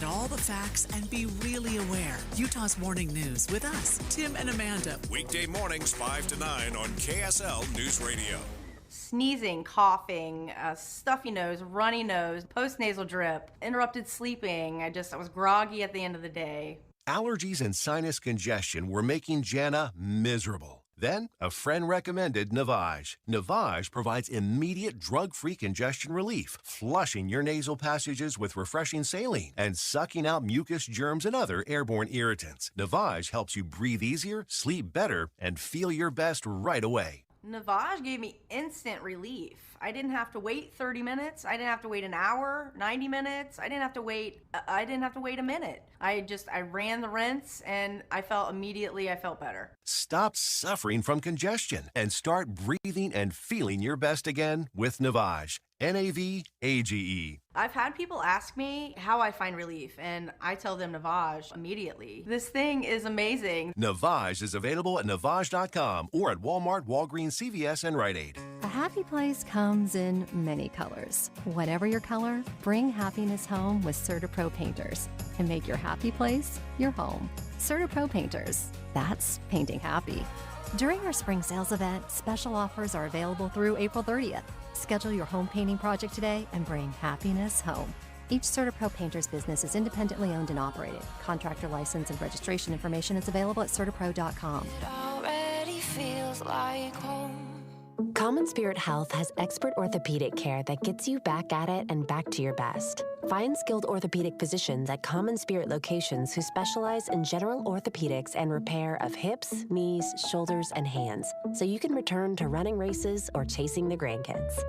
Get all the facts and be really aware. Utah's Morning News with us, Tim and Amanda. Weekday mornings 5 to 9 on KSL News Radio. Sneezing, coughing, stuffy nose, runny nose, postnasal drip, interrupted sleeping. I was groggy at the end of the day. Allergies and sinus congestion were making Jana miserable. Then, a friend recommended Navage. Navage provides immediate drug-free congestion relief, flushing your nasal passages with refreshing saline and sucking out mucus, germs, and other airborne irritants. Navage helps you breathe easier, sleep better, and feel your best right away. Navage gave me instant relief. I didn't have to wait 30 minutes. I didn't have to wait an hour, 90 minutes. I didn't have to wait a minute. I ran the rinse and I felt better. Stop suffering from congestion and start breathing and feeling your best again with Navage. Navage. I've had people ask me how I find relief, and I tell them Navage immediately. This thing is amazing. Navage is available at Navage.com or at Walmart, Walgreens, CVS, and Rite Aid. A happy place comes in many colors. Whatever your color, bring happiness home with CertaPro Painters and make your happy place your home. CertaPro Painters. That's painting happy. During our spring sales event, special offers are available through April 30th. Schedule your home painting project today and bring happiness home. Each CertaPro Painters business is independently owned and operated. Contractor license and registration information is available at CertaPro.com. It already feels like home. Common Spirit Health has expert orthopedic care that gets you back at it and back to your best. Find skilled orthopedic physicians at Common Spirit locations who specialize in general orthopedics and repair of hips, knees, shoulders, and hands, so you can return to running races or chasing the grandkids.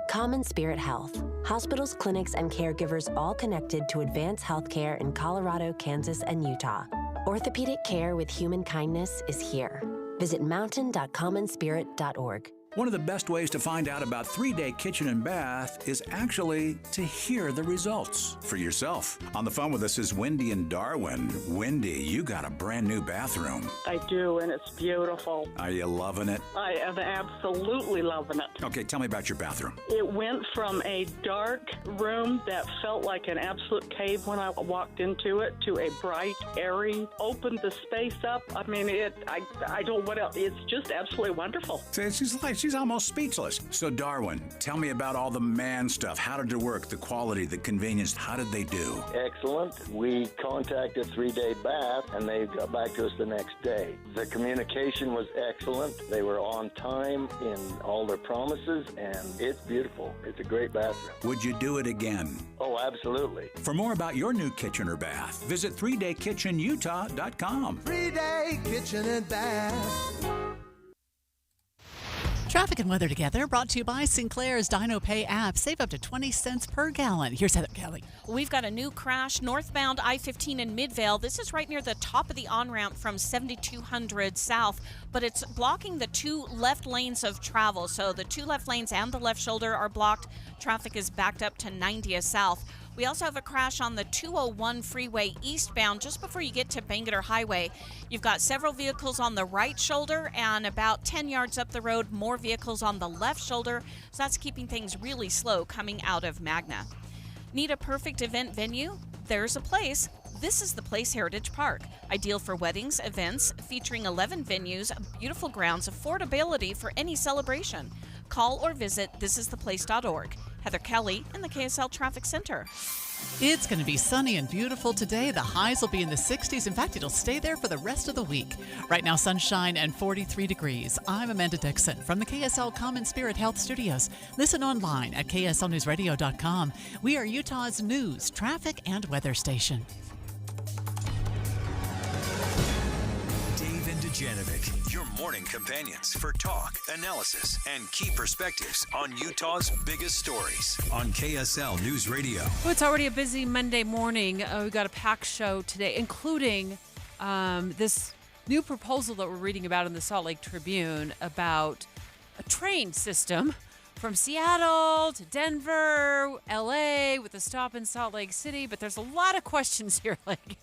Common Spirit Health. Hospitals, clinics, and caregivers all connected to advance healthcare in Colorado, Kansas, and Utah. Orthopedic care with human kindness is here. Visit mountain.commonspirit.org. One of the best ways to find out about 3-Day Kitchen and Bath is actually to hear the results for yourself. On the phone with us is Wendy in Darwin. Wendy, you got a brand new bathroom. I do, and it's beautiful. Are you loving it? I am absolutely loving it. Okay, tell me about your bathroom. It went from a dark room that felt like an absolute cave when I walked into it to a bright, airy, opened the space up. I mean, I don't know what else. It's just absolutely wonderful. She's almost speechless. So, Darwin, tell me about all the man stuff. How did it work? The quality, the convenience, how did they do? Excellent. We contacted 3-Day Bath, and they got back to us the next day. The communication was excellent. They were on time in all their promises, and it's beautiful. It's a great bathroom. Would you do it again? Oh, absolutely. For more about your new kitchen or bath, visit 3daykitchenutah.com. 3-Day Kitchen and Bath. Traffic and weather together, brought to you by Sinclair's Dino Pay app. Save up to 20 cents per gallon. Here's Heather Kelly. We've got a new crash northbound I-15 in Midvale. This is right near the top of the on-ramp from 7200 south, but it's blocking the two left lanes of travel. So the two left lanes and the left shoulder are blocked. Traffic is backed up to 90th south. We also have a crash on the 201 freeway eastbound just before you get to Bangerter Highway. You've got several vehicles on the right shoulder, and about 10 yards up the road, more vehicles on the left shoulder. So that's keeping things really slow coming out of Magna. Need a perfect event venue? There's a place. This is the Place Heritage Park. Ideal for weddings, events, featuring 11 venues, beautiful grounds, affordability for any celebration. Call or visit thisistheplace.org. Heather Kelly in the KSL Traffic Center. It's going to be sunny and beautiful today. The highs will be in the 60s. In fact, it'll stay there for the rest of the week. Right now, sunshine and 43 degrees. I'm Amanda Dixon from the KSL Common Spirit Health Studios. Listen online at kslnewsradio.com. We are Utah's news, traffic, and weather station. Dujanovic, your morning companions for talk, analysis, and key perspectives on Utah's biggest stories on KSL News Radio. Well, it's already a busy Monday morning. We've got a packed show today, including this new proposal that we're reading about in the Salt Lake Tribune about a train system from Seattle to Denver, LA, with a stop in Salt Lake City. But there's a lot of questions here, like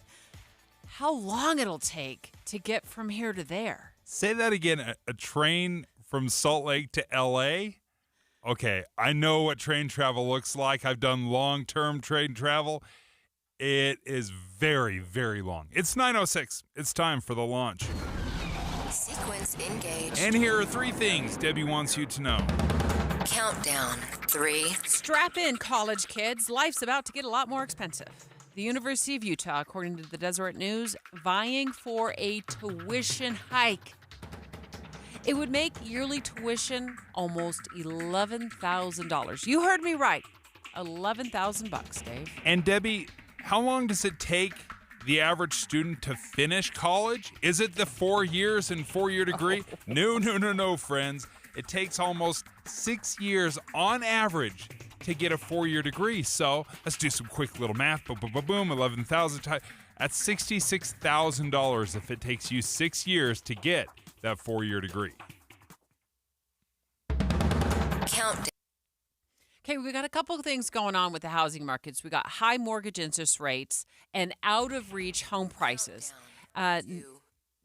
how long it'll take to get from here to there. Say that again. A train from Salt Lake to L.A.? Okay, I know what train travel looks like. I've done long-term train travel. It is very, very long. It's 9:06. It's time for the launch. Sequence engaged. And here are 3 things Debbie wants you to know. Countdown. 3. Strap in, college kids. Life's about to get a lot more expensive. The University of Utah, according to the Deseret News, vying for a tuition hike. It would make yearly tuition almost $11,000. You heard me right. $11,000, Dave. And Debbie, how long does it take the average student to finish college? Is it the 4 years and 4-year degree? No, friends. It takes almost 6 years on average to get a 4-year degree. So let's do some quick little math. Boom, 11,000 times. That's $66,000 if it takes you 6 years to get that 4-year degree. Countdown. Okay, we got a couple of things going on with the housing markets. We got high mortgage interest rates and out-of-reach home prices.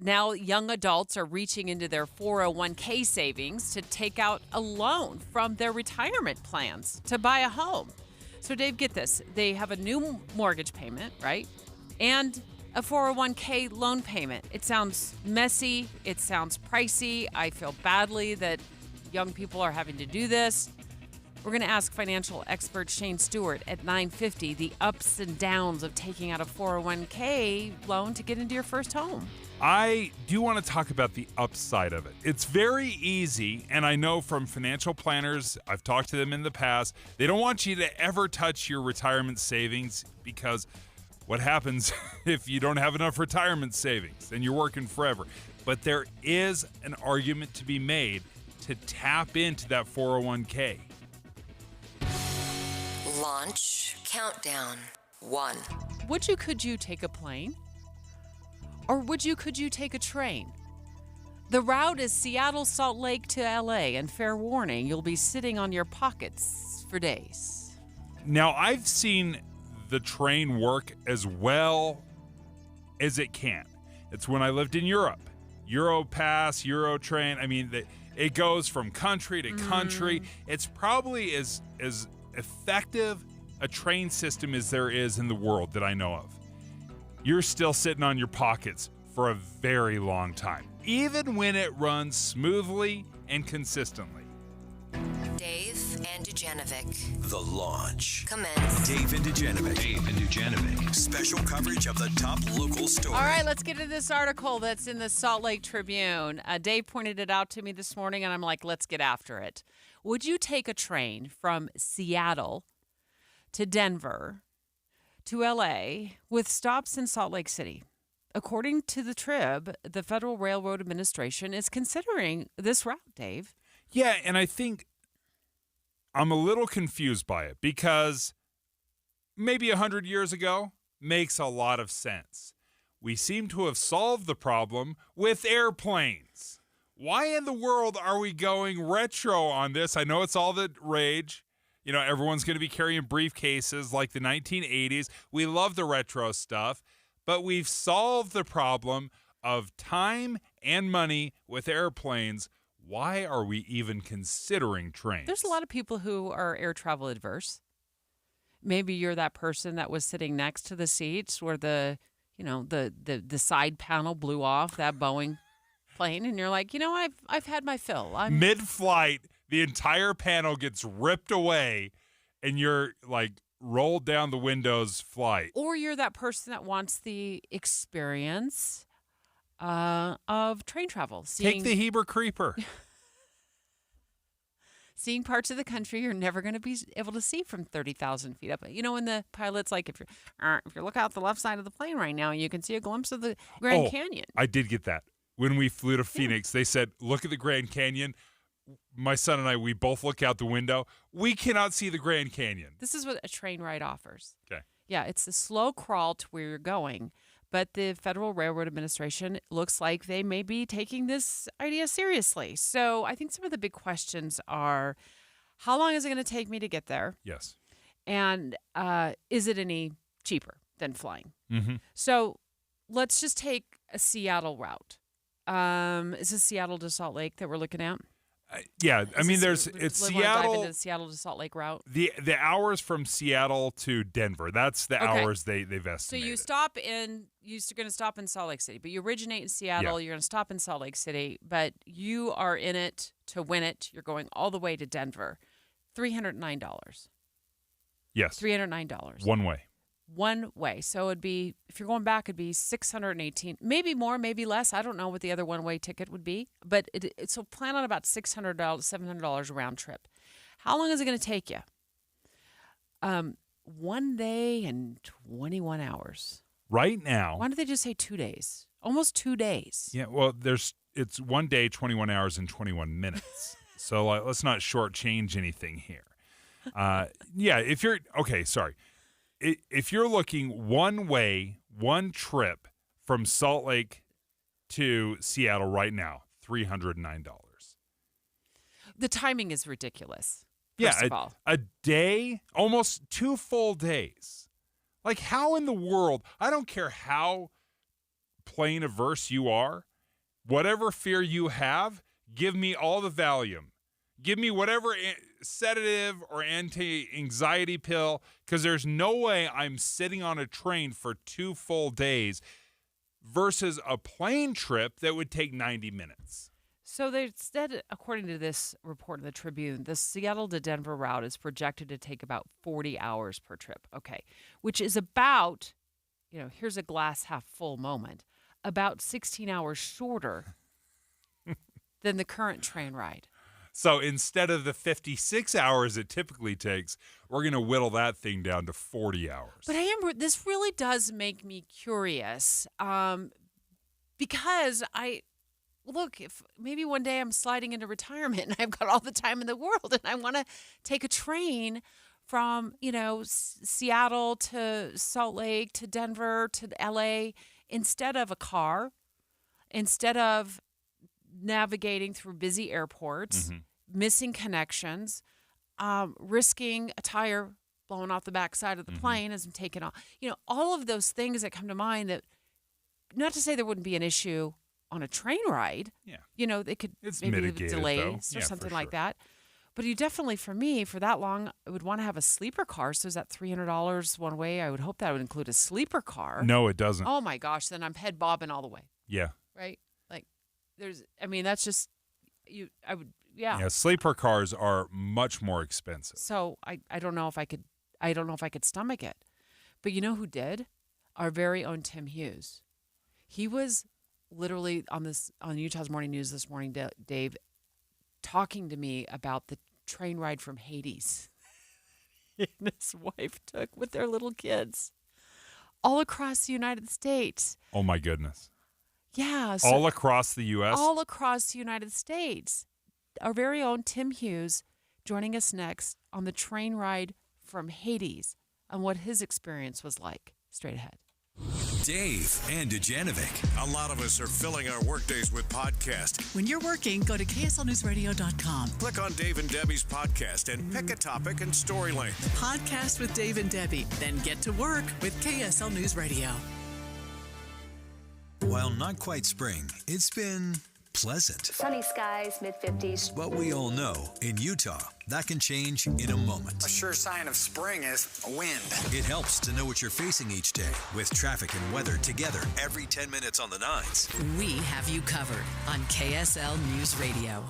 Now young adults are reaching into their 401k savings to take out a loan from their retirement plans to buy a home. So, Dave, get this. They have a new mortgage payment, right? And a 401k loan payment. It sounds messy. It sounds pricey. I feel badly that young people are having to do this. We're going to ask financial expert Shane Stewart at 9:50 the ups and downs of taking out a 401k loan to get into your first home. I do want to talk about the upside of it. It's very easy, and I know from financial planners, I've talked to them in the past, they don't want you to ever touch your retirement savings because what happens if you don't have enough retirement savings and you're working forever? But there is an argument to be made to tap into that 401k. Launch. Countdown. 1. Could you take a plane? Or could you take a train? The route is Seattle, Salt Lake to LA, and fair warning, you'll be sitting on your pockets for days. Now, I've seen the train work as well as it can. It's when I lived in Europe. Europass, Eurotrain, I mean, it goes from country to country. It's probably as effective a train system as there is in the world that I know of. You're still sitting on your pockets for a very long time, even when it runs smoothly and consistently. Dave and Dujanovic. The launch. Commence. Dave and Dujanovic. Special coverage of the top local stories. All right, let's get to this article that's in the Salt Lake Tribune. Dave pointed it out to me this morning, and I'm like, let's get after it. Would you take a train from Seattle to Denver to LA with stops in Salt Lake City? According to the Trib, the Federal Railroad Administration is considering this route, Dave. Yeah, and I think I'm a little confused by it because maybe 100 years ago makes a lot of sense. We seem to have solved the problem with airplanes. Why in the world are we going retro on this? I know it's all the rage. You know, everyone's going to be carrying briefcases like the 1980s. We love the retro stuff, but we've solved the problem of time and money with airplanes. Why are we even considering trains? There's a lot of people who are air travel adverse. Maybe you're that person that was sitting next to the seats where the side panel blew off that Boeing plane, and you're like, I've had my fill. Mid-flight, the entire panel gets ripped away, and you're like rolled down the window's flight. Or you're that person that wants the experience of train travel. Take the Heber Creeper. Seeing parts of the country you're never going to be able to see from 30,000 feet up. You know, when the pilot's like, if you look out the left side of the plane right now, you can see a glimpse of the Grand Canyon. I did get that. When we flew to Phoenix, they said, look at the Grand Canyon. My son and I, we both look out the window. We cannot see the Grand Canyon. This is what a train ride offers. Okay. Yeah, it's the slow crawl to where you're going. But the Federal Railroad Administration looks like they may be taking this idea seriously. So I think some of the big questions are, how long is it going to take me to get there? Yes. And is it any cheaper than flying? Mm-hmm. So let's just take a Seattle route. Is it Seattle to Salt Lake that we're looking at? Yeah, I mean, it's Dive Seattle. into the Seattle to Salt Lake route. The hours from Seattle to Denver. That's the hours they've estimated. So you're going to stop in Salt Lake City, but you originate in Seattle. Yeah. You're going to stop in Salt Lake City, but you are in it to win it. You're going all the way to Denver. $309. Yes. $309. One way. One way. So it'd be, if you're going back, it'd be $618, maybe more, maybe less. I don't know what the other one-way ticket would be, but so plan on about $600, $700 round trip. How long is it going to take you? 1 day and 21 hours. Right now. Why don't they just say 2 days? Almost 2 days. Yeah, well, it's 1 day, 21 hours, and 21 minutes. So let's not shortchange anything here. If you're looking one way, one trip from Salt Lake to Seattle right now, $309. The timing is ridiculous. Yeah, of all. a day, almost 2 full days. Like, how in the world, I don't care how plane averse you are, whatever fear you have, give me all the Valium. Give me whatever sedative or anti-anxiety pill, because there's no way I'm sitting on a train for 2 full days versus a plane trip that would take 90 minutes. So they said, according to this report in the Tribune, the Seattle to Denver route is projected to take about 40 hours per trip. Okay, which is about, here's a glass half full moment, about 16 hours shorter than the current train ride. So instead of the 56 hours it typically takes, we're going to whittle that thing down to 40 hours. But this really does make me curious because if maybe one day I'm sliding into retirement and I've got all the time in the world and I want to take a train from, Seattle to Salt Lake to Denver to LA instead of a car, instead of navigating through busy airports, missing connections, risking a tire blowing off the backside of the plane as I'm taking off. All of those things that come to mind that, not to say there wouldn't be an issue on a train ride. Yeah. They could it's maybe mitigated, delays though. or something like that. But you definitely, for me, for that long, I would want to have a sleeper car. So is that $300 one way? I would hope that would include a sleeper car. No, it doesn't. Oh my gosh, then I'm head bobbing all the way. Yeah. Right? That's just Yeah, sleeper cars are much more expensive. So I don't know if I could stomach it. But you know who did? Our very own Tim Hughes. He was literally on Utah's Morning News this morning, Dave, talking to me about the train ride from Hades he and his wife took with their little kids all across the United States. Oh my goodness. Yeah. So all across the U.S.? All across the United States. Our very own Tim Hughes joining us next on the train ride from Hades and what his experience was like. Straight ahead. Dave and Dujanovic. A lot of us are filling our workdays with podcasts. When you're working, go to KSLNewsRadio.com. Click on Dave and Debbie's podcast and pick a topic and story length. Podcast with Dave and Debbie. Then get to work with KSL News Radio. While not quite spring, it's been pleasant. Sunny skies, mid-50s. But we all know, in Utah, that can change in a moment. A sure sign of spring is a wind. It helps to know what you're facing each day with traffic and weather together every 10 minutes on the 9s. We have you covered on KSL News Radio.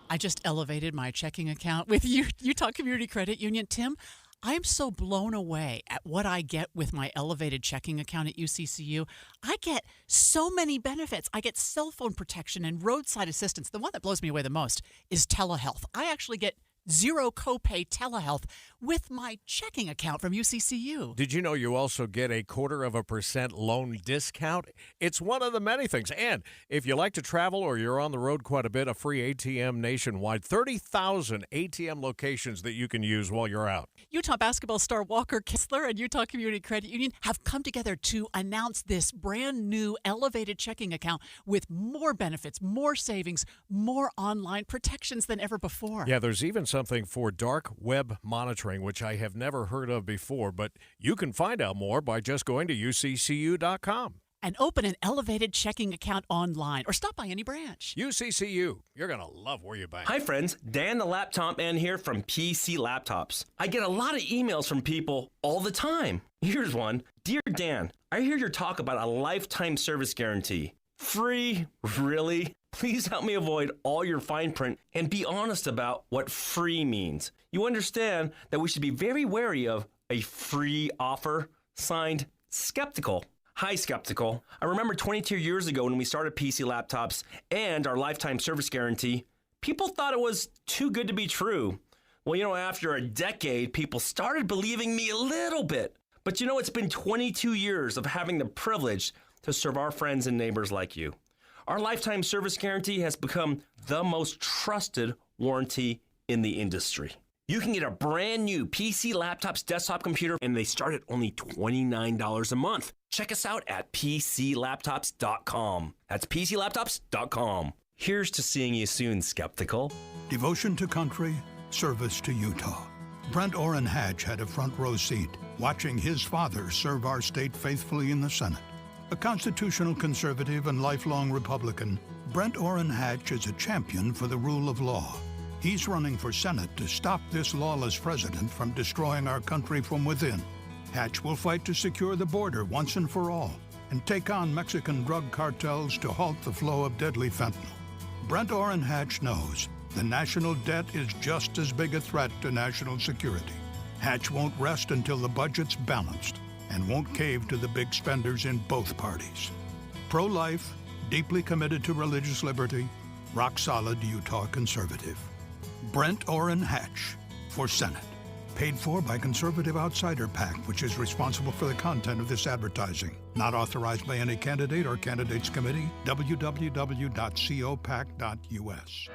I just elevated my checking account with Utah Community Credit Union. Tim, I'm so blown away at what I get with my elevated checking account at UCCU. I get so many benefits. I get cell phone protection and roadside assistance. The one that blows me away the most is telehealth. I actually get zero copay telehealth with my checking account from UCCU. Did you know you also get a 0.25% loan discount? It's one of the many things. And if you like to travel or you're on the road quite a bit, a free ATM nationwide. 30,000 ATM locations that you can use while you're out. Utah basketball star Walker Kessler and Utah Community Credit Union have come together to announce this brand new elevated checking account with more benefits, more savings, more online protections than ever before. Yeah, there's even something for dark web monitoring, which I have never heard of before, but you can find out more by just going to uccu.com. and open an elevated checking account online or stop by any branch. UCCU, you're going to love where you bank. Hi friends, Dan the Laptop Man here from PC Laptops. I get a lot of emails from people all the time. Here's one. Dear Dan, I hear your talk about a lifetime service guarantee. Free? Really? Please help me avoid all your fine print and be honest about what free means. You understand that we should be very wary of a free offer. Signed, Skeptical. Hi, Skeptical. I remember 22 years ago when we started PC Laptops and our lifetime service guarantee, people thought it was too good to be true. Well, after a decade, people started believing me a little bit. But it's been 22 years of having the privilege to serve our friends and neighbors like you. Our lifetime service guarantee has become the most trusted warranty in the industry. You can get a brand new PC Laptops desktop computer, and they start at only $29 a month. Check us out at PCLaptops.com. That's PCLaptops.com. Here's to seeing you soon, Skeptical. Devotion to country, service to Utah. Brent Orrin Hatch had a front row seat, watching his father serve our state faithfully in the Senate. A constitutional conservative and lifelong Republican, Brent Orrin Hatch is a champion for the rule of law. He's running for Senate to stop this lawless president from destroying our country from within. Hatch will fight to secure the border once and for all and take on Mexican drug cartels to halt the flow of deadly fentanyl. Brent Orrin Hatch knows the national debt is just as big a threat to national security. Hatch won't rest until the budget's balanced and won't cave to the big spenders in both parties. Pro-life, deeply committed to religious liberty, rock-solid Utah conservative. Brent Orrin Hatch for Senate. Paid for by Conservative Outsider PAC, which is responsible for the content of this advertising. Not authorized by any candidate or candidates committee. www.copac.us.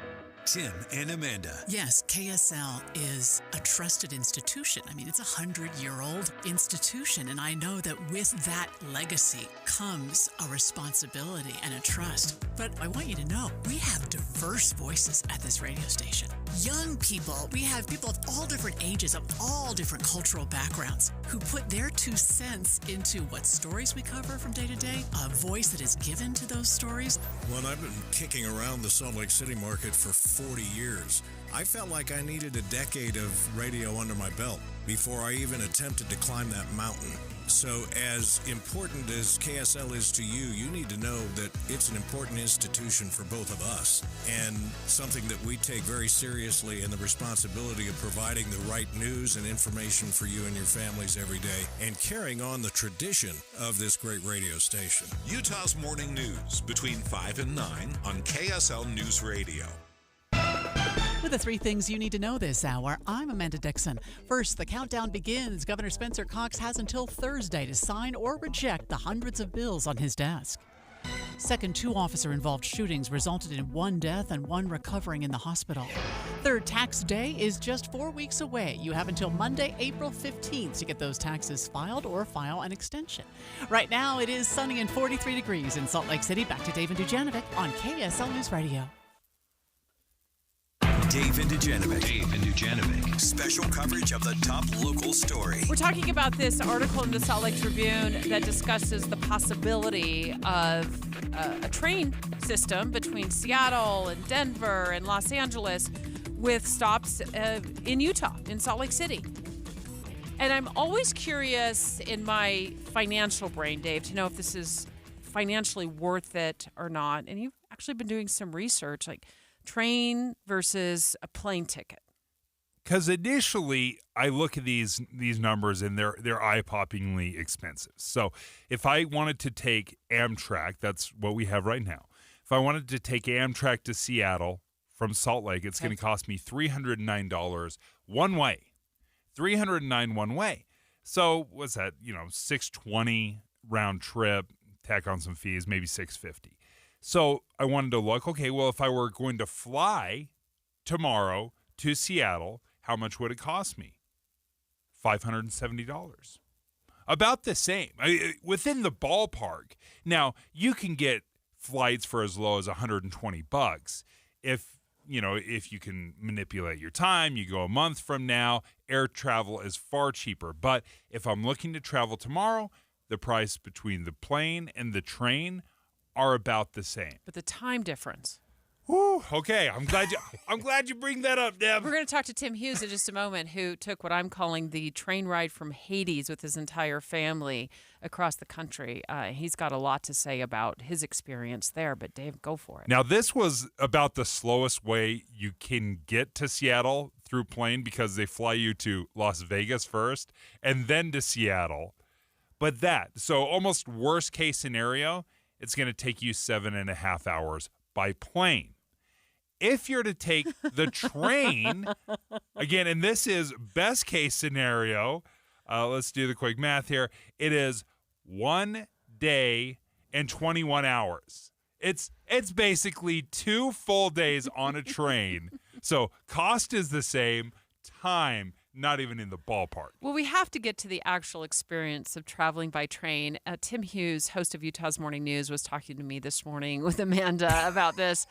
Tim and Amanda. Yes, KSL is a trusted institution. I mean, it's a 100-year-old institution, and I know that with that legacy comes a responsibility and a trust. But I want you to know, we have diverse voices at this radio station. Young people, we have people of all different ages, of all different cultural backgrounds, who put their 2 cents into what stories we cover from day to day, a voice that is given to those stories. When I've been kicking around the Salt Lake City market for 40 years, I felt like I needed a decade of radio under my belt before I even attempted to climb that mountain. So as important as KSL is to you, you need to know that it's an important institution for both of us and something that we take very seriously, in the responsibility of providing the right news and information for you and your families every day and carrying on the tradition of this great radio station. Utah's Morning News between 5 and 9 on KSL News Radio. With the 3 things you need to know this hour, I'm Amanda Dixon. First, the countdown begins. Governor Spencer Cox has until Thursday to sign or reject the hundreds of bills on his desk. Second, 2 officer-involved shootings resulted in 1 death and 1 recovering in the hospital. Third, tax day is just 4 weeks away. You have until Monday, April 15th to get those taxes filed or file an extension. Right now, it is sunny and 43 degrees in Salt Lake City. Back to Dave and Dujanovic on KSL News Radio. Dave and Dujanovic. Special coverage of the top local story. We're talking about this article in the Salt Lake Tribune that discusses the possibility of a train system between Seattle and Denver and Los Angeles with stops in Utah, in Salt Lake City. And I'm always curious in my financial brain, Dave, to know if this is financially worth it or not. And you've actually been doing some research, like train versus a plane ticket. Because initially, I look at these numbers and they're eye-poppingly expensive. So if I wanted to take Amtrak, that's what we have right now. If I wanted to take Amtrak to Seattle from Salt Lake, it's going to cost me $309 one way. $309 one way. So what's that? $620 round trip. Tack on some fees, maybe $650. So I wanted to look, okay, well, if I were going to fly tomorrow to Seattle, how much would it cost me? $570. About the same, within the ballpark. Now, you can get flights for as low as $120 if you can manipulate your time. You go a month from now, air travel is far cheaper. But if I'm looking to travel tomorrow, the price between the plane and the train are about the same. But the time difference. Whew, okay, I'm glad you bring that up, Deb. We're going to talk to Tim Hughes in just a moment, who took what I'm calling the train ride from Hades with his entire family across the country. He's got a lot to say about his experience there, but Dave, go for it. Now, this was about the slowest way you can get to Seattle through plane because they fly you to Las Vegas first and then to Seattle. But so almost worst case scenario, it's going to take you 7.5 hours by plane. If you're to take the train, again, and this is best case scenario, let's do the quick math here. It is 1 day and 21 hours. It's basically 2 full days on a train. So cost is the same, time not even in the ballpark. Well, we have to get to the actual experience of traveling by train. Tim Hughes, host of Utah's Morning News, was talking to me this morning with Amanda about this.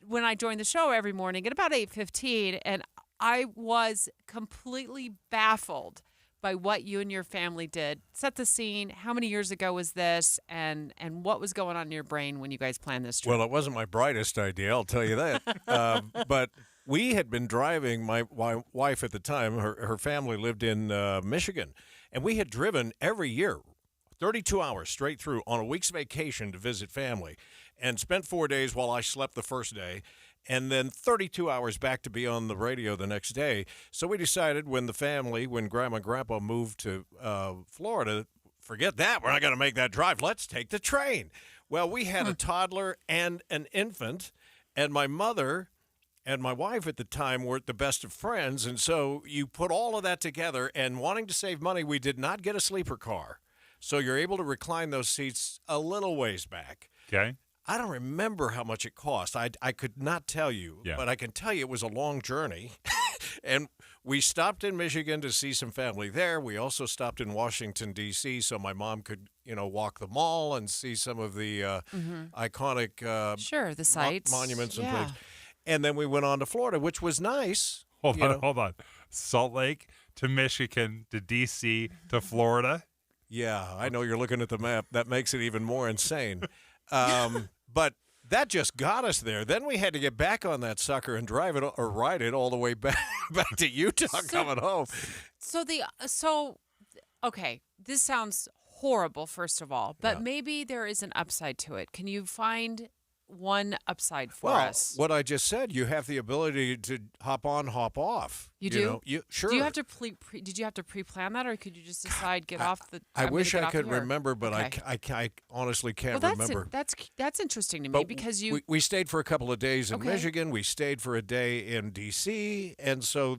When I joined the show every morning at about 8:15, and I was completely baffled by what you and your family did. Set the scene. How many years ago was this, and what was going on in your brain when you guys planned this trip? Well, it wasn't my brightest idea, I'll tell you that. But we had been driving, my wife at the time, her family lived in Michigan, and we had driven every year 32 hours straight through on a week's vacation to visit family, and spent 4 days while I slept the first day, and then 32 hours back to be on the radio the next day. So we decided when Grandma and Grandpa moved to Florida, forget that, we're not going to make that drive. Let's take the train. Well, we had a toddler and an infant, and my mother and my wife at the time weren't the best of friends, and so you put all of that together, and wanting to save money, we did not get a sleeper car. So you're able to recline those seats a little ways back. Okay. I don't remember how much it cost. I could not tell you, but I can tell you it was a long journey. And we stopped in Michigan to see some family there. We also stopped in Washington, D.C., so my mom could, walk the mall and see some of the iconic the sites. Monuments and things. And then we went on to Florida, which was nice. Hold on. Salt Lake to Michigan to D.C. to Florida. Yeah, I know you're looking at the map. That makes it even more insane. But that just got us there. Then we had to get back on that sucker and drive it or ride it all the way back to Utah coming home. Okay, this sounds horrible, first of all, but maybe there is an upside to it. Can you find one upside for us? What I just said, you have the ability to hop on, hop off. You do? Sure. Do you have to did you have to pre-plan that, or could you just decide I wish I could remember, but I honestly can't remember. That's interesting to me, because we stayed for a couple of days in Michigan. We stayed for a day in D.C., and so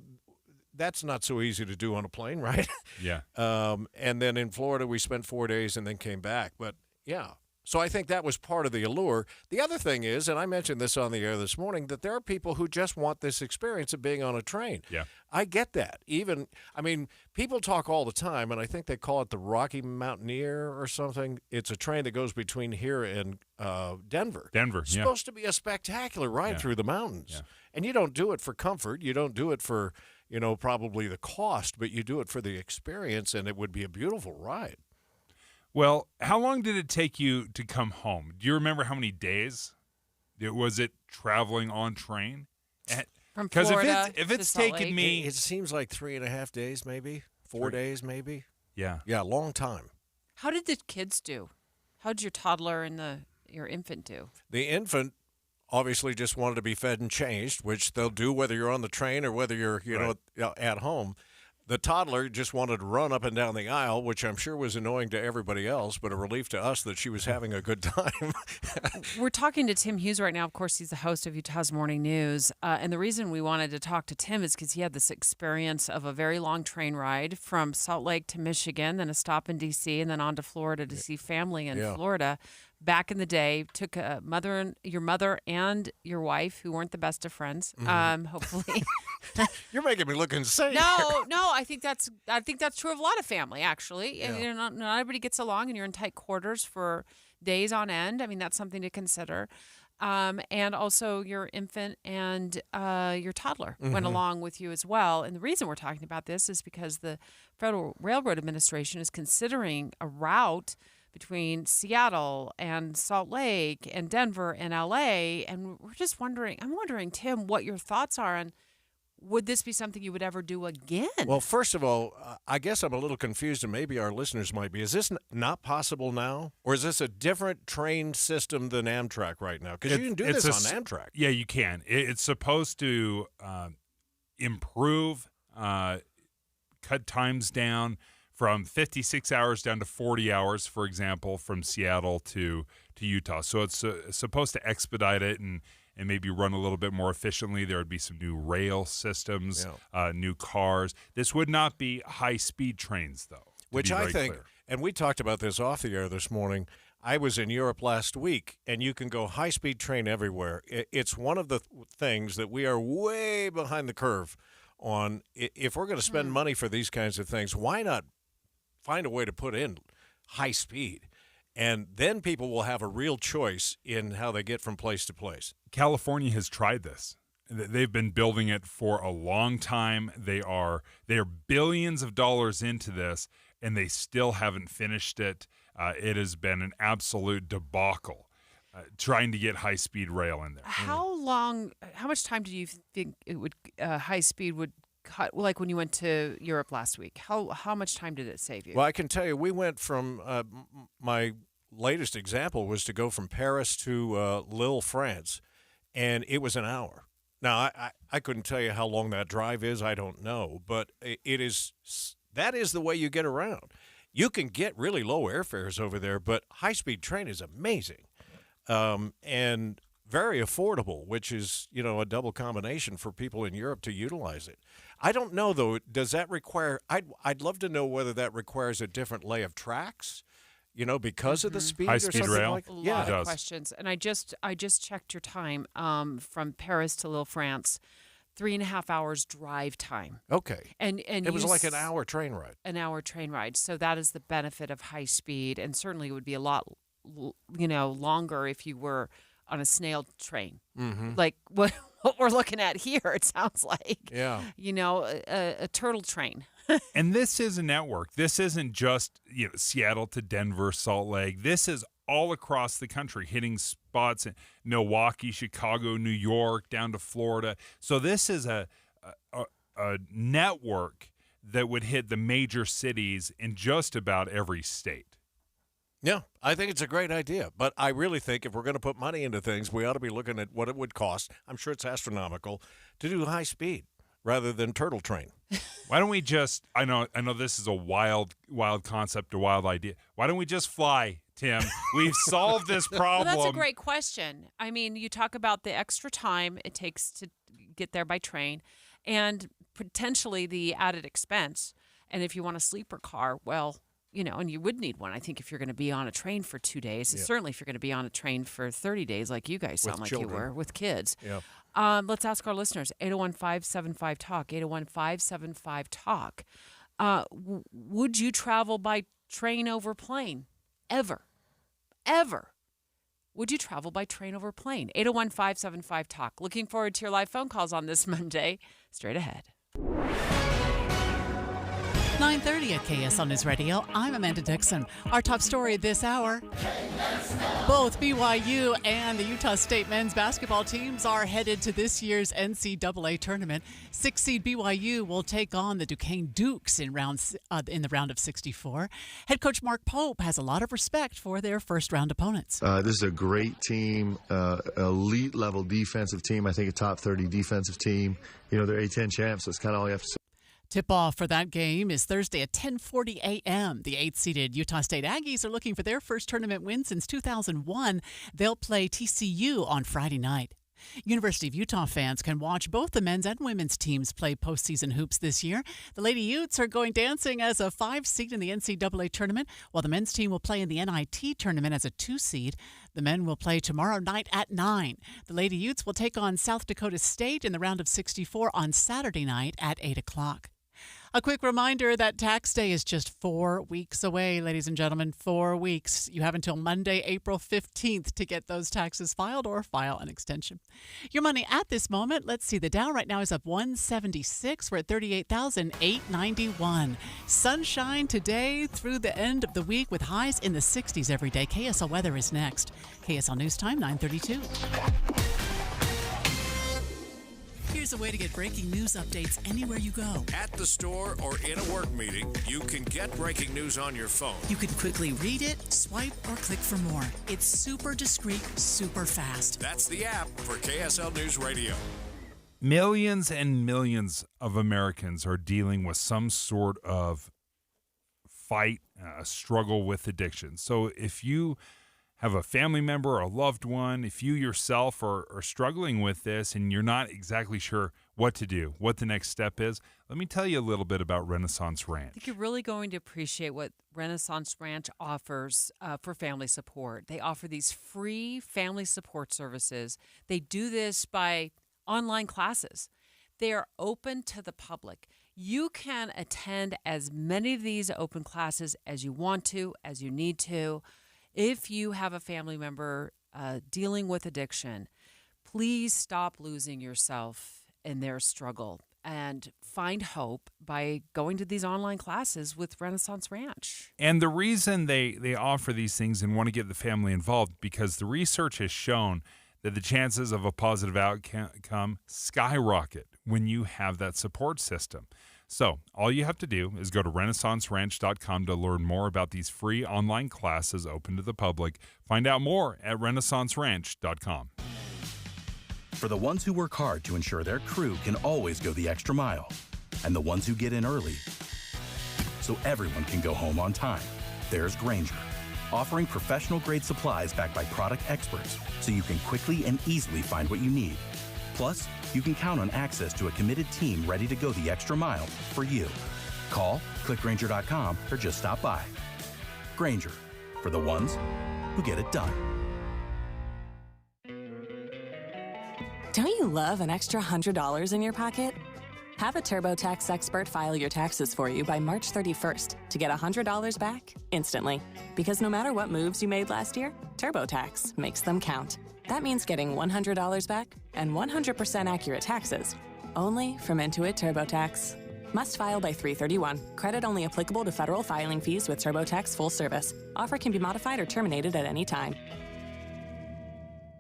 that's not so easy to do on a plane, right? Yeah. And then in Florida, we spent 4 days and then came back. But yeah. So I think that was part of the allure. The other thing is, and I mentioned this on the air this morning, that there are people who just want this experience of being on a train. Yeah. I get that. People talk all the time, and I think they call it the Rocky Mountaineer or something. It's a train that goes between here and Denver. It's supposed to be a spectacular ride through the mountains. Yeah. And you don't do it for comfort. You don't do it for, probably the cost, but you do it for the experience, and it would be a beautiful ride. Well, how long did it take you to come home? Do you remember how many days? Was it traveling on train? From Florida if it's taken me, it seems like 3.5 days, maybe 4 days, maybe. Yeah, long time. How did the kids do? How did your toddler and your infant do? The infant obviously just wanted to be fed and changed, which they'll do whether you're on the train or whether you're at home. The toddler just wanted to run up and down the aisle, which I'm sure was annoying to everybody else, but a relief to us that she was having a good time. We're talking to Tim Hughes right now. Of course, he's the host of Utah's Morning News. And the reason we wanted to talk to Tim is because he had this experience of a very long train ride from Salt Lake to Michigan, then a stop in D.C., and then on to Florida to see family in Florida. Back in the day, took your mother and your wife, who weren't the best of friends. Hopefully, you're making me look insane. No, I think that's true of a lot of family, actually. Yeah. Not everybody gets along, and you're in tight quarters for days on end. I mean, that's something to consider. And also your infant and your toddler went Mhm. along with you as well. And the reason we're talking about this is because the Federal Railroad Administration is considering a route between Seattle and Salt Lake and Denver and LA. And we're just wondering, I'm wondering, Tim, what your thoughts are on, would this be something you would ever do again? Well, first of all, I guess I'm a little confused, and maybe our listeners might be. Is this not possible now? Or is this a different train system than Amtrak right now? Because you can do this on Amtrak. Yeah, you can. It's supposed to improve, cut times down from 56 hours down to 40 hours, for example, from Seattle to Utah. So it's supposed to expedite it and maybe run a little bit more efficiently. There would be some new rail systems, new cars. This would not be high-speed trains, though. Which I think, and we talked about this off the air this morning, I was in Europe last week, and you can go high-speed train everywhere. It's one of the things that we are way behind the curve on. If we're going to spend money for these kinds of things, why not find a way to put in high speed? And then people will have a real choice in how they get from place to place. California has tried this. They've been building it for a long time. They are billions of dollars into this, and they still haven't finished it. It has been an absolute debacle trying to get high-speed rail in there. How much time do you think it would high speed would cut? Like when you went to Europe last week, how much time did it save you? Well, I can tell you, we went from my latest example was to go from Paris to Lille, France, and it was an hour. Now, I couldn't tell you how long that drive is. I don't know, but that is the way you get around. You can get really low airfares over there, but high-speed train is amazing and very affordable, which is, a double combination for people in Europe to utilize it. I don't know, though. Does that require – I'd love to know whether that requires a different lay of tracks, because of the speed or something rail. like that. A lot of questions. And I just checked your time from Paris to Lille, France, 3.5 hours drive time. Okay. And it was like an hour train ride. An hour train ride. So that is the benefit of high speed, and certainly it would be a lot, longer if you were on a snail train, like what we're looking at here. It sounds like, a turtle train. And this is a network. This isn't just Seattle to Denver, Salt Lake. This is all across the country, hitting spots in Milwaukee, Chicago, New York, down to Florida. So this is a network that would hit the major cities in just about every state. Yeah, I think it's a great idea. But I really think if we're going to put money into things, we ought to be looking at what it would cost. I'm sure it's astronomical to do high speed rather than turtle train. Why don't we just, I know this is a wild concept, a wild idea. Why don't we just fly, Tim? We've solved this problem. Well, that's a great question. I mean, you talk about the extra time it takes to get there by train and potentially the added expense. And if you want a sleeper car, well, and you would need one, I think, if you're going to be on a train for 2 days. And certainly if you're going to be on a train for 30 days like you guys sound like you were with kids. Yeah. Let's ask our listeners, 801-575-TALK, 801-575-TALK. Would you travel by train over plane? Ever? Would you travel by train over plane? 801-575-TALK. Looking forward to your live phone calls on this Monday. Straight ahead. 9:30 at KSL News Radio. I'm Amanda Dixon. Our top story this hour. Both BYU and the Utah State men's basketball teams are headed to this year's NCAA tournament. 6-seed BYU will take on the Duquesne Dukes in the round of 64. Head coach Mark Pope has a lot of respect for their first-round opponents. This is a great team, elite-level defensive team. I think a top 30 defensive team. They're A10 champs, so it's kind of all you have to say. Tip-off for that game is Thursday at 10:40 a.m. The 8th-seeded Utah State Aggies are looking for their first tournament win since 2001. They'll play TCU on Friday night. University of Utah fans can watch both the men's and women's teams play postseason hoops this year. The Lady Utes are going dancing as a 5-seed in the NCAA tournament, while the men's team will play in the NIT tournament as a 2-seed. The men will play tomorrow night at 9. The Lady Utes will take on South Dakota State in the round of 64 on Saturday night at 8 o'clock. A quick reminder that tax day is just 4 weeks away, ladies and gentlemen. 4 weeks. You have until Monday, April 15th to get those taxes filed or file an extension. Your money at this moment, let's see, the Dow right now is up 176. We're at 38,891. Sunshine today through the end of the week with highs in the 60s every day. KSL weather is next. KSL News Time, 9:32. Here's a way to get breaking news updates anywhere you go. At the store or in a work meeting, you can get breaking news on your phone. You can quickly read it, swipe, or click for more. It's super discreet, super fast. That's the app for KSL News Radio. Millions and millions of Americans are dealing with some sort of fight, struggle with addiction. So if you have a family member or a loved one, if you yourself are struggling with this and you're not exactly sure what to do, what the next step is, let me tell you a little bit about Renaissance Ranch. I think you're really going to appreciate what Renaissance Ranch offers for family support. They offer these free family support services. They do this by online classes. They are open to the public. You can attend as many of these open classes as you want to, as you need to. If you have a family member dealing with addiction, please stop losing yourself in their struggle and find hope by going to these online classes with Renaissance Ranch. And the reason they offer these things and want to get the family involved, because the research has shown that the chances of a positive outcome skyrocket when you have that support system. So all you have to do is go to renaissanceranch.com to learn more about these free online classes open to the public. Find out more at renaissanceranch.com. For the ones who work hard to ensure their crew can always go the extra mile, and the ones who get in early so everyone can go home on time, there's Grainger, offering professional-grade supplies backed by product experts so you can quickly and easily find what you need. Plus, you can count on access to a committed team ready to go the extra mile for you. Call, click Grainger.com, or just stop by. Grainger, for the ones who get it done. Don't you love an extra $100 in your pocket? Have a TurboTax expert file your taxes for you by March 31st to get $100 back instantly. Because no matter what moves you made last year, TurboTax makes them count. That means getting $100 back and 100% accurate taxes, only from Intuit TurboTax. Must file by 3/31. Credit only applicable to federal filing fees with TurboTax full service. Offer can be modified or terminated at any time.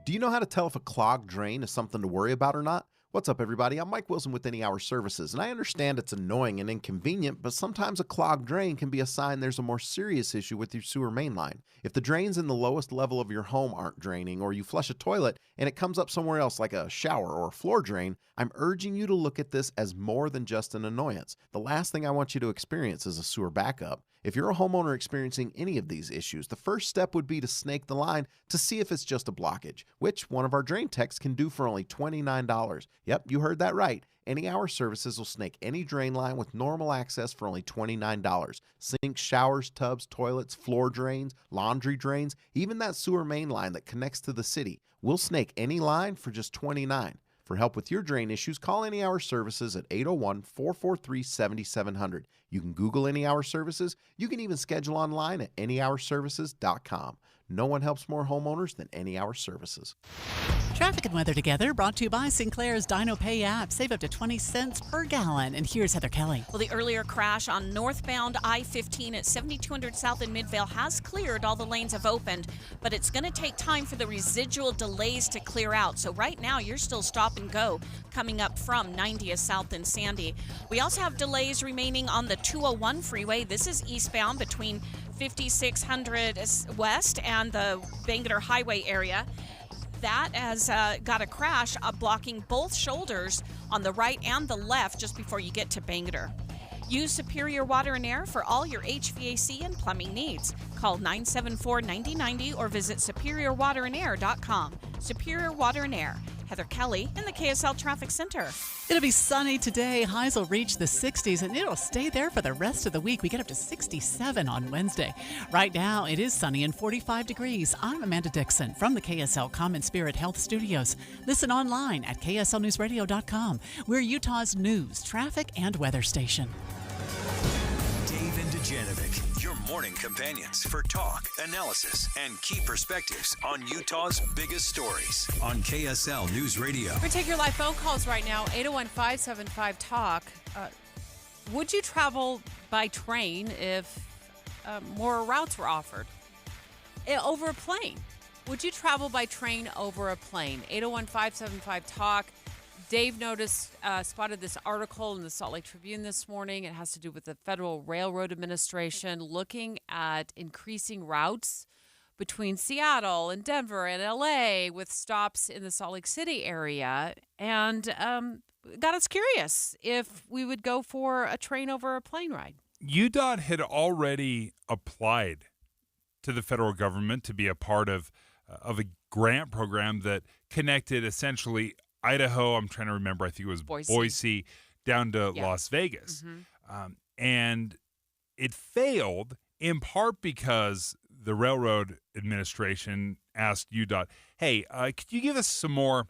Do you know how to tell if a clogged drain is something to worry about or not? What's up, everybody? I'm Mike Wilson with Any Hour Services, and I understand it's annoying and inconvenient, but sometimes a clogged drain can be a sign there's a more serious issue with your sewer main line. If the drains in the lowest level of your home aren't draining, or you flush a toilet and it comes up somewhere else like a shower or a floor drain, I'm urging you to look at this as more than just an annoyance. The last thing I want you to experience is a sewer backup. If you're a homeowner experiencing any of these issues, the first step would be to snake the line to see if it's just a blockage, which one of our drain techs can do for only $29. Yep, you heard that right. Any Hour Services will snake any drain line with normal access for only $29. Sinks, showers, tubs, toilets, floor drains, laundry drains, even that sewer main line that connects to the city. We'll snake any line for just $29. For help with your drain issues, call Any Hour Services at 801-443-7700. You can Google Any Hour Services. You can even schedule online at anyhourservices.com. No one helps more homeowners than Any Hour Services. Traffic and weather together, brought to you by Sinclair's Dino Pay app. Save up to 20 cents per gallon. And here's Heather Kelly. Well, the earlier crash on northbound I-15 at 7200 South in Midvale has cleared. All the lanes have opened, but it's going to take time for the residual delays to clear out. So right now, you're still stop and go coming up from 90th South in Sandy. We also have delays remaining on the 201 freeway. This is eastbound between 5600 West and the Bangor Highway area. That has got a crash blocking both shoulders on the right and the left just before you get to Bangor. Use Superior Water and Air for all your HVAC and plumbing needs. Call 974-9090 or visit superiorwaterandair.com. Superior Water and Air. Heather Kelly in the KSL Traffic Center. It'll be sunny today. Highs will reach the 60s, and it'll stay there for the rest of the week. We get up to 67 on Wednesday. Right now, it is sunny and 45 degrees. I'm Amanda Dixon from the KSL Common Spirit Health Studios. Listen online at kslnewsradio.com. We're Utah's news, traffic, and weather station. Dave and Dujanovic, your morning companions for talk, analysis, and key perspectives on Utah's biggest stories on KSL News Radio. We take your live phone calls right now, 801-575-TALK. Would you travel by train if more routes were offered? Over a plane. Would you travel by train over a plane? 801-575-TALK. Dave spotted this article in the Salt Lake Tribune this morning. It has to do with the Federal Railroad Administration looking at increasing routes between Seattle and Denver and LA with stops in the Salt Lake City area. And got us curious if we would go for a train over a plane ride. UDOT had already applied to the federal government to be a part of a grant program that connected essentially Idaho, I'm trying to remember, I think it was Boise down to Las Vegas. Mm-hmm. And it failed in part because the Railroad Administration asked UDOT, hey, could you give us some more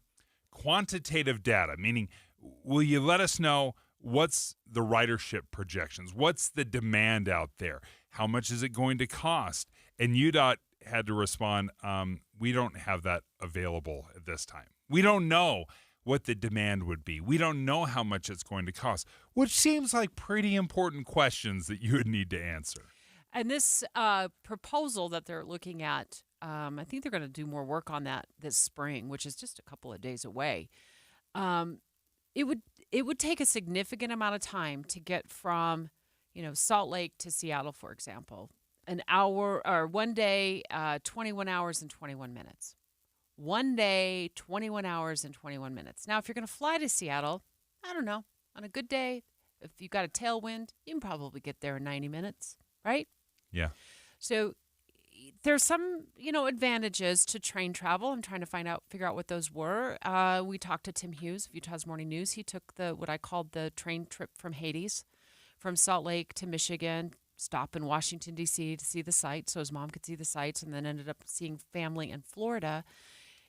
quantitative data? Meaning, will you let us know what's the ridership projections? What's the demand out there? How much is it going to cost? And UDOT had to respond, we don't have that available at this time. We don't know what the demand would be. We don't know how much it's going to cost, which seems like pretty important questions that you would need to answer. And this proposal that they're looking at, I think they're going to do more work on that this spring, which is just a couple of days away. It would take a significant amount of time to get from, Salt Lake to Seattle, for example. An hour or 1 day, 21 hours and 21 minutes. 1 day, 21 hours and 21 minutes. Now, if you're going to fly to Seattle, I don't know, on a good day, if you've got a tailwind, you can probably get there in 90 minutes, right? Yeah. So there's some, advantages to train travel. I'm trying to figure out what those were. We talked to Tim Hughes of Utah's Morning News. He took what I called the train trip from Hades, from Salt Lake to Michigan, stop in Washington, D.C. to see the sights so his mom could see the sights, and then ended up seeing family in Florida.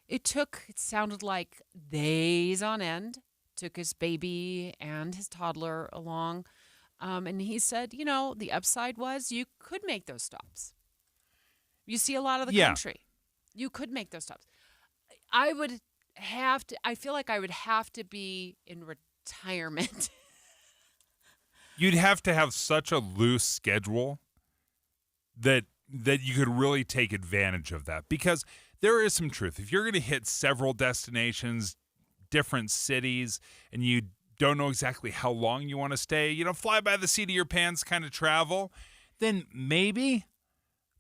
It sounded like days on end, took his baby and his toddler along. And he said, the upside was you could make those stops. You see a lot of the country. You could make those stops. I feel like I would have to be in retirement. You'd have to have such a loose schedule that you could really take advantage of that, because there is some truth. If you're going to hit several destinations, different cities, and you don't know exactly how long you want to stay, fly by the seat of your pants kind of travel, then maybe.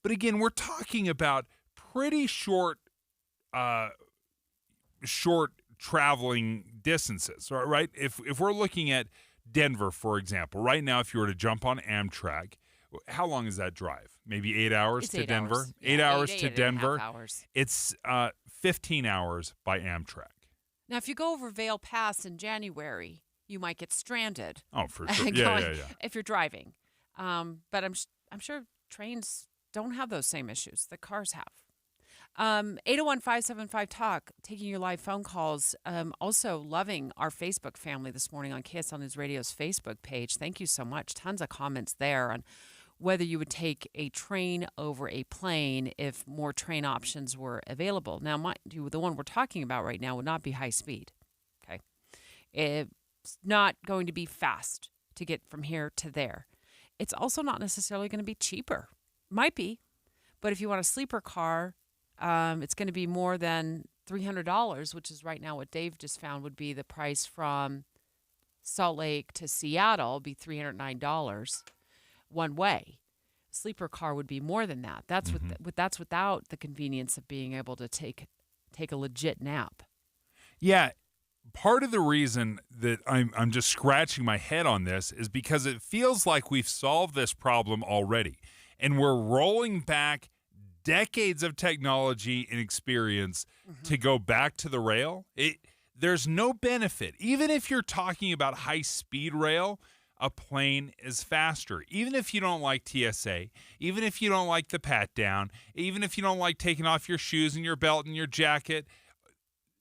But again, we're talking about pretty short traveling distances, right? If we're looking at Denver, for example, right now, if you were to jump on Amtrak, how long is that drive? Maybe 8 hours to Denver? Hours. 8 hours to Denver. 8.5 hours. It's 15 hours by Amtrak. Now, if you go over Vail Pass in January, you might get stranded. Oh, for sure. Yeah. If you're driving. But I'm sure trains don't have those same issues that cars have. 801-575-TALK, taking your live phone calls. Also loving our Facebook family this morning on KSL News Radio's Facebook page. Thank you so much. Tons of comments there on whether you would take a train over a plane if more train options were available. Now, mind you, the one we're talking about right now would not be high speed. Okay, it's not going to be fast to get from here to there. It's also not necessarily going to be cheaper. Might be, but if you want a sleeper car, it's going to be more than $300, which is right now what Dave just found would be the price from Salt Lake to Seattle, be $309 one way. Sleeper car would be more than that. That's that's without the convenience of being able to take a legit nap. Yeah, part of the reason that I'm just scratching my head on this is because it feels like we've solved this problem already, and we're rolling back decades of technology and experience to go back to the rail. There's no benefit. Even if you're talking about high-speed rail, a plane is faster. Even if you don't like TSA, even if you don't like the pat-down, even if you don't like taking off your shoes and your belt and your jacket,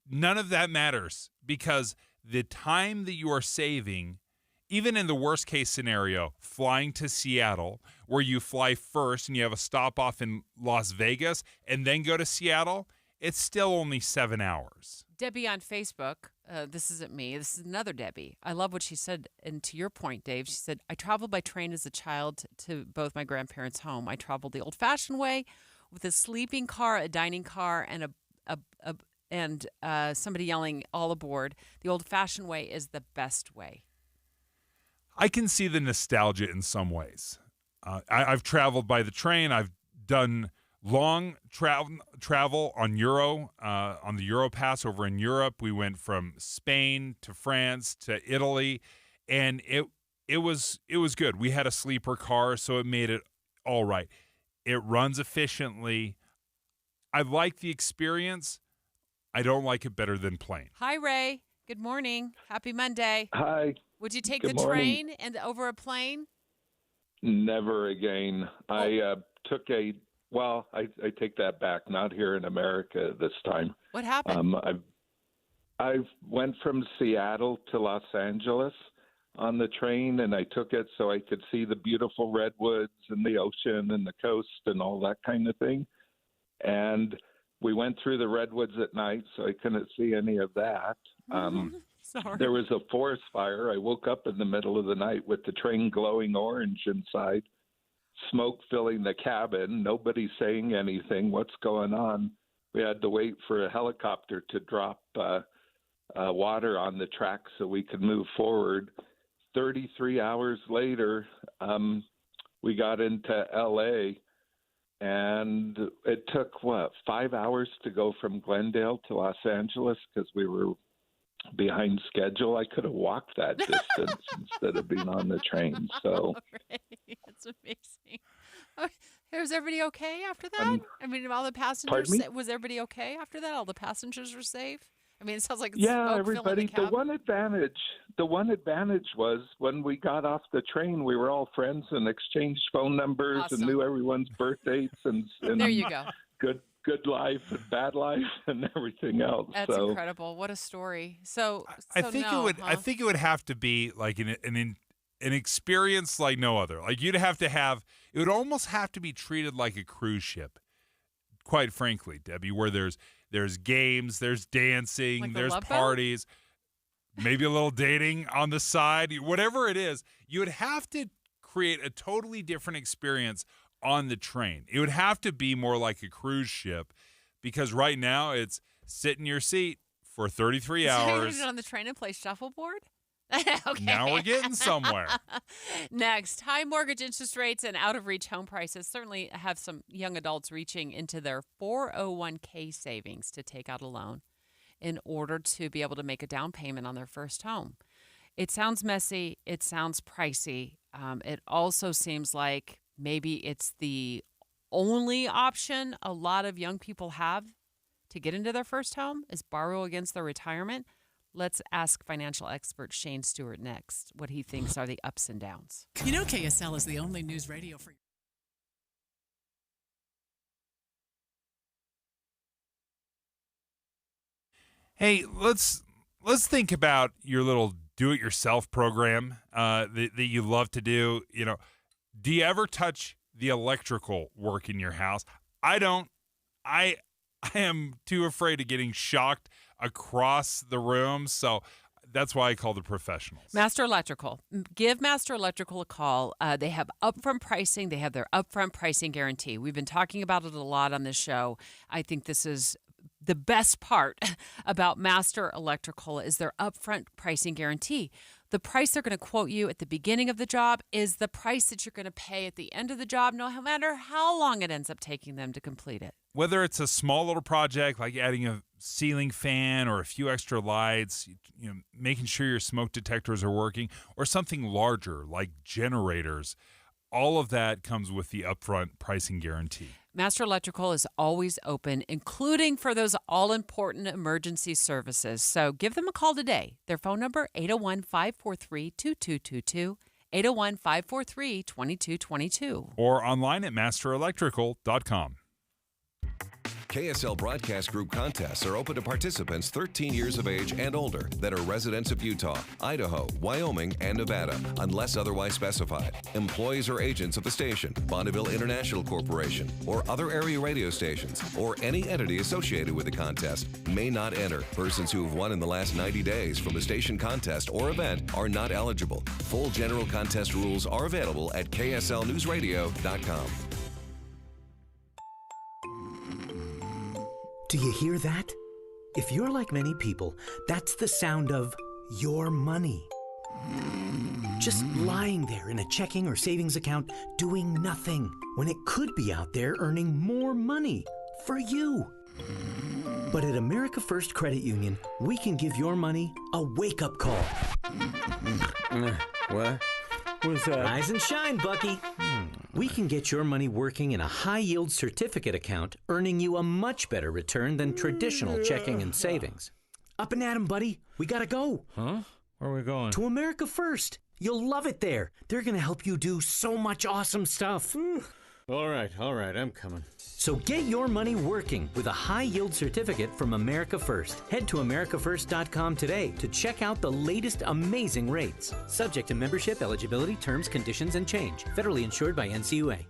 none of that matters, because the time that you are saving, even in the worst case scenario, flying to Seattle, where you fly first and you have a stop off in Las Vegas and then go to Seattle, it's still only 7 hours. Debbie on Facebook, this isn't me, this is another Debbie. I love what she said. And to your point, Dave, she said, I traveled by train as a child to both my grandparents' home. I traveled the old-fashioned way with a sleeping car, a dining car, and somebody yelling all aboard. The old-fashioned way is the best way. I can see the nostalgia in some ways. I've traveled by the train. I've done long travel on on the Europass over in Europe. We went from Spain to France to Italy, and it was good. We had a sleeper car, so it made it all right. It runs efficiently. I like the experience. I don't like it better than plane. Hi, Ray. Good morning. Happy Monday. Hi. Would you take Good the morning. train and over a plane? Never again. I take that back. Not here in America this time. What happened? I went from Seattle to Los Angeles on the train, and I took it so I could see the beautiful redwoods and the ocean and the coast and all that kind of thing. And we went through the redwoods at night, so I couldn't see any of that. Sorry. There was a forest fire. I woke up in the middle of the night with the train glowing orange inside, smoke filling the cabin, nobody saying anything. What's going on? We had to wait for a helicopter to drop water on the track so we could move forward. 33 hours later, we got into L.A., and it took, 5 hours to go from Glendale to Los Angeles because we were behind schedule. I could have walked that distance instead of being on the train. So That's amazing. Was everybody okay after that? All the passengers. Pardon me? Was everybody okay after that? All the passengers were safe. It sounds like it's yeah, smoke everybody. filling The one advantage was when we got off the train, we were all friends and exchanged phone numbers and knew everyone's birth dates and there you go. Good life and bad life and everything else. That's incredible. What a story. I think it would have to be like an experience like no other. Like it would almost have to be treated like a cruise ship. Quite frankly, Debbie, where there's games, there's dancing, Like the there's Love Boat? parties, maybe a little dating on the side, whatever it is, you would have to create a totally different experience on the train. It would have to be more like a cruise ship, because right now it's sit in your seat for 33 hours. So you're on the train and play shuffleboard? Okay. Now we're getting somewhere. Next, high mortgage interest rates and out-of-reach home prices certainly have some young adults reaching into their 401k savings to take out a loan in order to be able to make a down payment on their first home. It sounds messy. It sounds pricey. It also seems like maybe it's the only option a lot of young people have to get into their first home is borrow against their retirement. Let's ask financial expert Shane Stewart next what he thinks are the ups and downs. You know KSL is the only news radio for Hey, let's think about your little do-it-yourself program that you love to do. Do you ever touch the electrical work in your house? I don't. I am too afraid of getting shocked across the room, so that's why I call the professionals. Master Electrical. Give Master Electrical a call. They have upfront pricing. They have their upfront pricing guarantee. We've been talking about it a lot on this show. I think this is the best part about Master Electrical is their upfront pricing guarantee. The price they're going to quote you at the beginning of the job is the price that you're going to pay at the end of the job, no matter how long it ends up taking them to complete it. Whether it's a small little project like adding a ceiling fan or a few extra lights, making sure your smoke detectors are working, or something larger like generators, all of that comes with the upfront pricing guarantee. Master Electrical is always open, including for those all-important emergency services. So give them a call today. Their phone number, 801-543-2222, 801-543-2222. Or online at masterelectrical.com. KSL Broadcast Group contests are open to participants 13 years of age and older that are residents of Utah, Idaho, Wyoming, and Nevada, unless otherwise specified. Employees or agents of the station, Bonneville International Corporation, or other area radio stations, or any entity associated with the contest may not enter. Persons who have won in the last 90 days from the station contest or event are not eligible. Full general contest rules are available at kslnewsradio.com. Do you hear that? If you're like many people, that's the sound of your money. Just lying there in a checking or savings account doing nothing when it could be out there earning more money for you. But at America First Credit Union, we can give your money a wake-up call. What? What's that? Rise and shine, Bucky. We can get your money working in a high-yield certificate account, earning you a much better return than traditional checking and savings. Up and at 'em, buddy. We gotta go. Huh? Where are we going? To America First. You'll love it there. They're gonna help you do so much awesome stuff. All right, I'm coming. So get your money working with a high-yield certificate from America First. Head to americafirst.com today to check out the latest amazing rates. Subject to membership, eligibility, terms, conditions, and change. Federally insured by NCUA.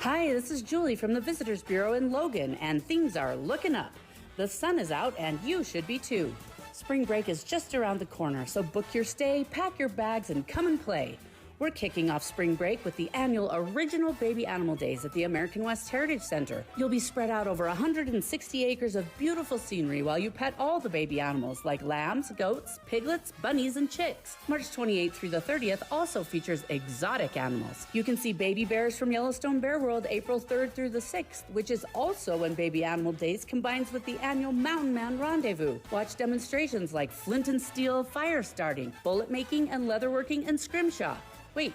Hi, this is Julie from the Visitors Bureau in Logan, and things are looking up. The sun is out, and you should be too. Spring break is just around the corner, so book your stay, pack your bags, and come and play. We're kicking off spring break with the annual Original Baby Animal Days at the American West Heritage Center. You'll be spread out over 160 acres of beautiful scenery while you pet all the baby animals like lambs, goats, piglets, bunnies, and chicks. March 28th through the 30th also features exotic animals. You can see baby bears from Yellowstone Bear World April 3rd through the 6th, which is also when Baby Animal Days combines with the annual Mountain Man Rendezvous. Watch demonstrations like flint and steel fire starting, bullet making, and leatherworking and scrimshaw. Wait,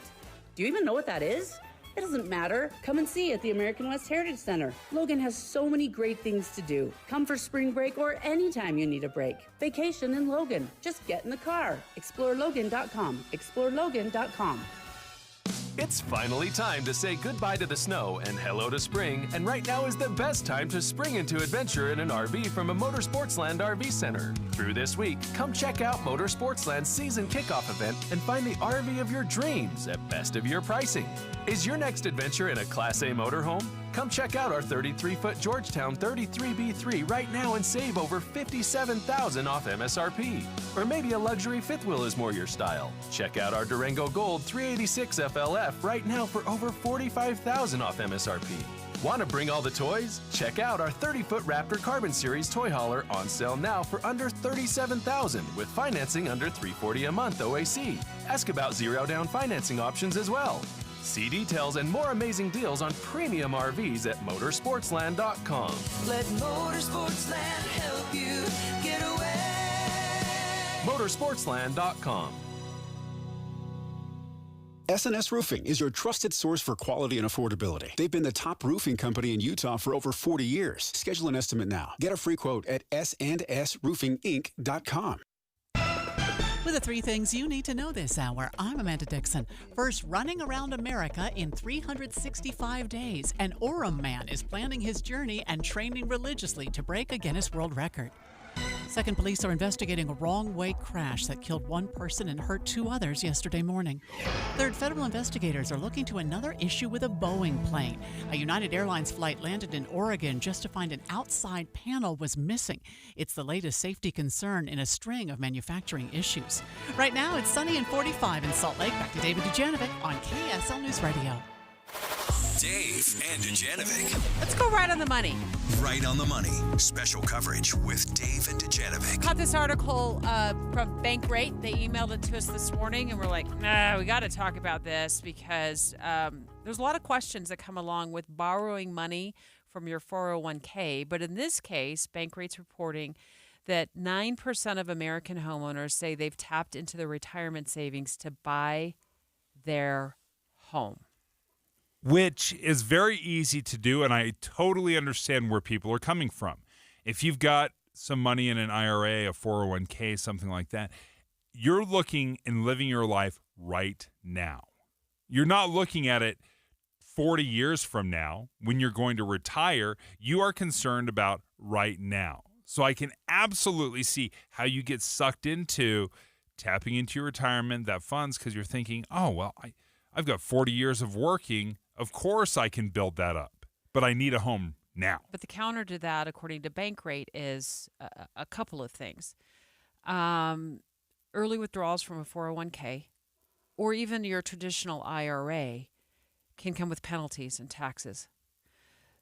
do you even know what that is? It doesn't matter. Come and see at the American West Heritage Center. Logan has so many great things to do. Come for spring break or anytime you need a break. Vacation in Logan. Just get in the car. ExploreLogan.com. ExploreLogan.com. It's finally time to say goodbye to the snow and hello to spring, and right now is the best time to spring into adventure in an RV from a Motorsportsland RV Center. Through this week, come check out Motorsportsland's season kickoff event and find the RV of your dreams at best of your pricing. Is your next adventure in a Class A motorhome? Come check out our 33-foot Georgetown 33B3 right now and save over $57,000 off MSRP. Or maybe a luxury fifth wheel is more your style. Check out our Durango Gold 386 FLF right now for over $45,000 off MSRP. Want to bring all the toys? Check out our 30-foot Raptor Carbon Series toy hauler on sale now for under $37,000 with financing under $340 a month OAC. Ask about zero-down financing options as well. See details and more amazing deals on premium RVs at motorsportsland.com. Let Motorsportsland help you get away. Motorsportsland.com. S&S Roofing is your trusted source for quality and affordability. They've been the top roofing company in Utah for over 40 years. Schedule an estimate now. Get a free quote at sandsroofinginc.com. With the three things you need to know this hour, I'm Amanda Dixon. First, running around America in 365 days. An Orem man is planning his journey and training religiously to break a Guinness World Record. Second, police are investigating a wrong-way crash that killed one person and hurt two others yesterday morning. Third, federal investigators are looking to another issue with a Boeing plane. A United Airlines flight landed in Oregon just to find an outside panel was missing. It's the latest safety concern in a string of manufacturing issues. Right now, it's sunny and 45 in Salt Lake. Back to David Dujanovic on KSL News Radio. Dave and Dujanovic. Let's go right on the money. Right on the money. Special coverage with Dave and Dujanovic. Caught this article from Bankrate. They emailed it to us this morning, and we're like, we got to talk about this because there's a lot of questions that come along with borrowing money from your 401k. But in this case, Bankrate's reporting that 9% of American homeowners say they've tapped into their retirement savings to buy their home. Which is very easy to do, and I totally understand where people are coming from. If you've got some money in an IRA, a 401k, something like that, you're looking and living your life right now. You're not looking at it 40 years from now, when you're going to retire, you are concerned about right now. So I can absolutely see how you get sucked into tapping into your retirement, that funds, because you're thinking, oh, well, I've got 40 years of working. Of course I can build that up, but I need a home now. But the counter to that, according to Bankrate, is a couple of things. Early withdrawals from a 401k or even your traditional IRA can come with penalties and taxes.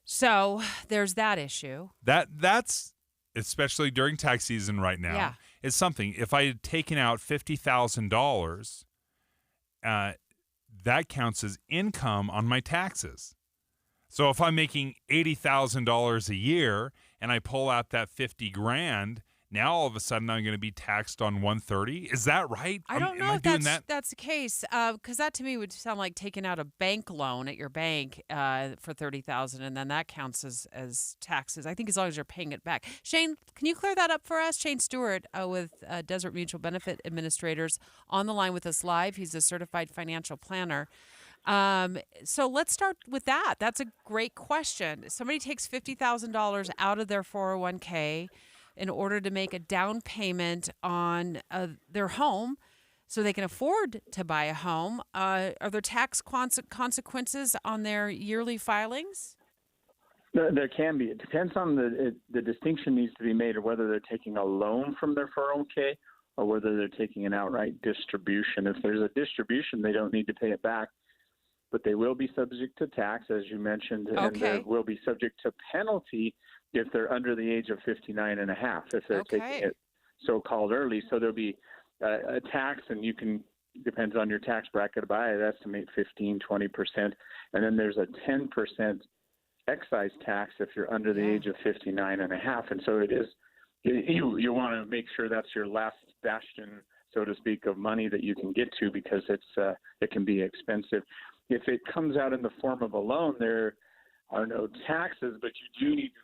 So there's that issue. That's especially during tax season right now. Yeah. It's something. If I had taken out $50,000, that counts as income on my taxes. So if I'm making $80,000 a year and I pull out that $50,000, now all of a sudden I'm going to be taxed on $130,000. Is that right? I don't know if that's the case, because that to me would sound like taking out a bank loan at your bank for $30,000, and then that counts as taxes. I think as long as you're paying it back. Shane, can you clear that up for us? Shane Stewart with Desert Mutual Benefit Administrators on the line with us live. He's a certified financial planner. So let's start with that. That's a great question. Somebody takes $50,000 out of their 401k in order to make a down payment on their home so they can afford to buy a home. Are there tax consequences on their yearly filings? There can be. It depends on the distinction needs to be made of whether they're taking a loan from their 401k or whether they're taking an outright distribution. If there's a distribution, they don't need to pay it back, but they will be subject to tax, as you mentioned, and they will be subject to penalty if they're under the age of 59 and a half, if they're taking it so-called early. So there'll be a tax, and you can, depends on your tax bracket, I'd estimate 15, 20%. And then there's a 10% excise tax if you're under the age of 59 and a half. And so it is, you want to make sure that's your last bastion, so to speak, of money that you can get to, because it can be expensive. If it comes out in the form of a loan, there are no taxes, but you do need to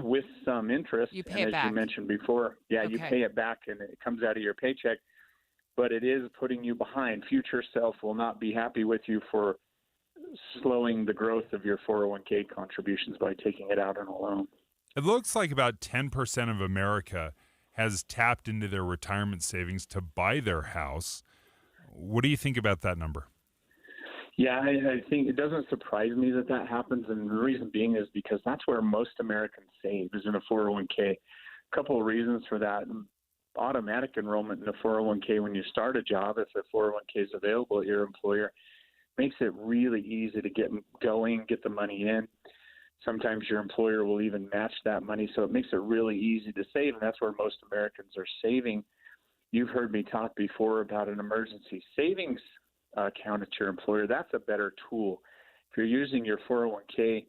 with some interest. You pay and it as back. you mentioned before, you pay it back and it comes out of your paycheck, but it is putting you behind. Future self will not be happy with you for slowing the growth of your 401k contributions by taking it out on a loan. It looks like about 10% of America has tapped into their retirement savings to buy their house. What do you think about that number? Yeah, I think it doesn't surprise me that happens, and the reason being is because that's where most Americans save, is in a 401k. A couple of reasons for that. Automatic enrollment in a 401k when you start a job, if a 401k is available at your employer, makes it really easy to get going, get the money in. Sometimes your employer will even match that money, so it makes it really easy to save, and that's where most Americans are saving. You've heard me talk before about an emergency savings account at your employer. That's a better tool. If you're using your 401k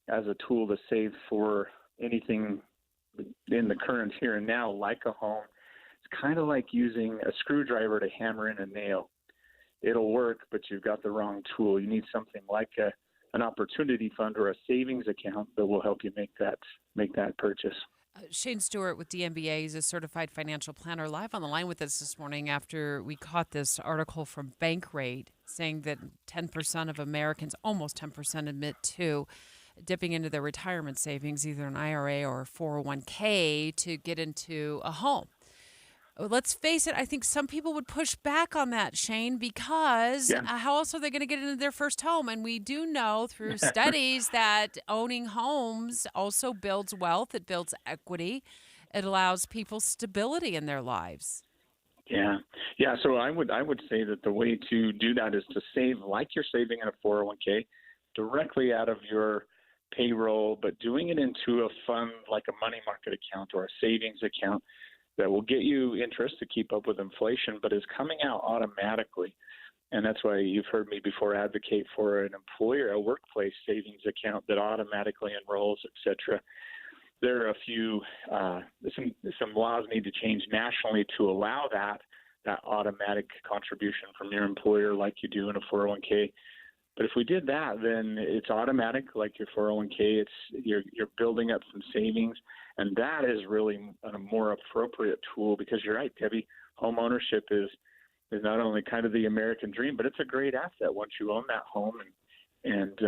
as a tool to save for anything in the current here and now, like a home, it's kind of like using a screwdriver to hammer in a nail. It'll work, but you've got the wrong tool. You need something like an opportunity fund or a savings account that will help you make that purchase. Shane Stewart with DMBA is a certified financial planner, live on the line with us this morning after we caught this article from Bankrate saying that 10% of Americans, almost 10%, admit to dipping into their retirement savings, either an IRA or a 401k, to get into a home. Let's face it, I think some people would push back on that, Shane, because how else are they going to get into their first home? And we do know through studies that owning homes also builds wealth. It builds equity. It allows people stability in their lives. Yeah. So I would say that the way to do that is to save like you're saving in a 401k directly out of your payroll, but doing it into a fund like a money market account or a savings account that will get you interest to keep up with inflation, but is coming out automatically. And that's why you've heard me before advocate for an employer, a workplace savings account that automatically enrolls, et cetera. There are a few, some laws need to change nationally to allow that automatic contribution from your employer like you do in a 401k. But if we did that, then it's automatic like your 401k. You're building up some savings. And that is really a more appropriate tool, because you're right, Debbie, home ownership is not only kind of the American dream, but it's a great asset once you own that home. And And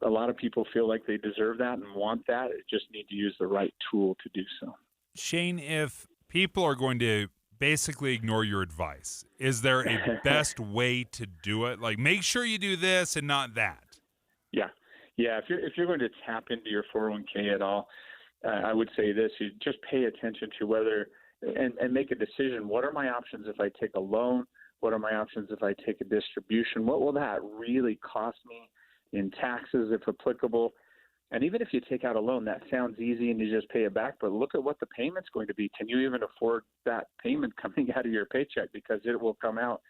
a lot of people feel like they deserve that and want that. They just need to use the right tool to do so. Shane, if people are going to basically ignore your advice, is there a best way to do it? Like, make sure you do this and not that. Yeah. If you're going to tap into your 401k at all, I would say this: you just pay attention to whether and make a decision. What are my options if I take a loan? What are my options if I take a distribution? What will that really cost me in taxes, if applicable? And even if you take out a loan, that sounds easy and you just pay it back, but look at what the payment's going to be. Can you even afford that payment coming out of your paycheck? Because it will come out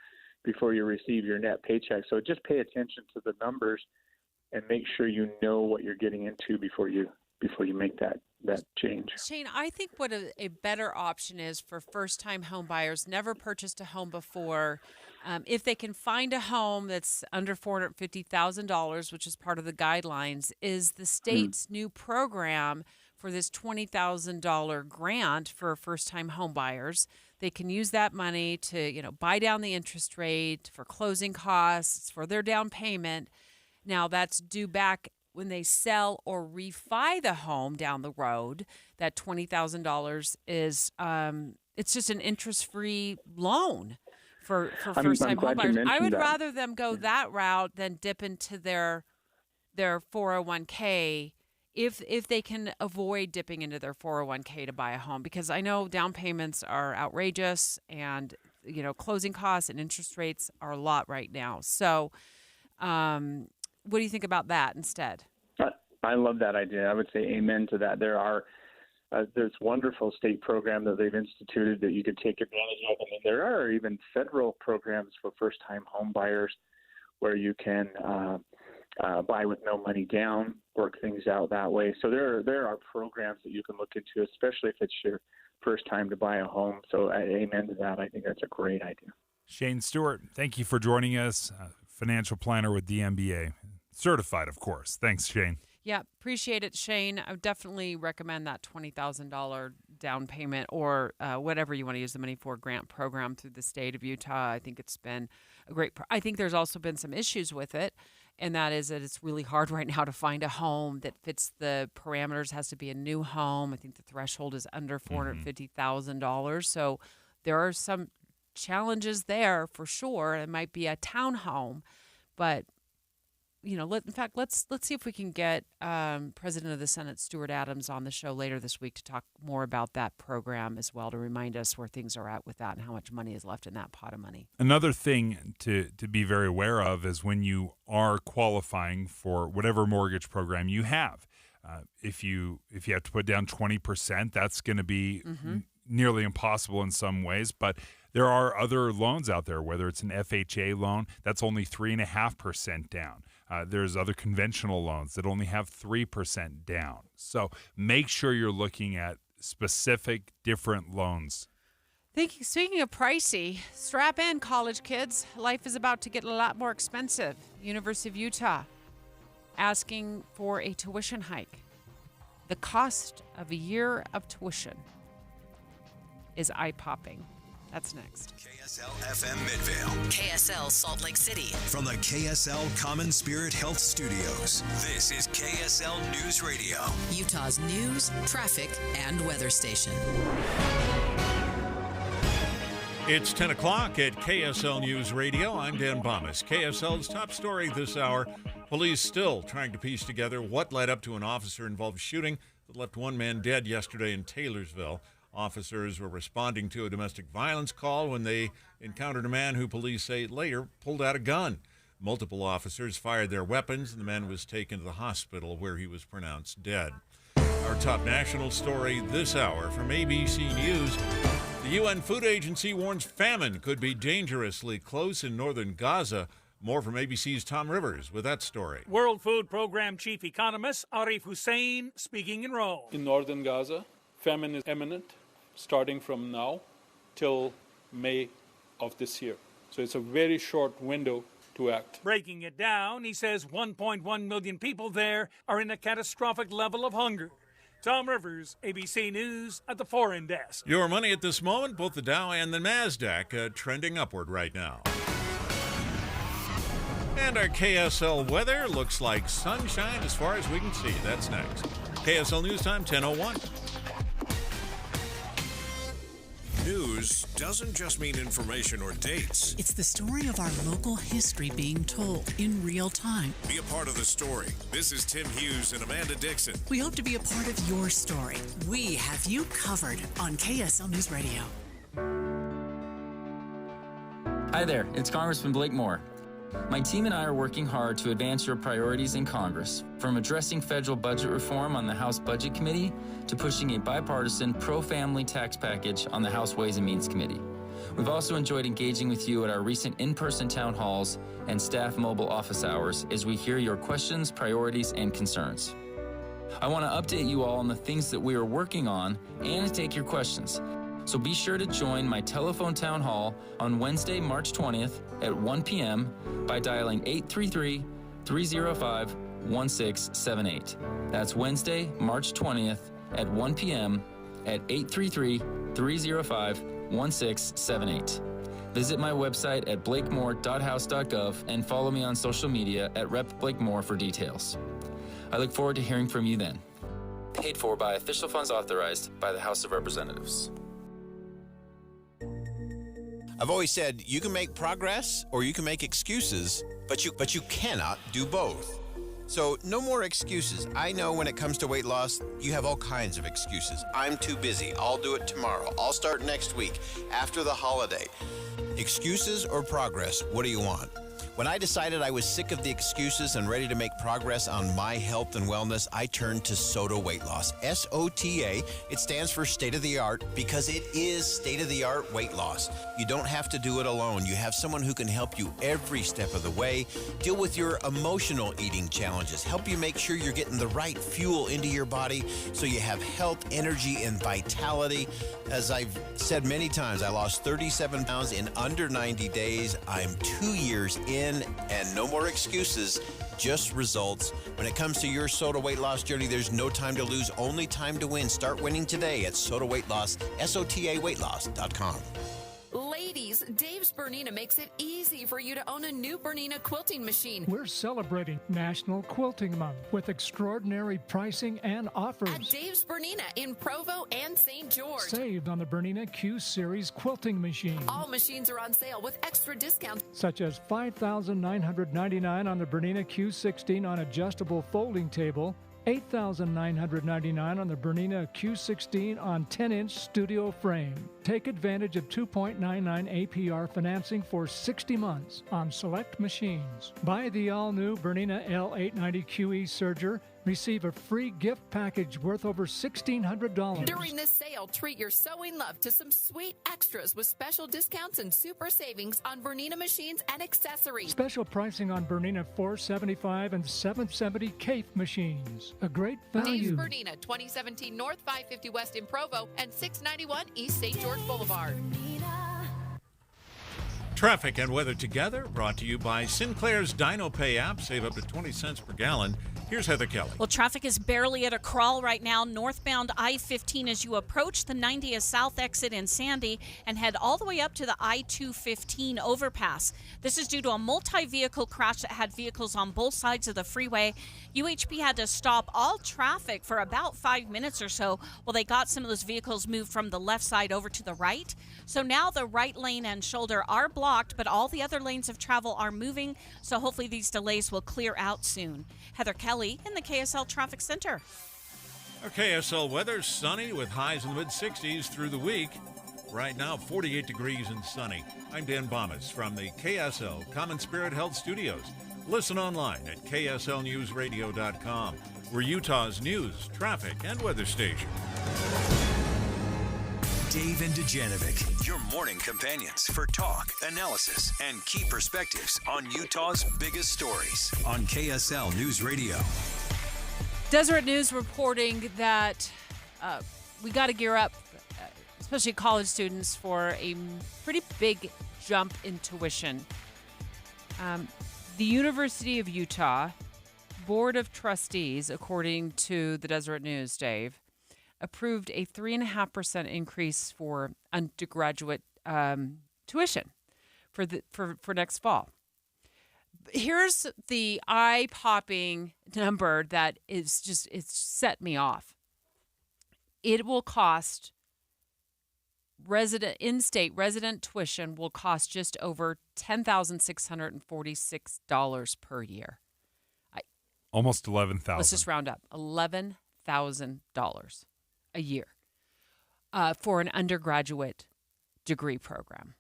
before you receive your net paycheck. So just pay attention to the numbers and make sure you know what you're getting into before you make that change. Shane, I think what a better option is for first-time home buyers, never purchased a home before, if they can find a home that's under $450,000, which is part of the guidelines, is the state's new program for this $20,000 grant for first-time home buyers. They can use that money to, buy down the interest rate for closing costs, for their down payment. Now that's due back when they sell or refi the home down the road. That $20,000 is it's just an interest-free loan for first-time home buyers. I would rather them go that route than dip into their 401k if they can avoid dipping into their 401k to buy a home, because I know down payments are outrageous and closing costs and interest rates are a lot right now. So what do you think about that instead? I love that idea. I would say amen to that. There's wonderful state program that they've instituted that you could take advantage of. And there are even federal programs for first-time home buyers where you can buy with no money down, work things out that way. So there are programs that you can look into, especially if it's your first time to buy a home. So amen to that. I think that's a great idea. Shane Stewart, thank you for joining us. Financial planner with the MBA. Certified, of course. Thanks, Shane. Yeah, appreciate it, Shane. I would definitely recommend that $20,000 down payment or whatever you want to use the money for grant program through the state of Utah. I think it's been a great I think there's also been some issues with it, and that is that it's really hard right now to find a home that fits the parameters. It has to be a new home. I think the threshold is under $450,000. So there are some challenges there for sure. It might be a townhome, but let's see if we can get President of the Senate Stuart Adams on the show later this week to talk more about that program as well, to remind us where things are at with that and how much money is left in that pot of money. Another thing to be very aware of is when you are qualifying for whatever mortgage program you have. If you have to put down 20%, that's going to be nearly impossible in some ways, but there are other loans out there, whether it's an FHA loan, that's only 3.5% down. There's other conventional loans that only have 3% down. So make sure you're looking at specific different loans. Speaking of pricey, strap in, college kids. Life is about to get a lot more expensive. University of Utah asking for a tuition hike. The cost of a year of tuition is eye-popping. That's next. KSL FM Midvale. KSL Salt Lake City. From the KSL Common Spirit Health Studios, this is KSL News Radio. Utah's news, traffic, and weather station. It's 10 o'clock at KSL News Radio. I'm Dan Bomas. KSL's top story this hour. Police still trying to piece together what led up to an officer-involved shooting that left one man dead yesterday in Taylorsville. Officers were responding to a domestic violence call when they encountered a man who police say later pulled out a gun. Multiple officers fired their weapons, and the man was taken to the hospital where he was pronounced dead. Our top national story this hour from ABC News. The UN Food Agency warns famine could be dangerously close in northern Gaza. More from ABC's Tom Rivers with that story. World Food Program Chief Economist Arif Hussein speaking in Rome. In northern Gaza, famine is imminent, starting from now till May of this year. So it's a very short window to act. Breaking it down, he says 1.1 million people there are in a catastrophic level of hunger. Tom Rivers, ABC News at the Foreign Desk. Your money at this moment, both the Dow and the NASDAQ trending upward right now. And our KSL weather looks like sunshine as far as we can see. That's next. KSL News Time, 10:01. News doesn't just mean information or dates. It's the story of our local history being told in real time. Be a part of the story. This is Tim Hughes and Amanda Dixon. We hope to be a part of your story. We have you covered on KSL News Radio. Hi there, it's Congressman Blake Moore. My team and I are working hard to advance your priorities in Congress, from addressing federal budget reform on the House Budget Committee to pushing a bipartisan pro-family tax package on the House Ways and Means Committee. We've also enjoyed engaging with you at our recent in-person town halls and staff mobile office hours as we hear your questions, priorities, and concerns. I want to update you all on the things that we are working on and to take your questions. So be sure to join my telephone town hall on Wednesday, March 20th at 1 p.m. by dialing 833-305-1678. That's Wednesday, March 20th at 1 p.m. at 833-305-1678. Visit my website at blakemore.house.gov and follow me on social media at Rep. Blake Moore for details. I look forward to hearing from you then. Paid for by official funds authorized by the House of Representatives. I've always said you can make progress or you can make excuses, but you cannot do both. So no more excuses. I know when it comes to weight loss, you have all kinds of excuses. I'm too busy. I'll do it tomorrow. I'll start next week, after the holiday. Excuses or progress, what do you want? When I decided I was sick of the excuses and ready to make progress on my health and wellness, I turned to SOTA Weight Loss. SOTA, it stands for state of the art because it is state of the art weight loss. You don't have to do it alone. You have someone who can help you every step of the way, deal with your emotional eating challenges, help you make sure you're getting the right fuel into your body so you have health, energy, and vitality. As I've said many times, I lost 37 pounds in under 90 days. I'm 2 years in. And no more excuses, just results. When it comes to your SOTA weight loss journey, there's no time to lose, only time to win. Start winning today at SOTA Weight Loss, SOTAweightloss.com. Ladies, Dave's Bernina makes it easy for you to own a new Bernina quilting machine. We're celebrating National Quilting Month with extraordinary pricing and offers. At Dave's Bernina in Provo and St. George. Saved on the Bernina Q Series quilting machine. All machines are on sale with extra discounts. Such as $5,999 on the Bernina Q16 on adjustable folding table, $8,999 on the Bernina Q16 on 10-inch studio frame. Take advantage of 2.99 APR financing for 60 months on select machines. Buy the all-new Bernina L890QE Serger. Receive a free gift package worth over $1,600. During this sale, treat your sewing love to some sweet extras with special discounts and super savings on Bernina machines and accessories. Special pricing on Bernina 475 and 770 Cape machines. A great value. Dave's Bernina, 2017 North 550 West in Provo and 691 East St. George Boulevard. Traffic and weather together, brought to you by Sinclair's Dino Pay app. Save up to 20 cents per gallon. Here's Heather Kelly. Well, traffic is barely at a crawl right now. Northbound I-15 as you approach the 90th South exit in Sandy and head all the way up to the I-215 overpass. This is due to a multi-vehicle crash that had vehicles on both sides of the freeway. UHP had to stop all traffic for about 5 minutes or so while they got some of those vehicles moved from the left side over to the right. So now the right lane and shoulder are blocked, but all the other lanes of travel are moving, so hopefully these delays will clear out soon. Heather Kelly in the KSL Traffic Center. Our KSL weather, sunny with highs in the mid-60s through the week. Right now, 48 degrees and sunny. I'm Dan Bomas from the KSL Common Spirit Health Studios. Listen online at kslnewsradio.com. We're Utah's news, traffic, and weather station. Dave and Dujanovic, your morning companions for talk, analysis, and key perspectives on Utah's biggest stories on KSL News Radio. Deseret News reporting that we got to gear up, especially college students, for a pretty big jump in tuition. The University of Utah Board of Trustees, according to the Deseret News, Dave, approved a 3.5% increase for undergraduate tuition for next fall. Here's the eye-popping number that is just, it's set me off. It will cost in-state resident tuition will cost just over $10,646 per year. Almost $11,000. Let's just round up. $11,000 a year for an undergraduate degree program.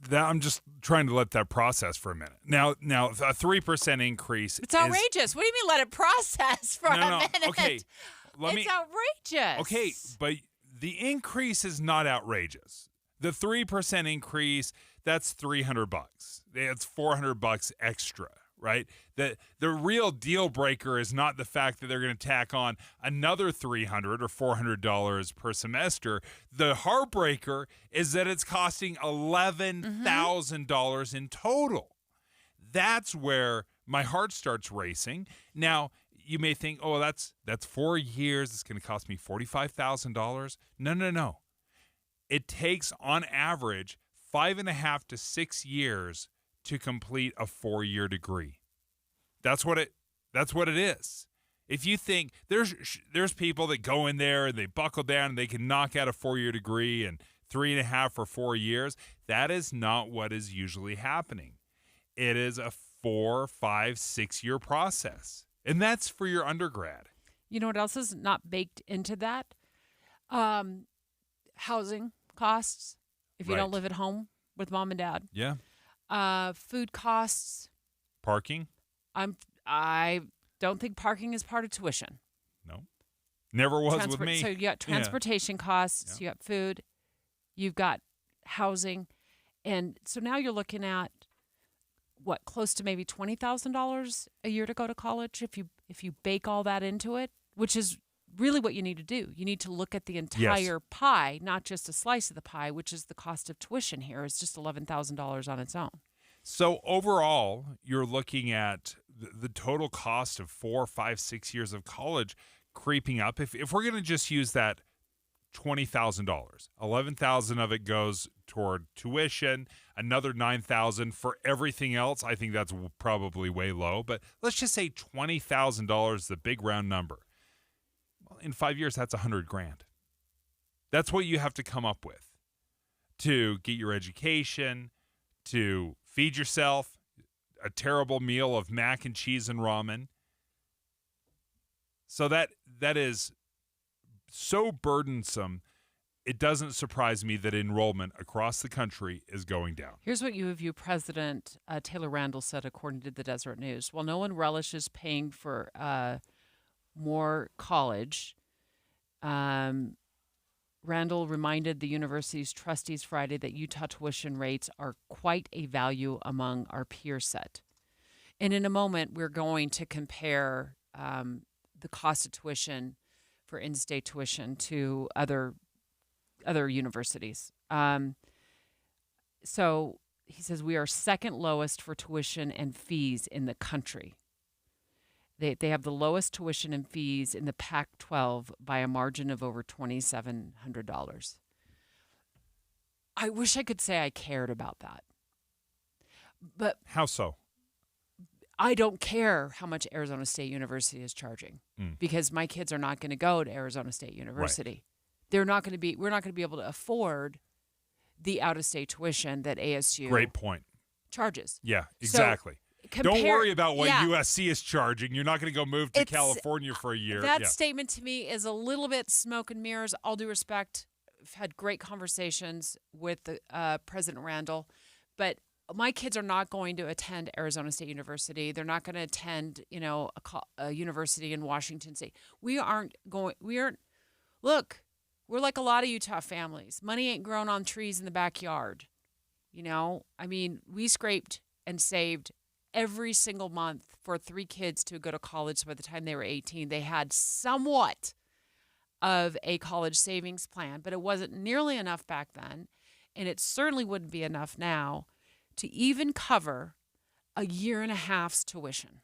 That I'm just trying to let that process for a minute. Now, a 3% increase. It's outrageous. What do you mean let it process for a minute? Okay, it's outrageous. Okay, but the increase is not outrageous. The 3% increase, that's $300. It's $400 extra, right? The real deal breaker is not the fact that they're going to tack on another $300 or $400 per semester. The heartbreaker is that it's costing $11,000 in total. That's where my heart starts racing. Now, you may think, oh, that's 4 years. It's going to cost me $45,000. No. It takes, on average, 5.5 to 6 years to complete a 4-year degree. That's what it is. If you think there's people that go in there and they buckle down and they can knock out a 4-year degree in 3.5 or 4 years, that is not what is usually happening. It is a 4, 5, 6-year process. And that's for your undergrad. You know what else is not baked into that? Housing costs, if you don't live at home with mom and dad. Yeah. Food costs. Parking. I don't think parking is part of tuition. No. Never was with me. So you got transportation costs, you got food, you've got housing. And so now you're looking at what, close to maybe $20,000 a year to go to college if you bake all that into it, which is really what you need to do. You need to look at the entire pie, not just a slice of the pie, which is the cost of tuition here is just $11,000 on its own. So overall, you're looking at the total cost of 4, 5, 6 years of college creeping up. If we're going to just use that $20,000, $11,000 of it goes toward tuition, another $9,000 for everything else. I think that's probably way low, but let's just say $20,000, the big round number. Well, in 5 years, that's $100,000. That's what you have to come up with to get your education, to feed yourself, a terrible meal of mac and cheese and ramen. So that is so burdensome, it doesn't surprise me that enrollment across the country is going down. Here's what U of U President Taylor Randall said, according to the Deseret News. While no one relishes paying for more college, Randall reminded the university's trustees Friday that Utah tuition rates are quite a value among our peer set. And in a moment, we're going to compare the cost of tuition for in-state tuition to other universities. So he says we are second lowest for tuition and fees in the country. They have the lowest tuition and fees in the Pac-12 by a margin of over $2,700. I wish I could say I cared about that. But how so? I don't care how much Arizona State University is charging because my kids are not going to go to Arizona State University. Right. We're not going to be able to afford the out-of-state tuition that ASU Great point. charges. Yeah, exactly. So don't worry about what USC is charging. You're not going to go move to California for a year. That statement to me is a little bit smoke and mirrors. All due respect, I've had great conversations with President Randall, but my kids are not going to attend Arizona State University. They're not going to attend, a university in Washington State. Look, we're like a lot of Utah families. Money ain't grown on trees in the backyard. We scraped and saved every single month for 3 kids to go to college. So by the time they were 18, they had somewhat of a college savings plan, but it wasn't nearly enough back then. And it certainly wouldn't be enough now to even cover a year and a half's tuition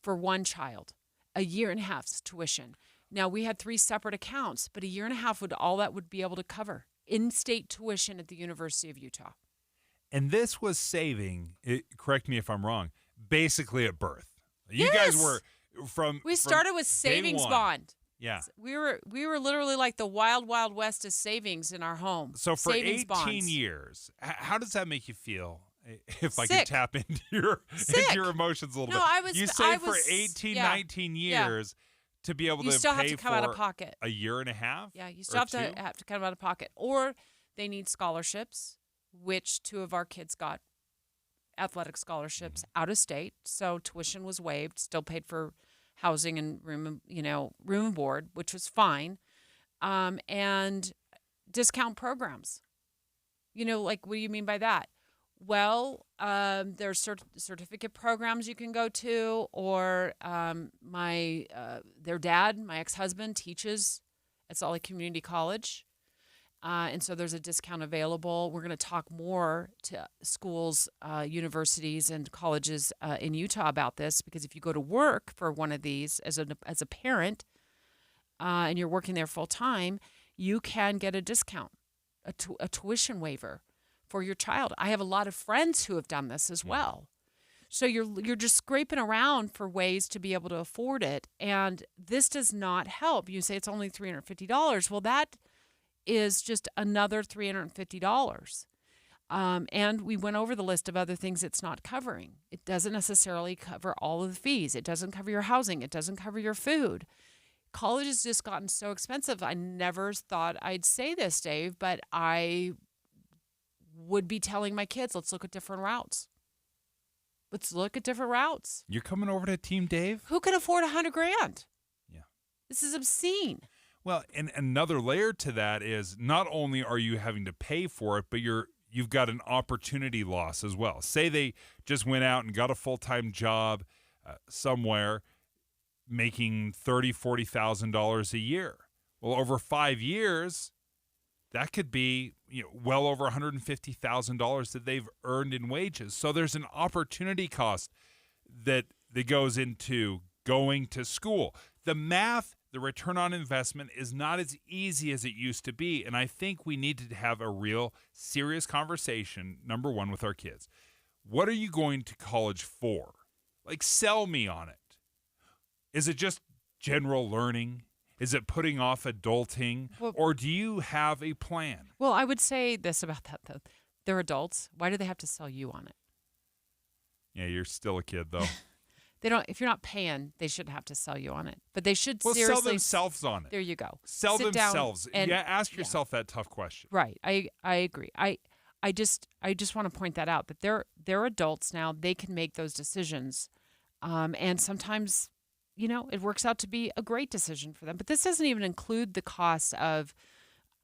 for one child, a year and a half's tuition. Now, we had 3 separate accounts, but a year and a half would be able to cover in-state tuition at the University of Utah. And this was saving, correct me if I'm wrong, basically at birth. You guys were We started with savings bond. Yeah. We were literally like the wild, wild west of savings in our home. So for savings 18 bonds. years, how does that make you feel? If I Sick. can tap into your emotions a little No, bit. You saved for 18, 19 years to be able you to still pay have to come for out of pocket. a year and a half? Yeah, you still have to come out of pocket. Or they need scholarships, which 2 of our kids got athletic scholarships out of state. So tuition was waived, still paid for housing and room and board, which was fine. And discount programs. Like, what do you mean by that? Well, there's certificate programs you can go to, or their dad, my ex-husband, teaches at Salt Lake Community College. And so there's a discount available. We're going to talk more to schools, universities, and colleges in Utah about this, because if you go to work for one of these as a parent and you're working there full time, you can get a discount, a tuition waiver for your child. I have a lot of friends who have done this as well. So you're just scraping around for ways to be able to afford it, and this does not help. You say it's only $350. Well, that is just another $350. And we went over the list of other things it's not covering. It doesn't necessarily cover all of the fees. It doesn't cover your housing. It doesn't cover your food. College has just gotten so expensive. I never thought I'd say this, Dave, but I would be telling my kids, let's look at different routes. Let's look at different routes. You're coming over to Team Dave? Who can afford $100,000? Yeah. This is obscene. Well, and another layer to that is not only are you having to pay for it, but you've got an opportunity loss as well. Say they just went out and got a full-time job somewhere making $30,000, $40,000 a year. Well, over 5 years, that could be well over $150,000 that they've earned in wages. So there's an opportunity cost that goes into going to school. The math, the return on investment is not as easy as it used to be. And I think we need to have a real serious conversation, number one, with our kids. What are you going to college for? Like, sell me on it. Is it just general learning? Is it putting off adulting? Or do you have a plan? Well, I would say this about that, though. They're adults. Why do they have to sell you on it? Yeah, you're still a kid, though. They don't. If you're not paying, they shouldn't have to sell you on it. But they should sell seriously themselves on it. There you go. Sell Sit down themselves. and, ask yourself that tough question. Right. I agree. I just want to point that out, that they're adults now. They can make those decisions, and sometimes, it works out to be a great decision for them. But this doesn't even include the cost of,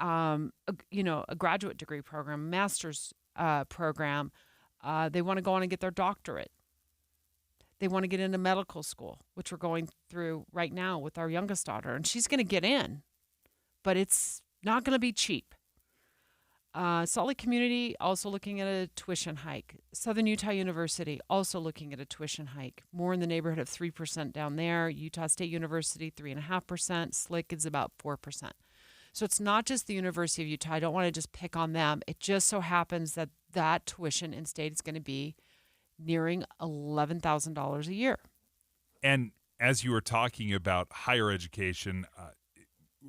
a graduate degree program, master's program. They want to go on and get their doctorate. They want to get into medical school, which we're going through right now with our youngest daughter, and she's going to get in, but it's not going to be cheap. Salt Lake Community also looking at a tuition hike. Southern Utah University also looking at a tuition hike, more in the neighborhood of 3% down there. Utah State University, 3.5%. SLIC is about 4%. So it's not just the University of Utah. I don't want to just pick on them. It just so happens that tuition in state is going to be nearing $11,000 a year. And as you were talking about higher education,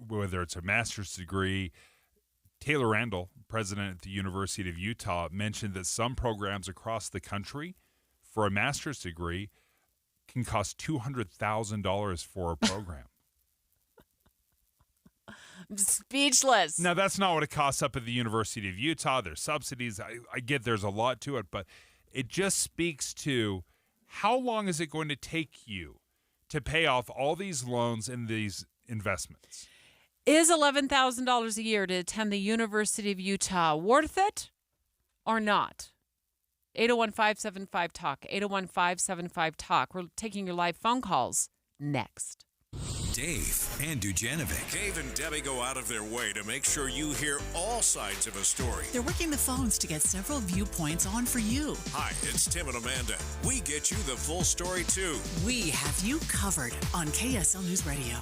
whether it's a master's degree, Taylor Randall, president at the University of Utah, mentioned that some programs across the country for a master's degree can cost $200,000 for a program. I'm speechless. Now, that's not what it costs up at the University of Utah. There's subsidies. I get there's a lot to it, but it just speaks to how long is it going to take you to pay off all these loans and these investments? Is $11,000 a year to attend the University of Utah worth it or not? 801-575-TALK, 801-575-TALK. We're taking your live phone calls next. Dave and Dujanovic. Dave and Debbie go out of their way to make sure you hear all sides of a story. They're working the phones to get several viewpoints on for you. Hi, it's Tim and Amanda. We get you the full story, too. We have you covered on KSL News Radio.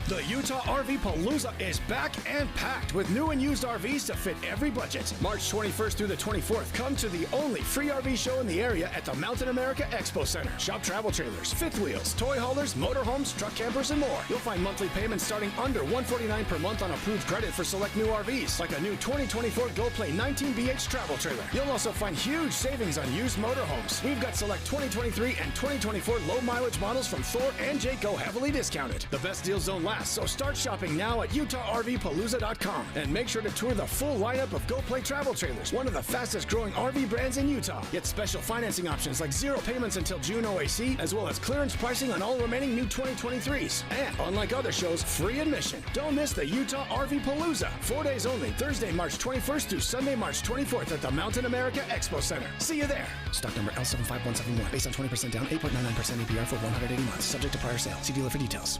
The Utah RV Palooza is back and packed with new and used RVs to fit every budget. March 21st through the 24th, come to the only free RV show in the area at the Mountain America Expo Center. Shop travel trailers, fifth wheels, toy haulers, motorhomes, truck campers, and more. You'll find monthly payments starting under $149 per month on approved credit for select new RVs, like a new 2024 GoPlay 19BH travel trailer. You'll also find huge savings on used motorhomes. We've got select 2023 and 2024 low mileage models from Thor and Jayco heavily discounted. The best deals don't last, so start shopping now at UtahRVPalooza.com and make sure to tour the full lineup of GoPlay travel trailers, one of the fastest growing RV brands in Utah. Get special financing options like 0 payments until June OAC, as well as clearance pricing on all remaining new 2023s. And unlike other shows, free admission. Don't miss the Utah RV Palooza. 4 days only, Thursday, March 21st through Sunday, March 24th at the Mountain America Expo Center. See you there. Stock number L75171. Based on 20% down, 8.99% APR for 180 months. Subject to prior sale. See dealer for details.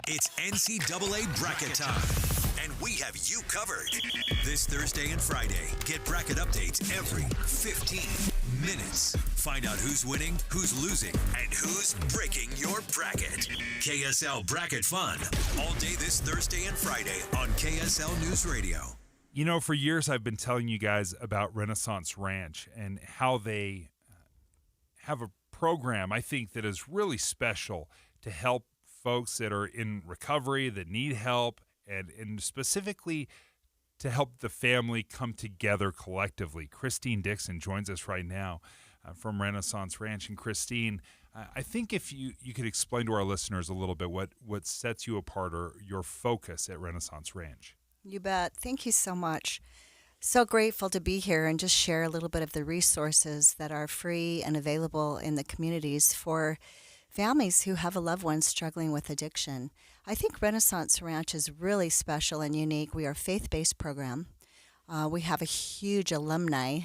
It's NCAA bracket time, and we have you covered. This Thursday and Friday, get bracket updates every 15 minutes. Find out who's winning, who's losing, and who's breaking your bracket. KSL Bracket Fun, all day this Thursday and Friday on KSL News Radio. You know, for years I've been telling you guys about Renaissance Ranch and how they have a program, I think, that is really special to help folks that are in recovery, that need help, and specifically to help the family come together collectively. Christine Dixon joins us right now from Renaissance Ranch. And Christine, I think if you could explain to our listeners a little bit what sets you apart or your focus at Renaissance Ranch. You bet. Thank you so much. So grateful to be here and just share a little bit of the resources that are free and available in the communities for families who have a loved one struggling with addiction. I think Renaissance Ranch is really special and unique. We are a faith-based program. We have a huge alumni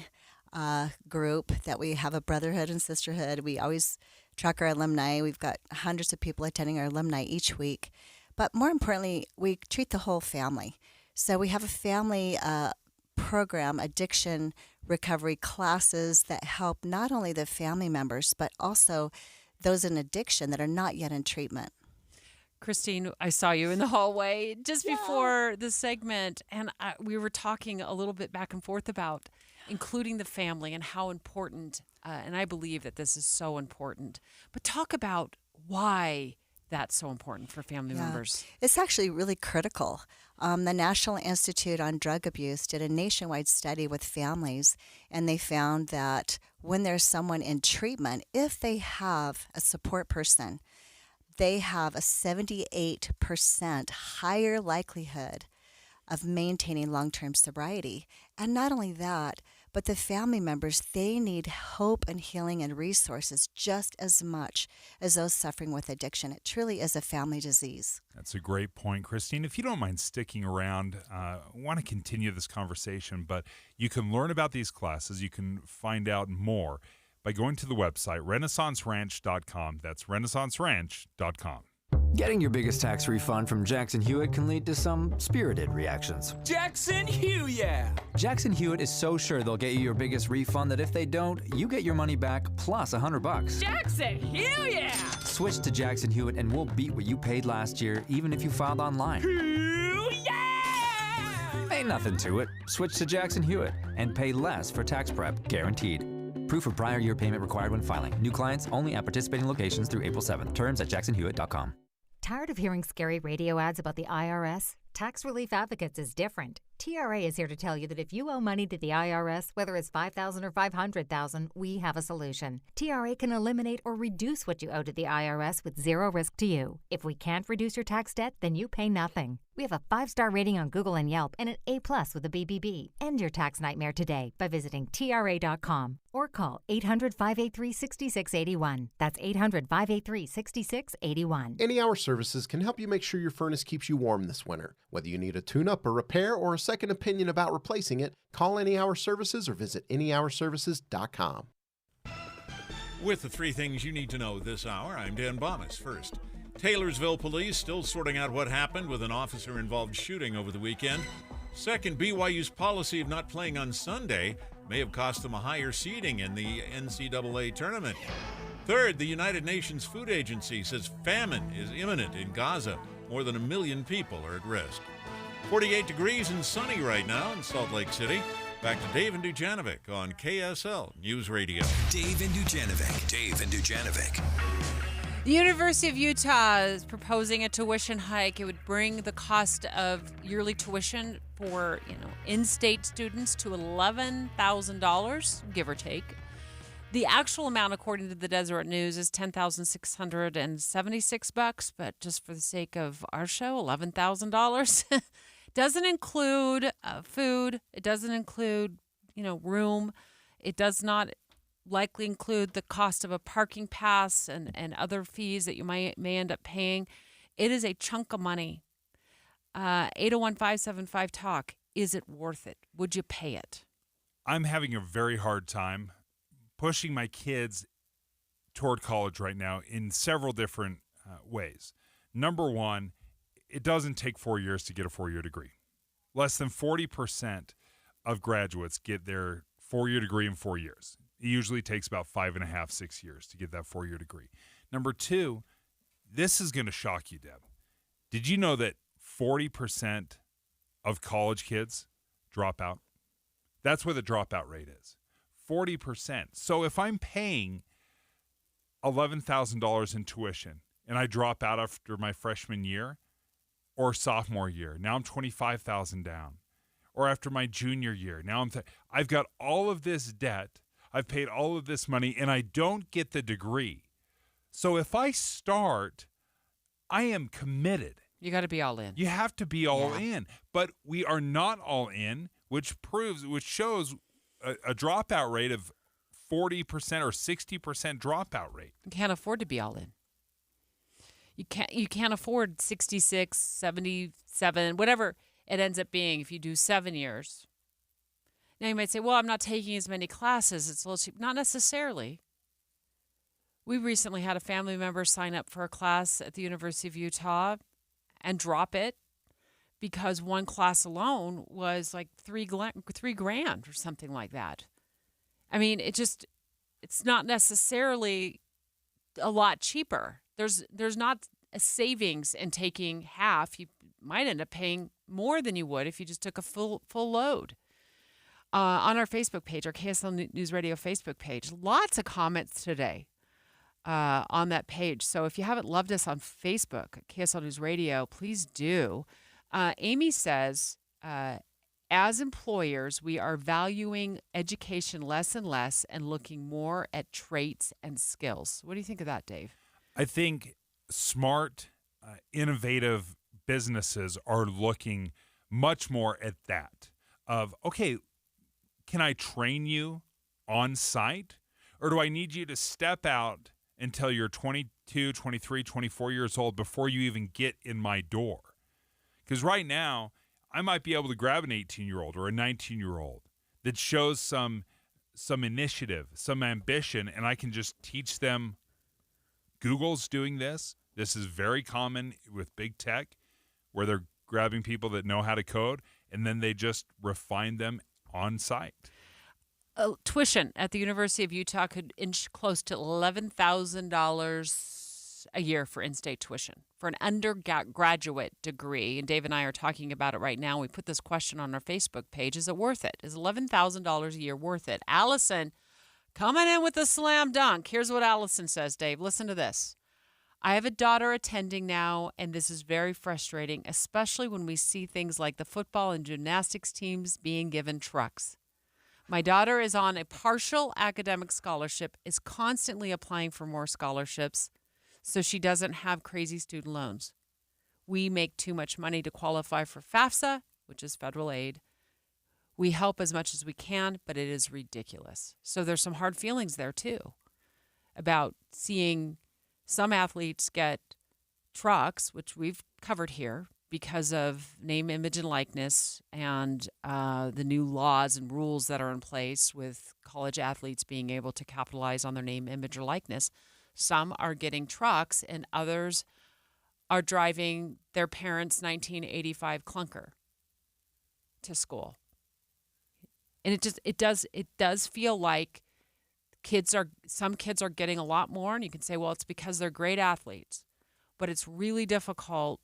group that we have a brotherhood and sisterhood. We always track our alumni. We've got hundreds of people attending our alumni each week. But more importantly, we treat the whole family. So we have a family program, addiction recovery classes that help not only the family members, but also those in addiction that are not yet in treatment. Christine, I saw you in the hallway just before the segment, and we were talking a little bit back and forth about including the family and how important, and I believe that this is so important. But talk about why that's so important for family members. It's actually really critical. The National Institute on Drug Abuse did a nationwide study with families, and they found that when there's someone in treatment, if they have a support person, they have a 78% higher likelihood of maintaining long-term sobriety. And not only that, but the family members, they need hope and healing and resources just as much as those suffering with addiction. It truly is a family disease. That's a great point, Christine. If you don't mind sticking around, I want to continue this conversation, but you can learn about these classes. You can find out more by going to the website, renaissanceranch.com. That's renaissanceranch.com. Getting your biggest tax refund from Jackson Hewitt can lead to some spirited reactions. Jackson Hewitt, yeah! Jackson Hewitt is so sure they'll get you your biggest refund that if they don't, you get your money back plus $100. Jackson Hewitt, yeah! Switch to Jackson Hewitt and we'll beat what you paid last year, even if you filed online. Yeah! Ain't nothing to it. Switch to Jackson Hewitt and pay less for tax prep, guaranteed. Proof of prior year payment required when filing. New clients only at participating locations through April 7th. Terms at jacksonhewitt.com. Tired of hearing scary radio ads about the IRS? Tax Relief Advocates is different. TRA is here to tell you that if you owe money to the IRS, whether it's $5,000 or $500,000, we have a solution. TRA can eliminate or reduce what you owe to the IRS with zero risk to you. If we can't reduce your tax debt, then you pay nothing. We have a 5-star rating on Google and Yelp and an A+ with a BBB. End your tax nightmare today by visiting TRA.com or call 800-583-6681. That's 800-583-6681. Any Hour Services can help you make sure your furnace keeps you warm this winter. Whether you need a tune-up, a repair, or a second opinion about replacing it, call Any Hour Services or visit anyhourservices.com. With the 3 things you need to know this hour, I'm Dan Bomas. First, Taylorsville police still sorting out what happened with an officer-involved shooting over the weekend. Second, BYU's policy of not playing on Sunday may have cost them a higher seeding in the NCAA tournament. Third, the United Nations Food Agency says famine is imminent in Gaza More than 1 million people are at risk. 48 degrees and sunny right now in Salt Lake City. Back to Dave and Dujanovic on KSL News Radio. Dave and Dujanovic. Dave and Dujanovic. The University of Utah is proposing a tuition hike. It would bring the cost of yearly tuition for, in-state students to $11,000, give or take. The actual amount, according to the Deseret News, is $10,676, but just for the sake of our show, $11,000. Doesn't include food. It doesn't include, room. It does not likely include the cost of a parking pass and other fees that you may end up paying. It is a chunk of money. 801-575-TALK. Is it worth it? Would you pay it? I'm having a very hard time pushing my kids toward college right now in several different ways. Number one, it doesn't take 4 years to get a 4-year degree. Less than 40% of graduates get their 4-year degree in 4 years. It usually takes about 5.5, 6 years to get that 4-year degree. Number two, this is going to shock you, Deb. Did you know that 40% of college kids drop out? That's where the dropout rate is. 40%. So if I'm paying $11,000 in tuition and I drop out after my freshman year or sophomore year, now I'm $25,000 down. Or after my junior year, now I've got all of this debt, I've paid all of this money, and I don't get the degree. So if I start, I am committed. You got to be all in. You have to be all in. But we are not all in, which shows a dropout rate of 40% or 60% dropout rate. You can't afford to be all in. You can't afford 66, 77, whatever it ends up being if you do 7 years. Now you might say, well, I'm not taking as many classes. It's a little cheap. Not necessarily. We recently had a family member sign up for a class at the University of Utah and drop it because one class alone was like $3,000 or something like that. I mean, it's not necessarily a lot cheaper. There's not a savings in taking half. You might end up paying more than you would if you just took a full load. On our Facebook page, our KSL News Radio Facebook page, lots of comments today on that page. So if you haven't loved us on Facebook, KSL News Radio, please do. Amy says, as employers, we are valuing education less and less and looking more at traits and skills. What do you think of that, Dave? I think smart, innovative businesses are looking much more at that of, okay, can I train you on site, or do I need you to step out until you're 22, 23, 24 years old before you even get in my door? Because right now, I might be able to grab an 18-year-old or a 19-year-old that shows some initiative, some ambition, and I can just teach them. Google's doing this. This is very common with big tech, where they're grabbing people that know how to code, and then they just refine them on site. Tuition at the University of Utah could inch close to $11,000 a year for in-state tuition for an undergraduate degree. And Dave and I are talking about it right now. We put this question on our Facebook page. Is it worth it? Is $11,000 a year worth it? Allison coming in with a slam dunk. Here's what Allison says, Dave. Listen to this. I have a daughter attending now, and this is very frustrating, especially when we see things like the football and gymnastics teams being given trucks. My daughter is on a partial academic scholarship, is constantly applying for more scholarships, so she doesn't have crazy student loans. We make too much money to qualify for FAFSA, which is federal aid. We help as much as we can, but it is ridiculous. So there's some hard feelings there, too, about seeing some athletes get trucks, which we've covered here, because of name, image, and likeness and the new laws and rules that are in place with college athletes being able to capitalize on their name, image, or likeness. Some are getting trucks, and others are driving their parents' 1985 clunker to school. And it does feel like some kids are getting a lot more, and you can say, well, it's because they're great athletes. But it's really difficult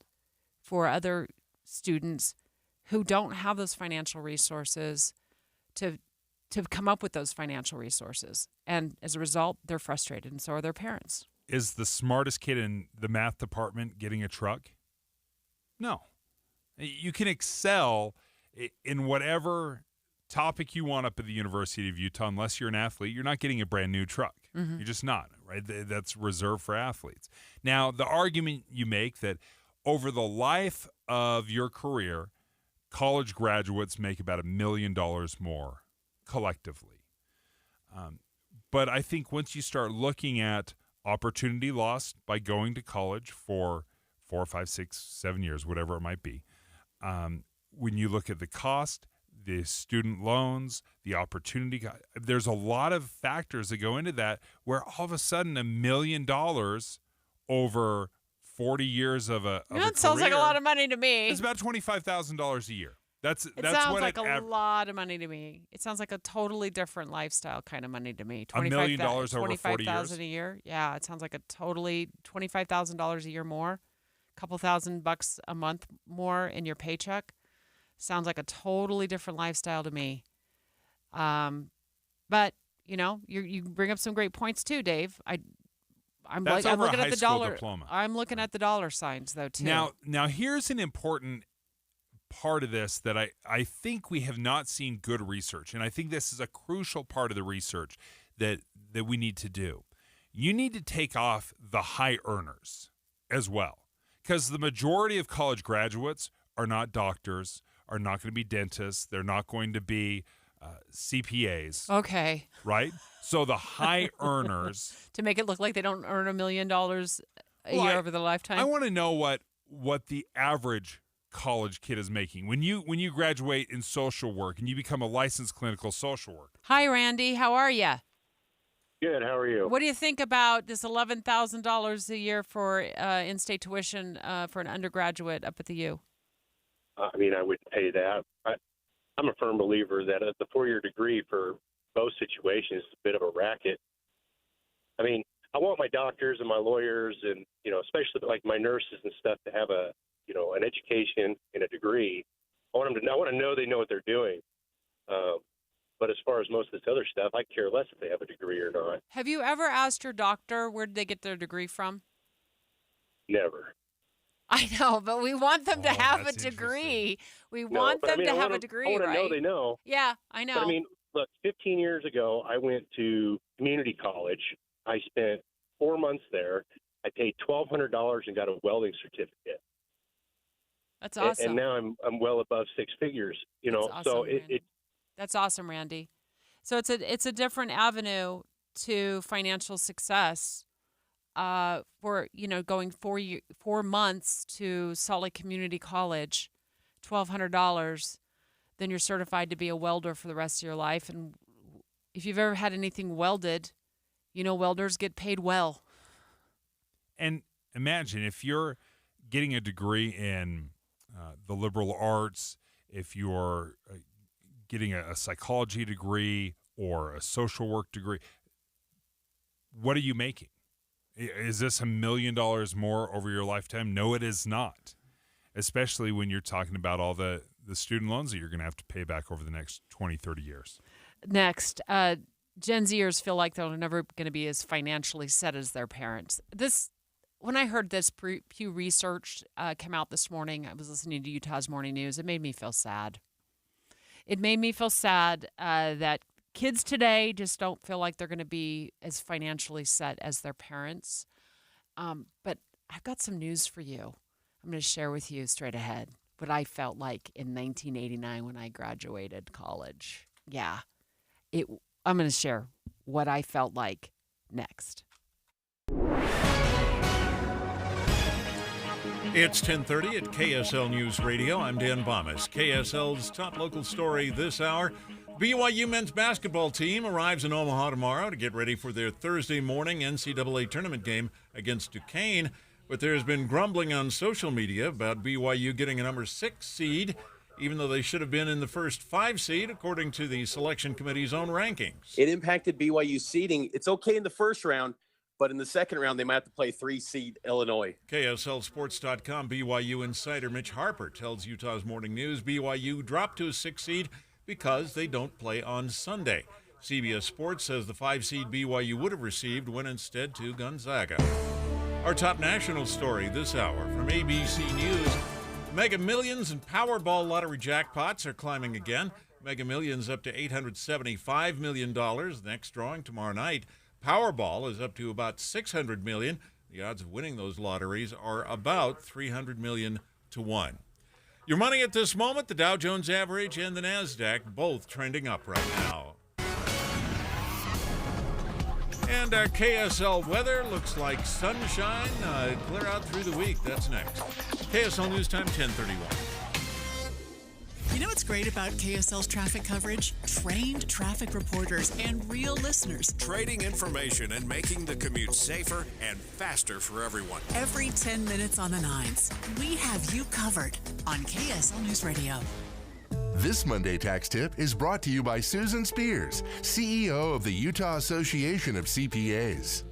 for other students who don't have those financial resources to come up with those financial resources. And as a result, they're frustrated, and so are their parents. Is the smartest kid in the math department getting a truck? No. You can excel in whatever topic you want up at the University of Utah. Unless you're an athlete, you're not getting a brand new truck. Mm-hmm. You're just not, right? That's reserved for athletes. Now, the argument you make that over the life of your career, college graduates make about $1 million more collectively. But I think once you start looking at opportunity lost by going to college for 4, 5, 6, 7 years, whatever it might be, when you look at the cost, the student loans, the opportunity, there's a lot of factors that go into that where all of a sudden $1 million over 40 years of a That sounds like a lot of money to me. It's about $25,000 a year. That's sounds what like a lot of money to me. It sounds like a totally different lifestyle kind of money to me. $1 million over 40 $25,000 a year. Yeah, it sounds like a totally $25,000 a year more, a couple $1,000 a month more in your paycheck. Sounds like a totally different lifestyle to me. But you bring up some great points too, Dave. I'm looking at the dollar. Diploma. I'm looking at the dollar signs though too. Now here's an important part of this that I think we have not seen good research, and I think this is a crucial part of the research that we need to do. You need to take off the high earners as well, because the majority of college graduates are not doctors, are not going to be dentists, they're not going to be CPAs. Okay. Right? So the high earners. To make it look like they don't earn $1 million a year over their lifetime. I want to know what the average college kid is making when you graduate in social work and you become a licensed clinical social worker. Hi, Randy. How are you? Good. How are you? What do you think about this $11,000 a year for in-state tuition for an undergraduate up at the U? I mean, I wouldn't pay that. I'm a firm believer that the 4-year degree for both situations is a bit of a racket. I mean, I want my doctors and my lawyers and, especially like my nurses and stuff to have an education and a degree. I want to know they know what they're doing. But as far as most of this other stuff, I care less if they have a degree or not. Have you ever asked your doctor where did they get their degree from? Never. I know, but we want them to have a degree. We want them to have a degree, I want right? to know they know. Yeah, I know. But I mean, look, 15 years ago, I went to community college. I spent 4 months there. I paid $1,200 and got a welding certificate. That's awesome. And now I'm well above six figures. That's awesome, so that's awesome, Randy. So it's a different avenue to financial success. For going 4 months to Salt Lake Community College, $1,200, then you're certified to be a welder for the rest of your life. And if you've ever had anything welded, welders get paid well. And imagine if you're getting a degree in the liberal arts, if you're getting a psychology degree or a social work degree, what are you making? Is this $1 million more over your lifetime? No, it is not, especially when you're talking about all the student loans that you're going to have to pay back over the next 20, 30 years. Next, Gen Zers feel like they're never going to be as financially set as their parents. When I heard this Pew Research come out this morning, I was listening to Utah's Morning News. It made me feel sad. It made me feel sad that kids today just don't feel like they're going to be as financially set as their parents. But I've got some news for you. I'm going to share with you straight ahead what I felt like in 1989 when I graduated college. Yeah, I'm going to share what I felt like next. It's 10:30 at KSL News Radio. I'm Dan Bomas. KSL's top local story this hour. BYU men's basketball team arrives in Omaha tomorrow to get ready for their Thursday morning NCAA tournament game against Duquesne. But there's been grumbling on social media about BYU getting a number 6 seed, even though they should have been in the first 5 seed, according to the selection committee's own rankings. It impacted BYU seeding. It's okay in the first round, but in the second round, they might have to play 3-seed Illinois. KSLSports.com BYU insider Mitch Harper tells Utah's Morning News BYU dropped to a 6 seed because they don't play on Sunday. CBS Sports says the 5 seed BYU would have received went instead to Gonzaga. Our top national story this hour from ABC News. Mega Millions and Powerball lottery jackpots are climbing again. Mega Millions up to $875 million. Next drawing tomorrow night. Powerball is up to about $600 million. The odds of winning those lotteries are about 300 million to 1. Your money at this moment, the Dow Jones average and the NASDAQ both trending up right now. And our KSL weather looks like sunshine, clear out through the week. That's next. KSL News Time, 10:31. You know what's great about KSL's traffic coverage? Trained traffic reporters and real listeners. Trading information and making the commute safer and faster for everyone. Every 10 minutes on the 9s, we have you covered on KSL News Radio. This Monday Tax Tip is brought to you by Susan Spears, CEO of the Utah Association of CPAs.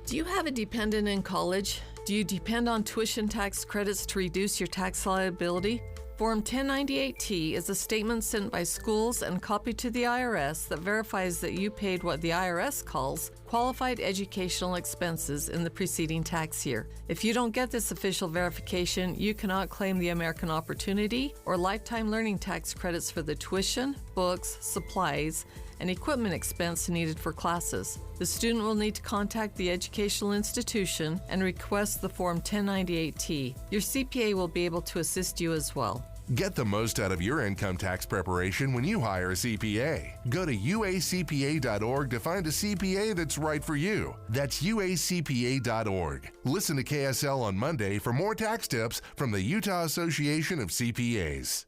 Do you have a dependent in college? Do you depend on tuition tax credits to reduce your tax liability? Form 1098-T is a statement sent by schools and copied to the IRS that verifies that you paid what the IRS calls qualified educational expenses in the preceding tax year. If you don't get this official verification, you cannot claim the American Opportunity or Lifetime Learning Tax credits for the tuition, books, supplies, and equipment expense needed for classes. The student will need to contact the educational institution and request the Form 1098-T. Your CPA will be able to assist you as well. Get the most out of your income tax preparation when you hire a CPA. Go to uacpa.org to find a CPA that's right for you. That's uacpa.org. Listen to KSL on Monday for more tax tips from the Utah Association of CPAs.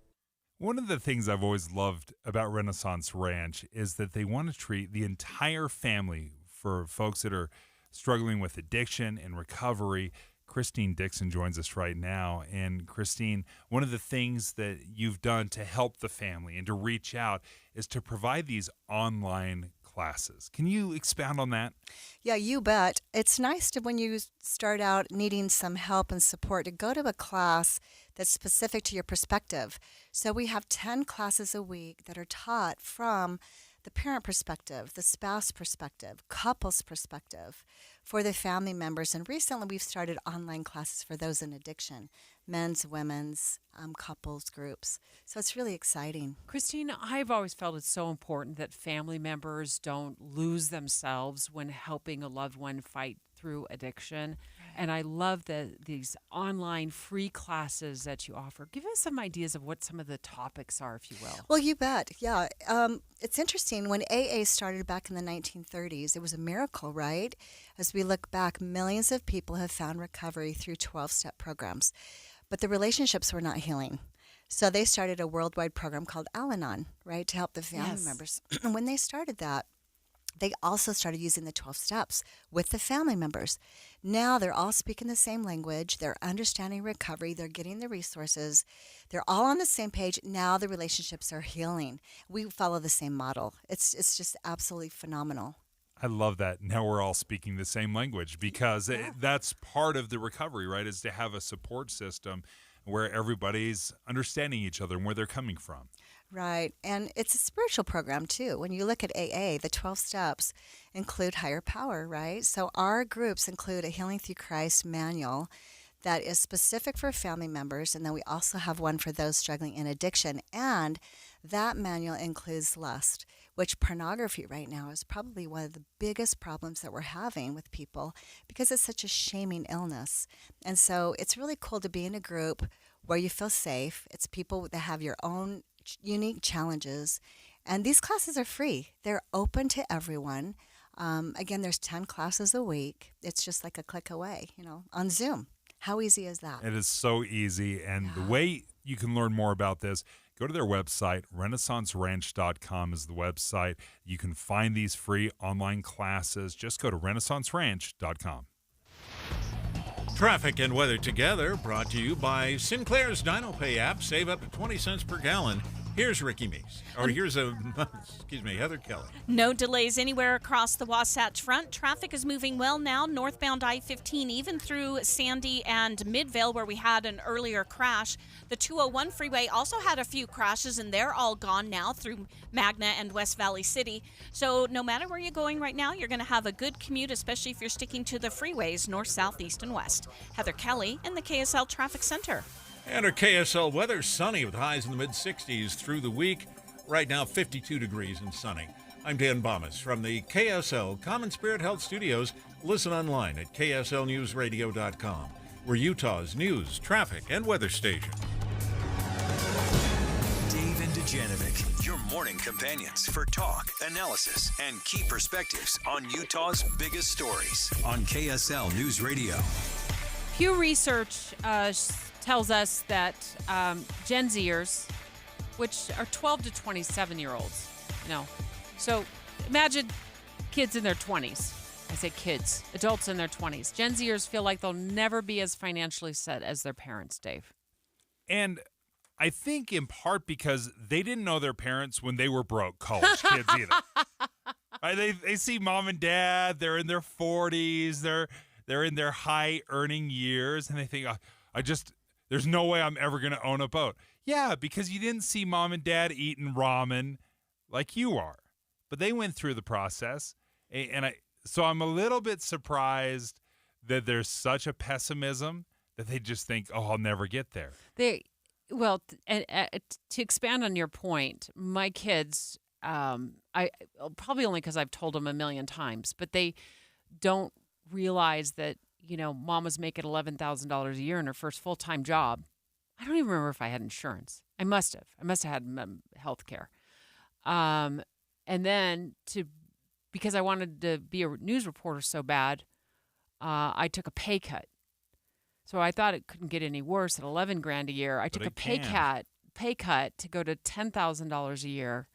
One of the things I've always loved about Renaissance Ranch is that they want to treat the entire family for folks that are struggling with addiction and recovery. Christine Dixon joins us right now. And Christine, one of the things that you've done to help the family and to reach out is to provide these online classes. Can you expound on that? Yeah, you bet. It's nice to, when you start out needing some help and support, to go to a class that's specific to your perspective. So we have 10 classes a week that are taught from the parent perspective, the spouse perspective, couples perspective, for the family members. And recently we've started online classes for those in addiction, men's, women's, couples groups. So it's really exciting. Christine, I've always felt it's so important that family members don't lose themselves when helping a loved one fight through addiction. And I love these online free classes that you offer. Give us some ideas of what some of the topics are, if you will. Well, you bet. Yeah. It's interesting. When AA started back in the 1930s, it was a miracle, right? As we look back, millions of people have found recovery through 12-step programs. But the relationships were not healing. So they started a worldwide program called Al-Anon, right, to help the family members. And when they started that, they also started using the 12 steps with the family members. Now they're all speaking the same language. They're understanding recovery. They're getting the resources. They're all on the same page. Now the relationships are healing. We follow the same model. It's just absolutely phenomenal. I love that. Now we're all speaking the same language because that's part of the recovery, right, is to have a support system where everybody's understanding each other and where they're coming from. Right. And it's a spiritual program, too. When you look at AA, the 12 steps include higher power, right? So our groups include a Healing Through Christ manual that is specific for family members, and then we also have one for those struggling in addiction. And that manual includes lust, which pornography right now is probably one of the biggest problems that we're having with people because it's such a shaming illness. And so it's really cool to be in a group where you feel safe. It's people that have your own unique challenges. And these classes are free. They're open to everyone. Again, there's 10 classes a week. It's just like a click away, on Zoom. How easy is that? It is so easy. And the way you can learn more about this, go to their website. RenaissanceRanch.com is the website. You can find these free online classes. Just go to RenaissanceRanch.com. Traffic and weather together, brought to you by Sinclair's DinoPay app. Save up to 20 cents per gallon. Here's Ricky Meese. Or here's Heather Kelly. No delays anywhere across the Wasatch Front. Traffic is moving well now, northbound I-15, even through Sandy and Midvale, where we had an earlier crash. The 201 freeway also had a few crashes, and they're all gone now through Magna and West Valley City. So no matter where you're going right now, you're going to have a good commute, especially if you're sticking to the freeways north, south, east, and west. Heather Kelly in the KSL Traffic Center. And our KSL weather, sunny with highs in the mid-60s through the week. Right now, 52 degrees and sunny. I'm Dan Bomas from the KSL Common Spirit Health Studios. Listen online at kslnewsradio.com. We're Utah's news, traffic, and weather station. Dave and Dujanovic, your morning companions for talk, analysis, and key perspectives on Utah's biggest stories on KSL News Radio. Pew Research tells us that Gen Zers, which are 12 to 27-year-olds, so imagine kids in their 20s. I say kids, adults in their 20s. Gen Zers feel like they'll never be as financially set as their parents, Dave. And I think in part because they didn't know their parents when they were broke college kids either. They see mom and dad, they're in their 40s, they're in their high earning years, and they think, there's no way I'm ever going to own a boat. Yeah, because you didn't see mom and dad eating ramen like you are. But they went through the process, so I'm a little bit surprised that there's such a pessimism that they just think, I'll never get there. To expand on your point, my kids, I probably only because I've told them a million times, but they don't realize that, mom was making $11,000 a year in her first full-time job. I don't even remember if I had insurance. I must have had health care. And then because I wanted to be a news reporter so bad, I took a pay cut. So I thought it couldn't get any worse at $11,000 a year. I took a pay cut to go to $10,000 a year.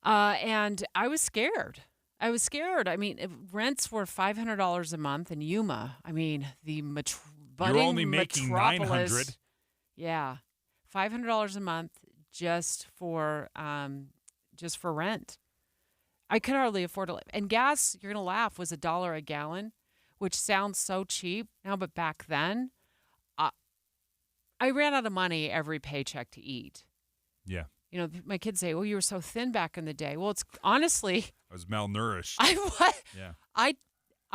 And I was scared. I mean, rents were $500 a month in Yuma. I mean, the budding You're only making metropolis. $900. Yeah, $500 a month just for rent. I could hardly afford to live. And gas, you're gonna laugh, was $1 a gallon, which sounds so cheap now, but back then, I ran out of money every paycheck to eat. Yeah. My kids say, "Oh, you were so thin back in the day." Well, it's honestly, I was malnourished. Yeah. I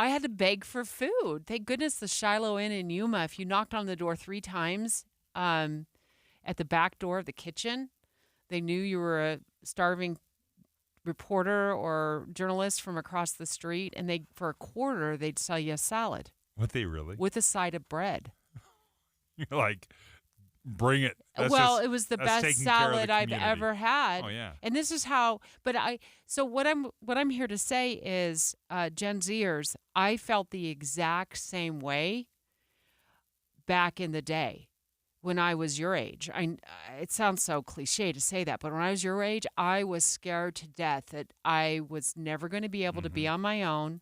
had to beg for food. Thank goodness the Shiloh Inn in Yuma, if you knocked on the door 3 times at the back door of the kitchen, they knew you were a starving reporter or journalist from across the street, and for a quarter, they'd sell you a salad. What, they really? With a side of bread. You're like, bring it. It was the best salad I've ever had. Oh yeah. And this is how. So what I'm here to say is, Gen Zers, I felt the exact same way back in the day when I was your age. It sounds so cliche to say that, but when I was your age, I was scared to death that I was never going to be able to be on my own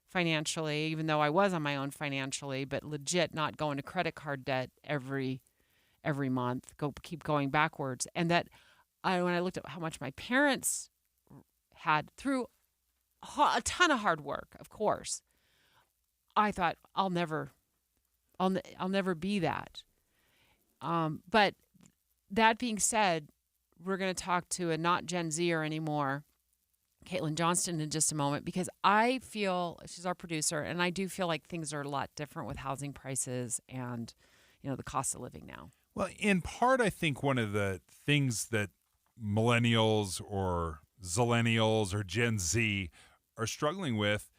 financially, even though I was on my own financially, but legit not going to credit card debt every month, keep going backwards. And that when I looked at how much my parents had through a ton of hard work, of course, I thought I'll never be that. But that being said, we're going to talk to a not Gen Zer anymore, Caitlin Johnston, in just a moment, because I feel, she's our producer, and I do feel like things are a lot different with housing prices and, the cost of living now. Well, in part, I think one of the things that millennials or zillennials or Gen Z are struggling with,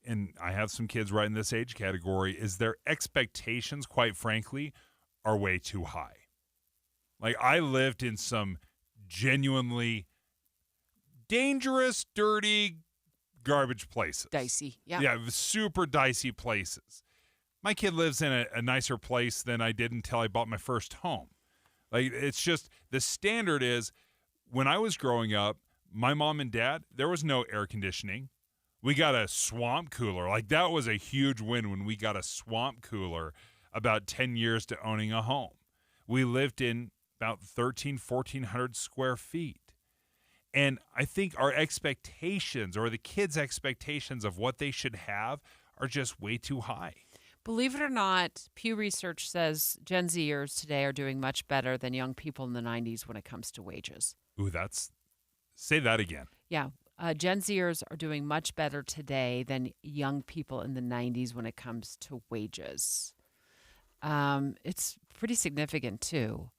and I have some kids right in this age category, is their expectations, quite frankly, are way too high. Like, I lived in some genuinely dangerous, dirty, garbage places. Dicey, yeah. Yeah, super dicey places. My kid lives in a nicer place than I did until I bought my first home. Like, it's just, the standard is, when I was growing up, my mom and dad, there was no air conditioning. We got a swamp cooler. Like, that was a huge win when we got a swamp cooler about 10 years to owning a home. We lived in about 1,400 square feet. And I think our expectations, or the kids' expectations of what they should have, are just way too high. Believe it or not, Pew Research says Gen Zers today are doing much better than young people in the 90s when it comes to wages. Ooh, say that again. Yeah. Gen Zers are doing much better today than young people in the 90s when it comes to wages. It's pretty significant, too.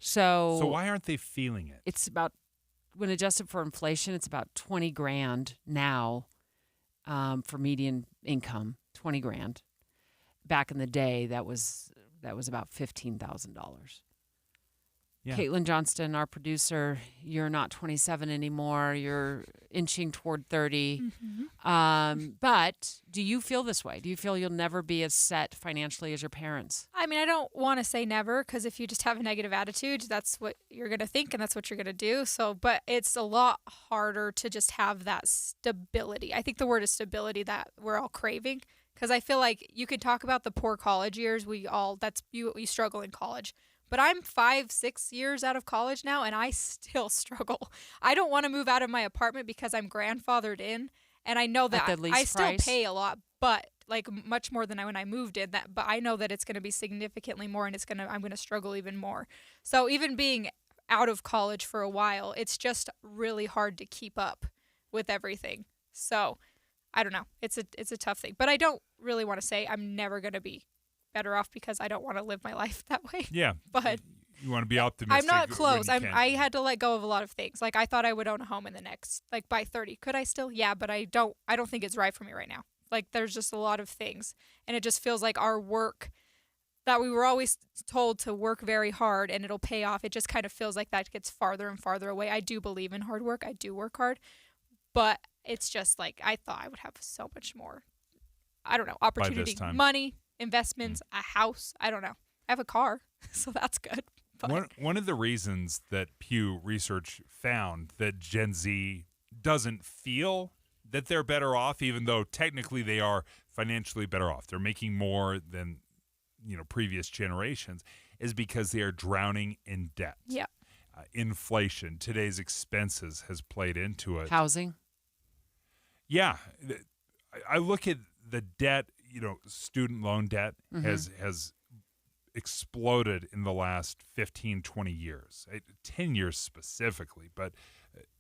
So why aren't they feeling it? It's about, when adjusted for inflation, it's about $20,000 now for median income, $20,000. Back in the day, that was about $15,000. Yeah. Caitlin Johnston, our producer, you're not 27 anymore. You're inching toward 30. Mm-hmm. But do you feel this way? Do you feel you'll never be as set financially as your parents? I mean, I don't want to say never, because if you just have a negative attitude, that's what you're going to think and that's what you're going to do. So, but it's a lot harder to just have that stability. I think the word is stability that we're all craving, because I feel like you could talk about the poor college years. You struggle in college. But I'm 5-6 years out of college now, and I still struggle. I don't want to move out of my apartment because I'm grandfathered in, and I know that I still pay a lot, but like much more than when I moved in. But I know that it's going to be significantly more, and I'm going to struggle even more. So even being out of college for a while, it's just really hard to keep up with everything. So I don't know. It's a tough thing, but I don't really want to say I'm never going to be better off, because I don't want to live my life that way. Yeah. But you want to be optimistic. I'm not close. I had to let go of a lot of things. Like I thought I would own a home in the next, like by 30. Could I still? Yeah, but I don't think it's right for me right now. Like there's just a lot of things, and it just feels like our work that we were always told to work very hard and it'll pay off. It just kind of feels like that gets farther and farther away. I do believe in hard work. I do work hard, but it's just like I thought I would have so much more. I don't know, opportunity, money, investments, a house. I don't know. I have a car, so that's good. But one of the reasons that Pew Research found that Gen Z doesn't feel that they're better off, even though technically they are financially better off, they're making more than previous generations, is because they are drowning in debt. Yeah. Inflation, today's expenses has played into it. Housing. Yeah. I look at the debt, student loan debt has exploded in the last 15, 20 years, 10 years specifically. But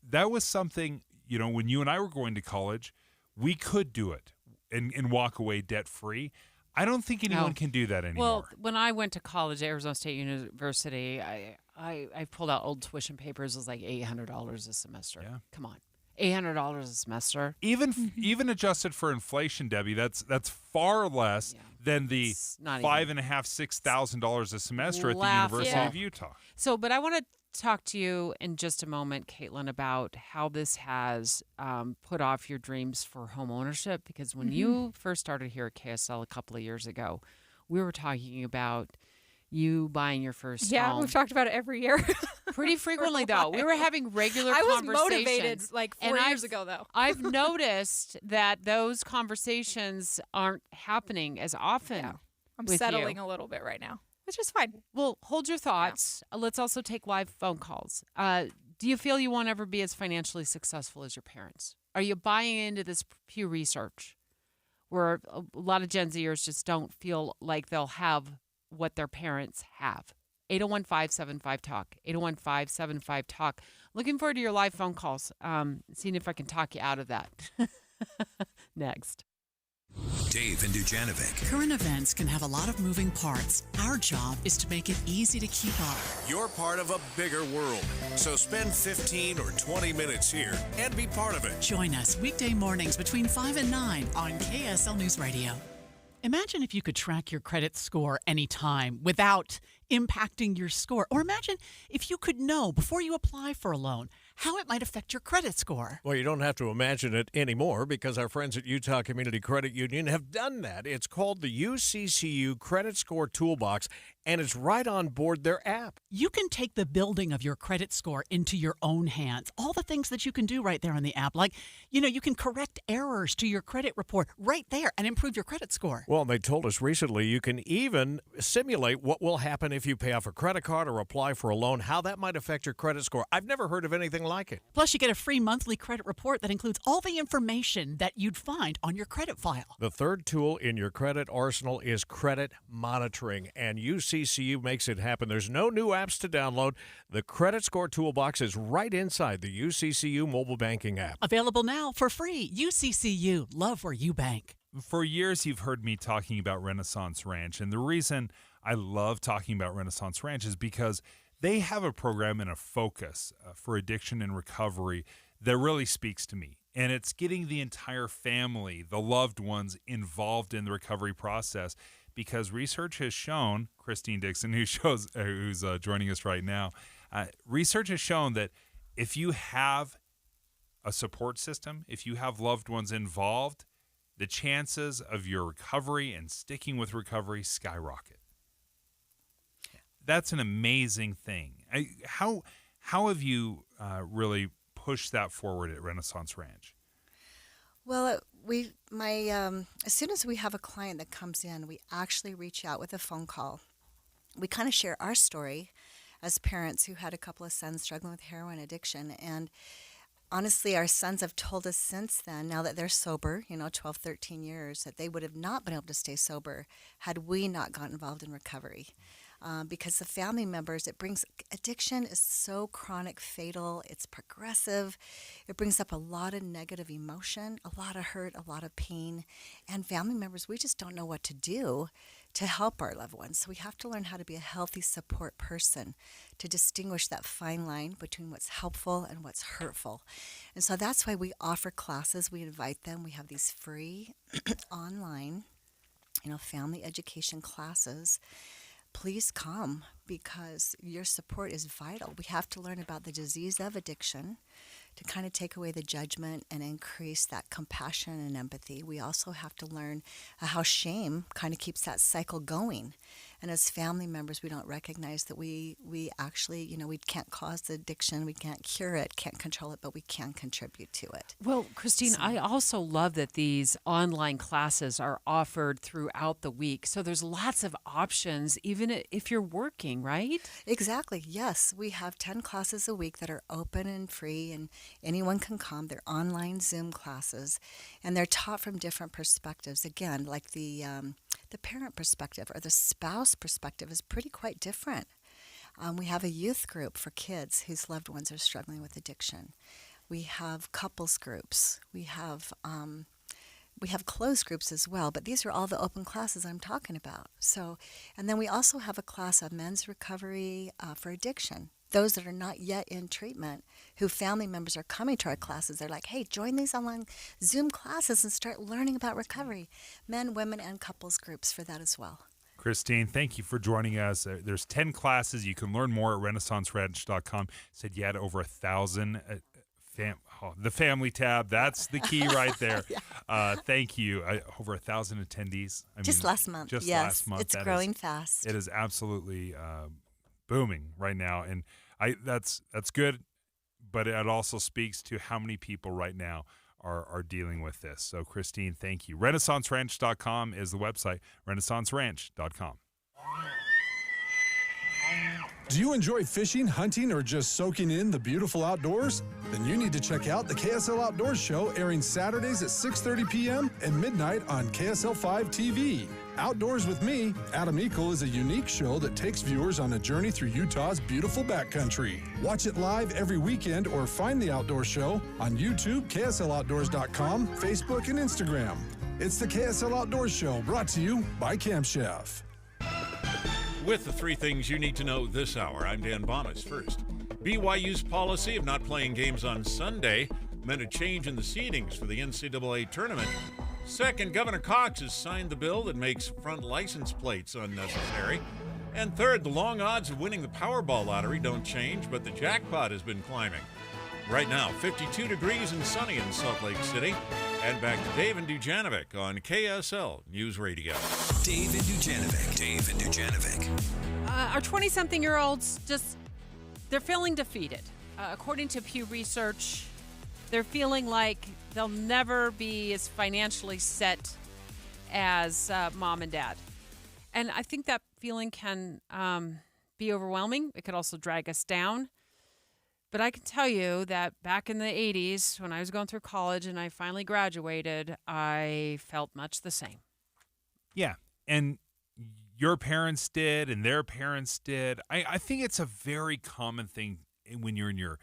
that was something, when you and I were going to college, we could do it and walk away debt-free. I don't think anyone can do that anymore. Well, when I went to college at Arizona State University, I pulled out old tuition papers. It was like $800 a semester. Yeah. Come on. $800 a semester. Even adjusted for inflation, Debbie, that's far less than the $5,500-$6,000 a semester at the University of Utah. So, but I want to talk to you in just a moment, Caitlin, about how this has put off your dreams for home ownership. Because when you first started here at KSL a couple of years ago, we were talking about you buying your first home. Yeah, we've talked about it every year. Pretty frequently, though. We were having regular conversations. I was motivated like 4 years ago, though. I've noticed that those conversations aren't happening as often. Yeah. I'm settling a little bit right now, which is fine. Well, hold your thoughts. Yeah. Let's also take live phone calls. Do you feel you won't ever be as financially successful as your parents? Are you buying into this Pew Research where a lot of Gen Zers just don't feel like they'll have what their parents have? 801-575-TALK, 801-575-TALK. Looking forward to your live phone calls, seeing if I can talk you out of that. Next. Dave and Dujanovic. Current events can have a lot of moving parts. Our job is to make it easy to keep up. You're part of a bigger world, so spend 15 or 20 minutes here and be part of it. Join us weekday mornings between 5 and 9 on KSL News Radio. Imagine if you could track your credit score anytime without impacting your score. Or imagine if you could know before you apply for a loan how it might affect your credit score. Well, you don't have to imagine it anymore because our friends at Utah Community Credit Union have done that. It's called the UCCU Credit Score Toolbox, and it's right on board their app. You can take the building of your credit score into your own hands. All the things that you can do right there on the app, like, you can correct errors to your credit report right there and improve your credit score. Well, they told us recently you can even simulate what will happen if you pay off a credit card or apply for a loan, how that might affect your credit score. I've never heard of anything like it. Plus, you get a free monthly credit report that includes all the information that you'd find on your credit file. The third tool in your credit arsenal is credit monitoring, and UCCU makes it happen. There's no new apps to download. The Credit Score Toolbox is right inside the UCCU mobile banking app. Available now for free. UCCU. Love where you bank. For years, you've heard me talking about Renaissance Ranch, and the reason I love talking about Renaissance Ranch is because they have a program and a focus for addiction and recovery that really speaks to me. And it's getting the entire family, the loved ones, involved in the recovery process, because research has shown, Christine Dixon, who's joining us right now, research has shown that if you have a support system, if you have loved ones involved, the chances of your recovery and sticking with recovery skyrocket. That's an amazing thing. How have you really pushed that forward at Renaissance Ranch? Well, as soon as we have a client that comes in, we actually reach out with a phone call. We kind of share our story as parents who had a couple of sons struggling with heroin addiction. And honestly, our sons have told us since then, now that they're sober, 12, 13 years, that they would have not been able to stay sober had we not got involved in recovery. Because the family members, addiction is so chronic, fatal, it's progressive. It brings up a lot of negative emotion, a lot of hurt, a lot of pain. And family members, we just don't know what to do to help our loved ones. So we have to learn how to be a healthy support person to distinguish that fine line between what's helpful and what's hurtful. And so that's why we offer classes. We invite them. We have these free online, family education classes. Please come, because your support is vital. We have to learn about the disease of addiction to kind of take away the judgment and increase that compassion and empathy. We also have to learn how shame kind of keeps that cycle going. And as family members, we don't recognize that we actually, we can't cause the addiction, we can't cure it, can't control it, but we can contribute to it. Well, Christine, I also love that these online classes are offered throughout the week. So there's lots of options, even if you're working, right? Exactly, yes. We have 10 classes a week that are open and free, and anyone can come. They're online Zoom classes, and they're taught from different perspectives. Again, like the parent perspective or the spouse perspective is quite different. We have a youth group for kids whose loved ones are struggling with addiction. We have couples groups. We have closed groups as well, but these are all the open classes I'm talking about. So, and then we also have a class on men's recovery for addiction. Those that are not yet in treatment, who family members are coming to our classes, they're like, hey, join these online Zoom classes and start learning about recovery. Men, women, and couples groups for that as well. Christine, thank you for joining us. There's 10 classes. You can learn more at renaissanceranch.com. Said you had over 1,000. The family tab, that's the key right there. Yeah. Thank you. Over 1,000 attendees. Last month. Just yes, last month. It's growing fast. It is absolutely booming right now, and that's good, but it also speaks to how many people right now are dealing with this. So, Christine, thank you. RenaissanceRanch.com is the website, RenaissanceRanch.com. Do you enjoy fishing, hunting, or just soaking in the beautiful outdoors? Then you need to check out the KSL Outdoors Show, airing Saturdays at 6:30 p.m. and midnight on KSL 5 TV. Outdoors with Me, Adam Eagle, is a unique show that takes viewers on a journey through Utah's beautiful backcountry. Watch it live every weekend or find the Outdoor Show on YouTube, KSLOutdoors.com, Facebook, and Instagram. It's the KSL Outdoors Show, brought to you by Camp Chef. With the 3 things you need to know this hour, I'm Dan Bomas. First, BYU's policy of not playing games on Sunday meant a change in the seedings for the NCAA tournament. Second, Governor Cox has signed the bill that makes front license plates unnecessary. And third, the long odds of winning the Powerball lottery don't change, but the jackpot has been climbing. Right now, 52 degrees and sunny in Salt Lake City. And back to Dave and Dujanovic on KSL News Radio. Dave and Dujanovic. Our 20-something-year-olds they're feeling defeated. According to Pew Research, they're feeling like they'll never be as financially set as mom and dad. And I think that feeling can be overwhelming. It could also drag us down. But I can tell you that back in the 80s, when I was going through college and I finally graduated, I felt much the same. Yeah. And your parents did and their parents did. I think it's a very common thing when you're in your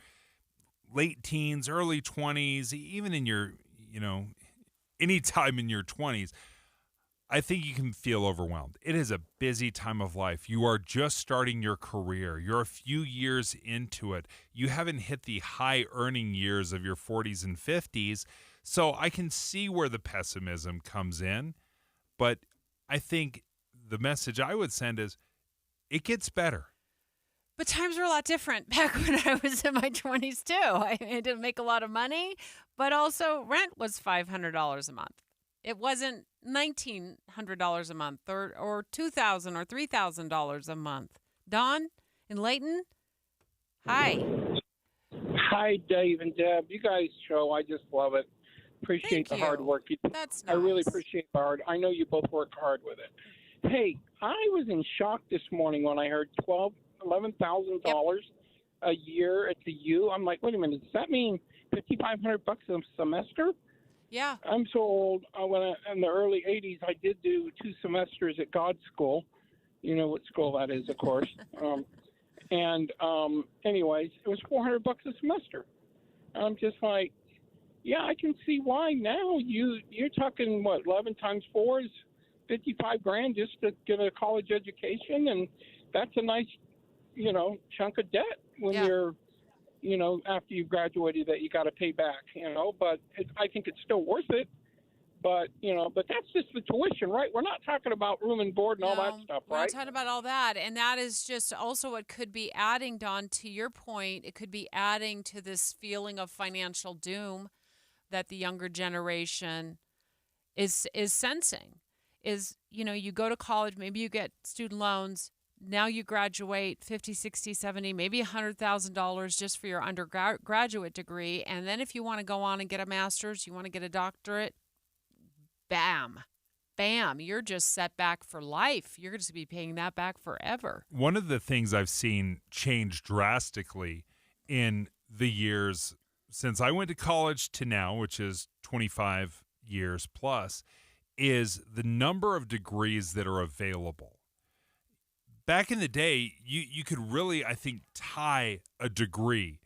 late teens, early 20s, even in your, any time in your 20s. I think you can feel overwhelmed. It is a busy time of life. You are just starting your career. You're a few years into it. You haven't hit the high earning years of your 40s and 50s. So I can see where the pessimism comes in. But I think the message I would send is it gets better. But times were a lot different back when I was in my 20s, too. I didn't make a lot of money, but also rent was $500 a month. It wasn't $1,900 a month or $2,000 or $3,000 a month. Dawn in Layton? Hi. Hi, Dave and Deb. You guys show. I just love it. Appreciate the hard work you do. That's nice. I really appreciate the hard. I know you both work hard with it. Hey, I was in shock this morning when I heard $11,000 a year at the U. I'm like, wait a minute. Does that mean $5,500 a semester? Yeah. I'm so old. In the early 80s, I did do 2 semesters at God School. You know what school that is, of course. Anyways, it was $400 a semester. I'm just like, yeah, I can see why now. You're talking, 11 times 4 is $55,000 just to get a college education, and that's a nice, chunk of debt when you're, after you've graduated that you got to pay back, but I think it's still worth it. But, but that's just the tuition, right? We're not talking about room and board and all that stuff, right? We're not talking about all that. And that is just also what could be adding, Dawn, to your point. It could be adding to this feeling of financial doom that the younger generation is sensing. You go to college, maybe you get student loans. Now you graduate 50, 60, 70, maybe $100,000 just for your undergraduate degree. And then if you want to go on and get a master's, you want to get a doctorate, bam, you're just set back for life. You're going to be paying that back forever. One of the things I've seen change drastically in the years since I went to college to now, which is 25 years plus, is the number of degrees that are available. Back in the day, you could really, I think, tie a degree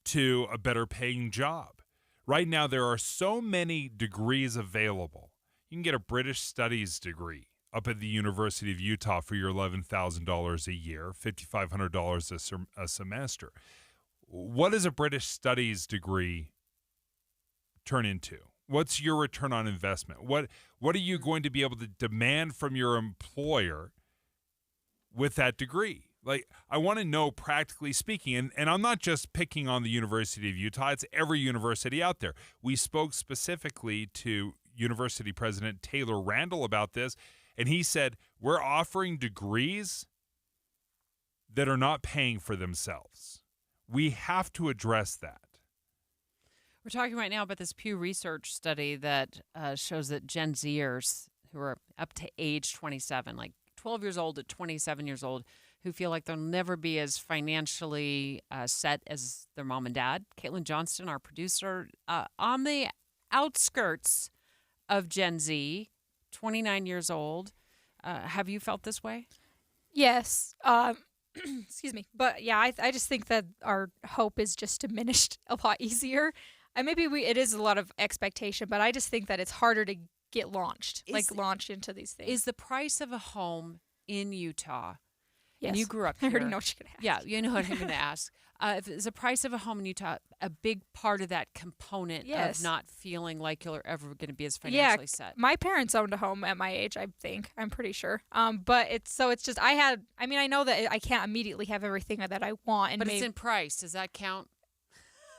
to a better paying job. Right now, there are so many degrees available. You can get a British Studies degree up at the University of Utah for your $11,000 a year, $5,500 a semester. What does a British Studies degree turn into? What's your return on investment? What are you going to be able to demand from your employer with that degree? Like, I want to know, practically speaking, and I'm not just picking on the University of Utah, it's every university out there. We spoke specifically to University President Taylor Randall about this, and he said, we're offering degrees that are not paying for themselves. We have to address that. We're talking right now about this Pew Research study that shows that Gen Zers who are up to age 27, like 12 years old to 27 years old, who feel like they'll never be as financially set as their mom and dad. Caitlin Johnston, our producer, on the outskirts of Gen Z, 29 years old. Have you felt this way? Yes. Excuse me. But yeah, I just think that our hope is just diminished a lot easier. And maybe it is a lot of expectation, but I just think that it's harder to get launched, launch into these things. Is the price of a home in Utah? Yes. And you grew up here. I already know what you're going to ask. Yeah, you know what I'm going to ask. Is the price of a home in Utah a big part of that component of not feeling like you're ever going to be as financially set? My parents owned a home at my age, I think. I'm pretty sure. But it's just, I know that I can't immediately have everything that I want. But it's in price. Does that count?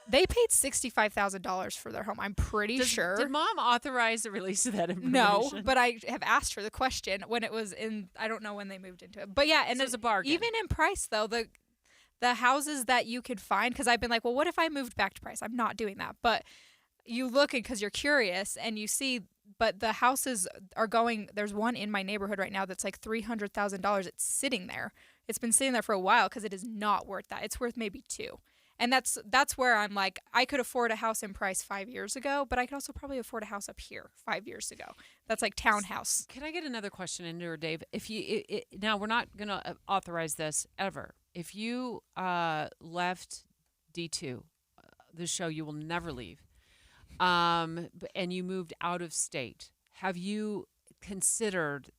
They paid $65,000 for their home. I'm pretty sure. Did mom authorize the release of that information? No, but I have asked her the question when it was in, I don't know when they moved into it. But yeah, and so it's a bargain. Even in price, though, the houses that you could find, because I've been like, well, what if I moved back to price? I'm not doing that. But you look because you're curious and you see, but the houses are going, there's one in my neighborhood right now that's like $300,000. It's sitting there. It's been sitting there for a while because it is not worth that. It's worth maybe 2. And that's where I'm like, I could afford a house in Price 5 years ago, but I could also probably afford a house up here 5 years ago. That's like townhouse. Can I get another question in there, Dave? If you now we're not going to authorize this ever. If you left D2, the show you will never leave, and you moved out of state, have you considered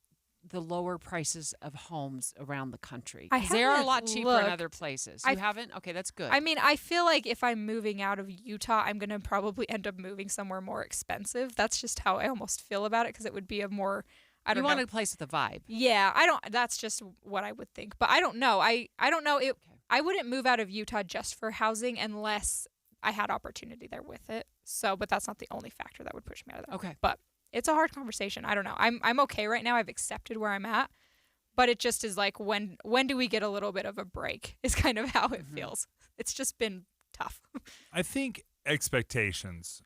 the lower prices of homes around the country? I They are a lot haven't cheaper in looked. other places. You haven't? Okay, that's good. I mean, I feel like if I'm moving out of Utah, I'm going to probably end up moving somewhere more expensive. That's just how I almost feel about it because it would be a more, I don't know. You want a place with a vibe. Yeah, that's just what I would think. But I don't know. I don't know. I wouldn't move out of Utah just for housing unless I had opportunity there with it. So, but that's not the only factor that would push me out of there. Okay. But it's a hard conversation. I don't know. I'm okay right now. I've accepted where I'm at. But it just is like, when do we get a little bit of a break is kind of how it feels. It's just been tough. I think expectations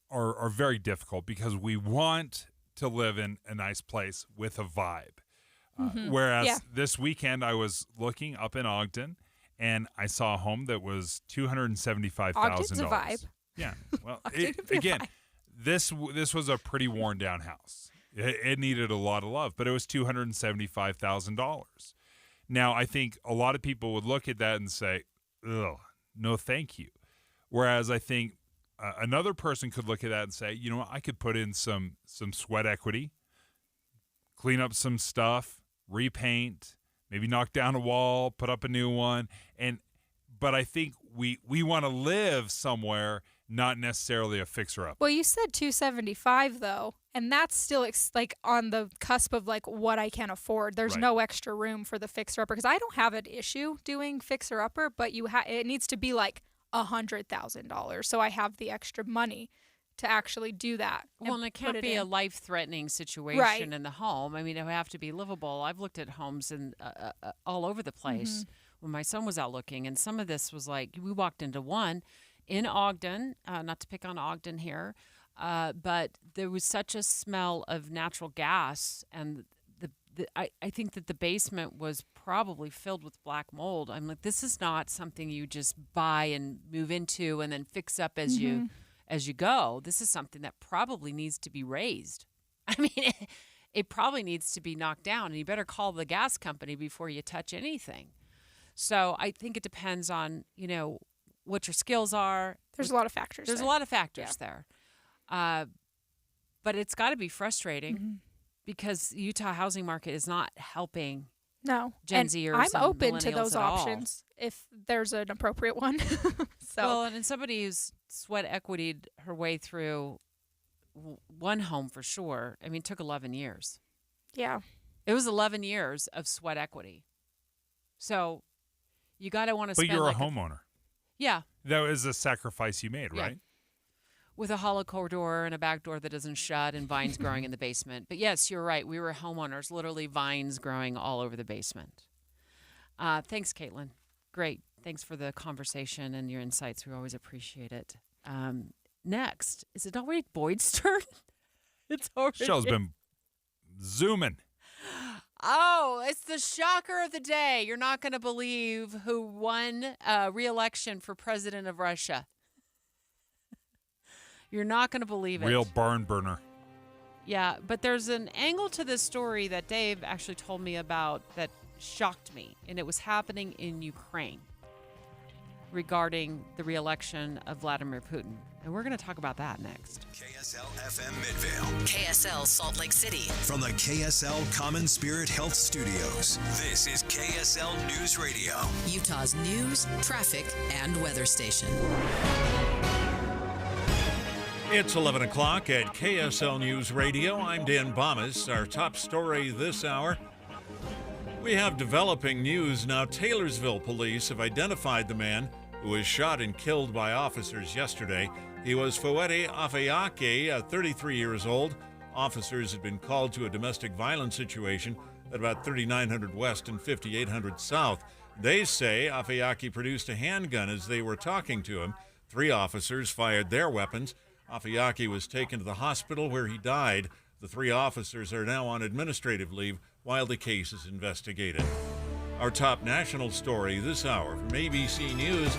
are very difficult because we want to live in a nice place with a vibe. Whereas this weekend I was looking up in Ogden and I saw a home that was $275,000. Ogden's a vibe. Yeah. Well, again, this was a pretty worn down house. It needed a lot of love, but it was $275,000. Now, I think a lot of people would look at that and say, ugh, no thank you. Whereas I think another person could look at that and say, you know what, I could put in some sweat equity, clean up some stuff, repaint, maybe knock down a wall, put up a new one. But I think we want to live somewhere, not necessarily a fixer-up. Well, you said 275 though, and that's still like on the cusp of like what I can afford. There's no extra room for the fixer-upper because I don't have an issue doing fixer-upper, but it needs to be like $100,000, so I have the extra money to actually do that. Well, and it can't be a life-threatening situation in the home. I mean, it would have to be livable. I've looked at homes in all over the place when my son was out looking, and some of this was like, we walked into one in Ogden, not to pick on Ogden here, but there was such a smell of natural gas, and I think that the basement was probably filled with black mold. I'm like, this is not something you just buy and move into and then fix up as you go. This is something that probably needs to be raised. I mean, it probably needs to be knocked down, and you better call the gas company before you touch anything. So I think it depends on, what your skills are. There's a lot of factors. There's a lot of factors there. But it's got to be frustrating because the Utah housing market is not helping Gen Zers. I'm open to millennials those at all. options if there's an appropriate one. Well, and somebody who's sweat equitied her way through one home for sure. I mean, it took 11 years. Yeah. It was 11 years of sweat equity. So you got to want to spend. But you're a homeowner. Yeah. That was a sacrifice you made, right? With a hollow core door and a back door that doesn't shut and vines growing in the basement. But yes, you're right. We were homeowners, literally vines growing all over the basement. Thanks, Caitlin. Great. Thanks for the conversation and your insights. We always appreciate it. Next, is it already Boyd's turn? It's already. Show's been zooming. Oh, it's the shocker of the day. You're not going to believe who won re-election for president of Russia. You're not going to believe it. Real barn burner. Yeah, but there's an angle to this story that Dave actually told me about that shocked me, and it was happening in Ukraine regarding the re-election of Vladimir Putin. And we're going to talk about that next. KSL FM Midvale. KSL Salt Lake City. From the KSL Common Spirit Health Studios, this is KSL News Radio. Utah's news, traffic, and weather station. It's 11 o'clock at KSL News Radio. I'm Dan Bomas. Our top story this hour. We have developing news now. Taylorsville police have identified the man who was shot and killed by officers yesterday. He was Fouette Afeake, 33 years old. Officers had been called to a domestic violence situation at about 3900 West and 5800 South. They say Afeake produced a handgun as they were talking to him. 3 officers fired their weapons. Afeake was taken to the hospital where he died. The 3 officers are now on administrative leave while the case is investigated. Our top national story this hour from ABC News.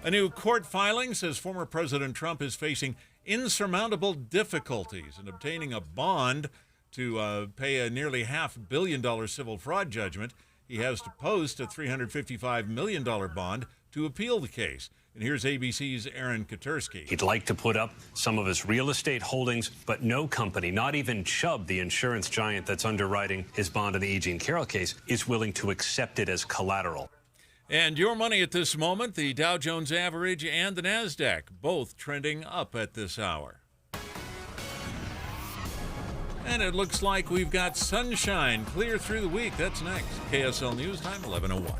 A new court filing says former President Trump is facing insurmountable difficulties in obtaining a bond to pay a nearly $500 million civil fraud judgment. He has to post a $355 million bond to appeal the case. And here's ABC's Aaron Katersky. He'd like to put up some of his real estate holdings, but no company, not even Chubb, the insurance giant that's underwriting his bond in the E. Jean Carroll case, is willing to accept it as collateral. And your money at this moment, the Dow Jones Average and the NASDAQ, both trending up at this hour. And it looks like we've got sunshine clear through the week. That's next. KSL News Time, 11:01.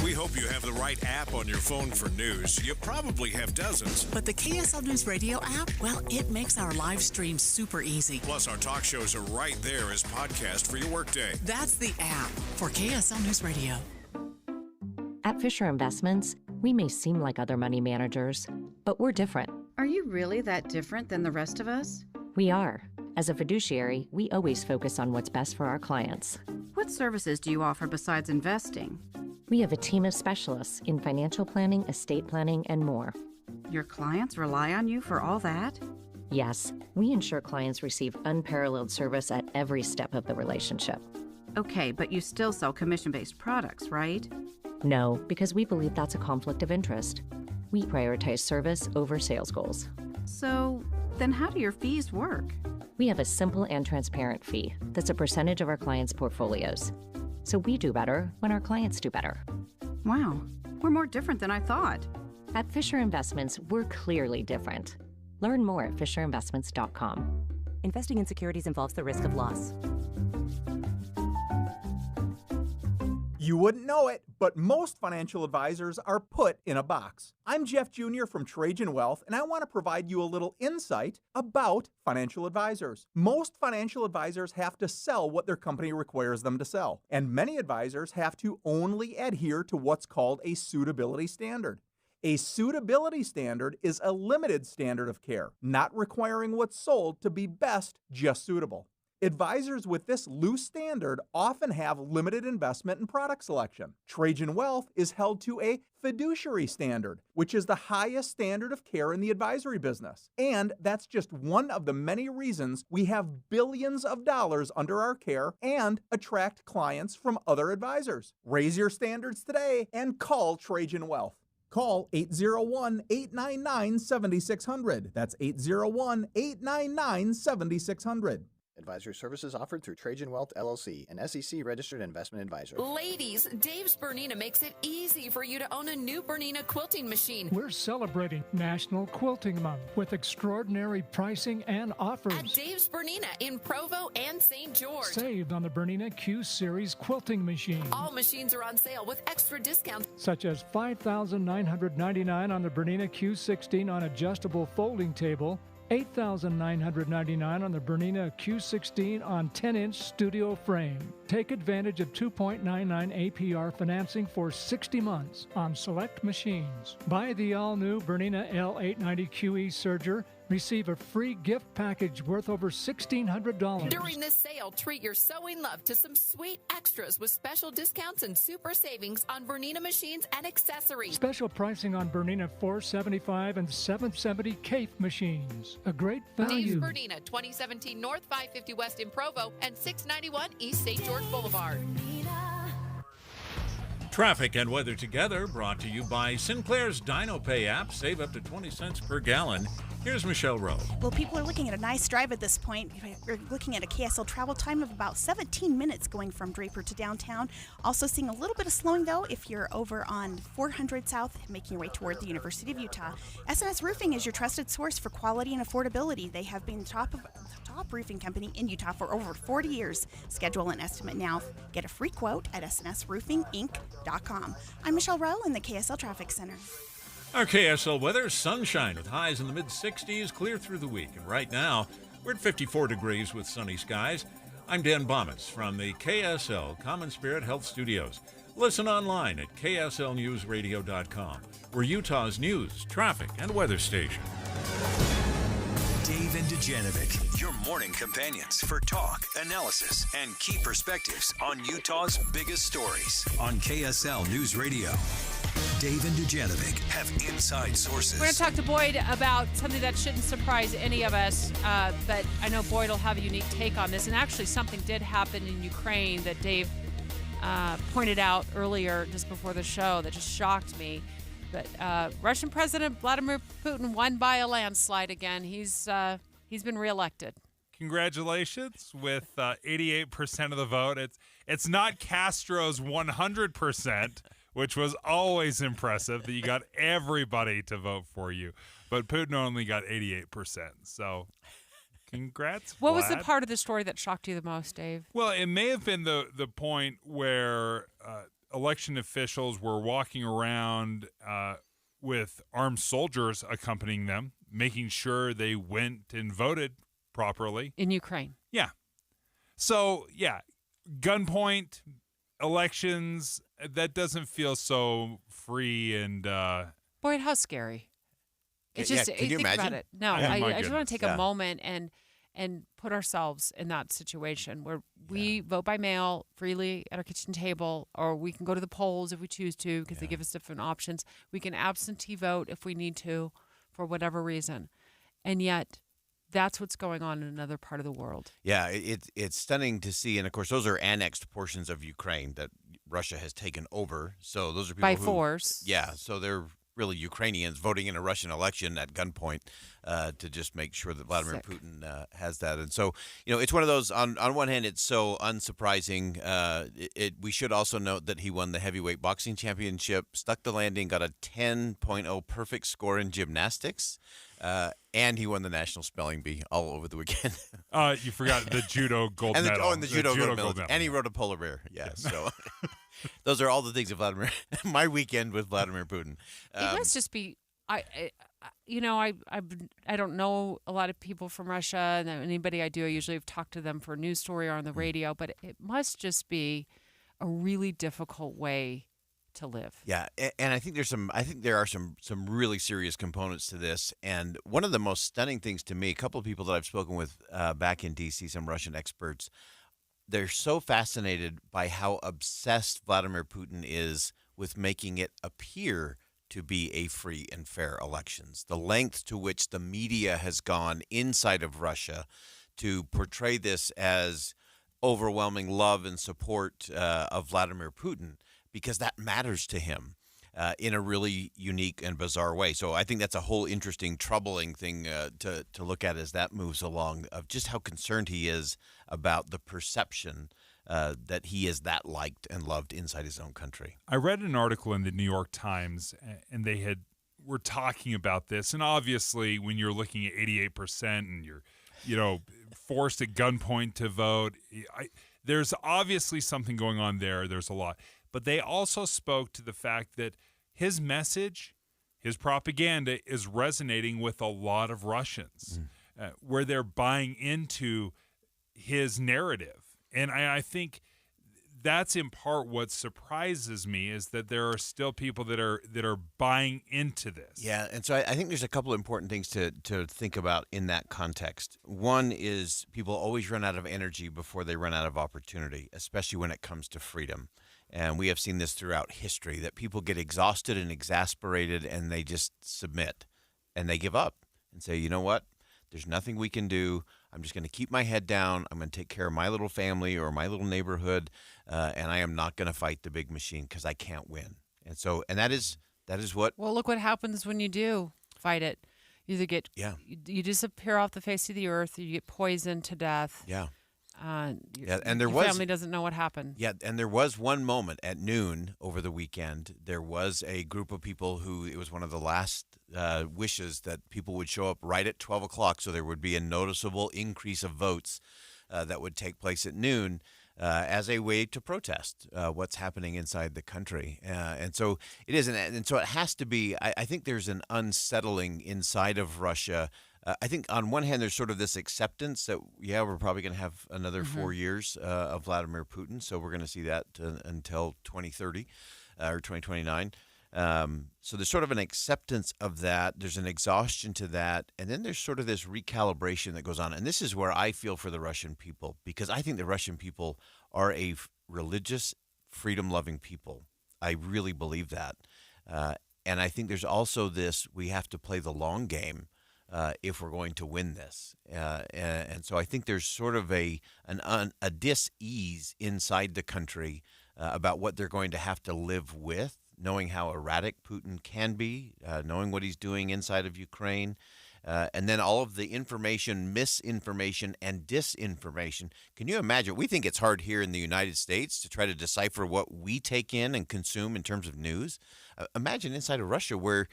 We hope you have the right app on your phone for news. You probably have dozens. But the KSL News Radio app, well, it makes our live stream super easy. Plus, our talk shows are right there as podcast for your workday. That's the app for KSL News Radio. At Fisher Investments, we may seem like other money managers, but we're different. Are you really that different than the rest of us? We are. As a fiduciary, we always focus on what's best for our clients. What services do you offer besides investing? We have a team of specialists in financial planning, estate planning, and more. Your clients rely on you for all that? Yes, we ensure clients receive unparalleled service at every step of the relationship. Okay, but you still sell commission-based products, right? No, because we believe that's a conflict of interest. We prioritize service over sales goals. So, then how do your fees work? We have a simple and transparent fee that's a percentage of our clients' portfolios. So we do better when our clients do better. Wow, we're more different than I thought. At Fisher Investments, we're clearly different. Learn more at fisherinvestments.com. Investing in securities involves the risk of loss. You wouldn't know it, but most financial advisors are put in a box. I'm Jeff Jr. from Trajan Wealth, and I want to provide you a little insight about financial advisors. Most financial advisors have to sell what their company requires them to sell, and many advisors have to only adhere to what's called a suitability standard. A suitability standard is a limited standard of care, not requiring what's sold to be best, just suitable. Advisors with this loose standard often have limited investment and product selection. Trajan Wealth is held to a fiduciary standard, which is the highest standard of care in the advisory business. And that's just one of the many reasons we have billions of dollars under our care and attract clients from other advisors. Raise your standards today and call Trajan Wealth. Call 801-899-7600. That's 801-899-7600. Advisory services offered through Trajan Wealth, LLC, an SEC-registered investment advisor. Ladies, Dave's Bernina makes it easy for you to own a new Bernina quilting machine. We're celebrating National Quilting Month with extraordinary pricing and offers. At Dave's Bernina in Provo and St. George. Saved on the Bernina Q Series quilting machine. All machines are on sale with extra discounts. Such as $5,999 on the Bernina Q16 on adjustable folding table, $8,999 on the Bernina Q16 on 10-inch studio frame. Take advantage of 2.99 APR financing for 60 months on select machines. Buy the all-new Bernina L890 QE Serger. Receive a free gift package worth over $1,600. During this sale, treat your sewing love to some sweet extras with special discounts and super savings on Bernina machines and accessories. Special pricing on Bernina 475 and 770 Cape machines. A great value. Dave's Bernina, 2017 North 550 West in Provo and 691 East St. George Boulevard. Traffic and weather together brought to you by Sinclair's DinoPay app. Save up to 20 cents per gallon. Here's Michelle Rowe. Well, people are looking at a nice drive at this point. We're looking at a KSL travel time of about 17 minutes going from Draper to downtown. Also seeing a little bit of slowing, though, if you're over on 400 South, making your way toward the University of Utah. SNS Roofing is your trusted source for quality and affordability. They have been top roofing company in Utah for over 40 years. Schedule an estimate now. Get a free quote at snsroofinginc.com. I'm Michelle Rowe in the KSL Traffic Center. Our KSL weather, sunshine with highs in the mid-60s, clear through the week. And right now, we're at 54 degrees with sunny skies. I'm Dan Bomitz from the KSL Common Spirit Health Studios. Listen online at kslnewsradio.com. We're Utah's news, traffic, and weather station. Dave and Dujanovic, your morning companions for talk, analysis, and key perspectives on Utah's biggest stories on KSL News Radio. Dave and Dujanovic have inside sources. We're going to talk to Boyd about something that shouldn't surprise any of us, but I know Boyd will have a unique take on this. And actually, something did happen in Ukraine that Dave pointed out earlier just before the show that just shocked me. But Russian President Vladimir Putin won by a landslide again. He's been reelected. Congratulations with 88% of the vote. It's not Castro's 100%, which was always impressive that you got everybody to vote for you. But Putin only got 88%. So congrats, What was the Vlad. part of the story that shocked you the most, Dave? Well, it may have been the point where election officials were walking around with armed soldiers accompanying them, making sure they went and voted properly. In Ukraine. Yeah. So, yeah, gunpoint, elections, that doesn't feel so free and... Boyd, how scary. It's just, can you think imagine? about it. No, Oh, my I just want to take goodness. a moment and put ourselves in that situation where we vote by mail freely at our kitchen table, or we can go to the polls if we choose to because they give us different options. We can absentee vote if we need to for whatever reason. And yet that's what's going on in another part of the world. Yeah, it's stunning to see. And, of course, those are annexed portions of Ukraine that Russia has taken over. So those are people By who, force. Yeah, so they're really Ukrainians voting in a Russian election at gunpoint to just make sure that Vladimir Putin has that. And so, it's one of those, on one hand, it's so unsurprising. We should also note that he won the heavyweight boxing championship, stuck the landing, got a 10.0 perfect score in gymnastics, and he won the National Spelling Bee all over the weekend. You forgot the judo gold medal. And the judo gold medal. And he rode a polar bear. Yeah, so... Those are all the things of Vladimir. My weekend with Vladimir Putin. It must just be. I don't know a lot of people from Russia, and anybody I do, I usually have talked to them for a news story or on the radio. But it must just be a really difficult way to live. Yeah, and I think there are some really serious components to this. And one of the most stunning things to me, a couple of people that I've spoken with back in D.C., some Russian experts. They're so fascinated by how obsessed Vladimir Putin is with making it appear to be a free and fair elections. The length to which the media has gone inside of Russia to portray this as overwhelming love and support of Vladimir Putin, because that matters to him in a really unique and bizarre way. So I think that's a whole interesting, troubling thing to look at as that moves along, of just how concerned he is about the perception that he is that liked and loved inside his own country. I read an article in the New York Times, and they were talking about this. And obviously, when you're looking at 88% and you're, forced at gunpoint to vote, there's obviously something going on there. There's a lot. But they also spoke to the fact that his message, his propaganda, is resonating with a lot of Russians, where they're buying into his narrative. And I think that's in part what surprises me, is that there are still people that are buying into this. Yeah, and so I think there's a couple of important things to think about in that context. One is people always run out of energy before they run out of opportunity, especially when it comes to freedom. And we have seen this throughout history, that people get exhausted and exasperated and they just submit and they give up and say, you know what? There's nothing we can do. I'm just going to keep my head down. I'm going to take care of my little family or my little neighborhood, and I am not going to fight the big machine because I can't win. And so, and that is what. Well, look what happens when you do fight it. You either get you disappear off the face of the earth, or you get poisoned to death. Yeah. And your family doesn't know what happened. Yeah, and there was one moment at noon over the weekend. There was a group of people who, it was one of the last wishes that people would show up right at 12 o'clock, so there would be a noticeable increase of votes that would take place at noon as a way to protest what's happening inside the country. And so it is, and so it has to be, I think there's an unsettling inside of Russia. I think on one hand, there's sort of this acceptance that, we're probably going to have another 4 years of Vladimir Putin. So we're going to see that until 2030 or 2029. So there's sort of an acceptance of that. There's an exhaustion to that. And then there's sort of this recalibration that goes on. And this is where I feel for the Russian people, because I think the Russian people are a religious, freedom-loving people. I really believe that. And I think there's also this, we have to play the long game if we're going to win this. And so I think there's sort of a dis-ease inside the country about what they're going to have to live with, knowing how erratic Putin can be, knowing what he's doing inside of Ukraine, and then all of the information, misinformation, and disinformation. Can you imagine? We think it's hard here in the United States to try to decipher what we take in and consume in terms of news. Imagine inside of Russia, where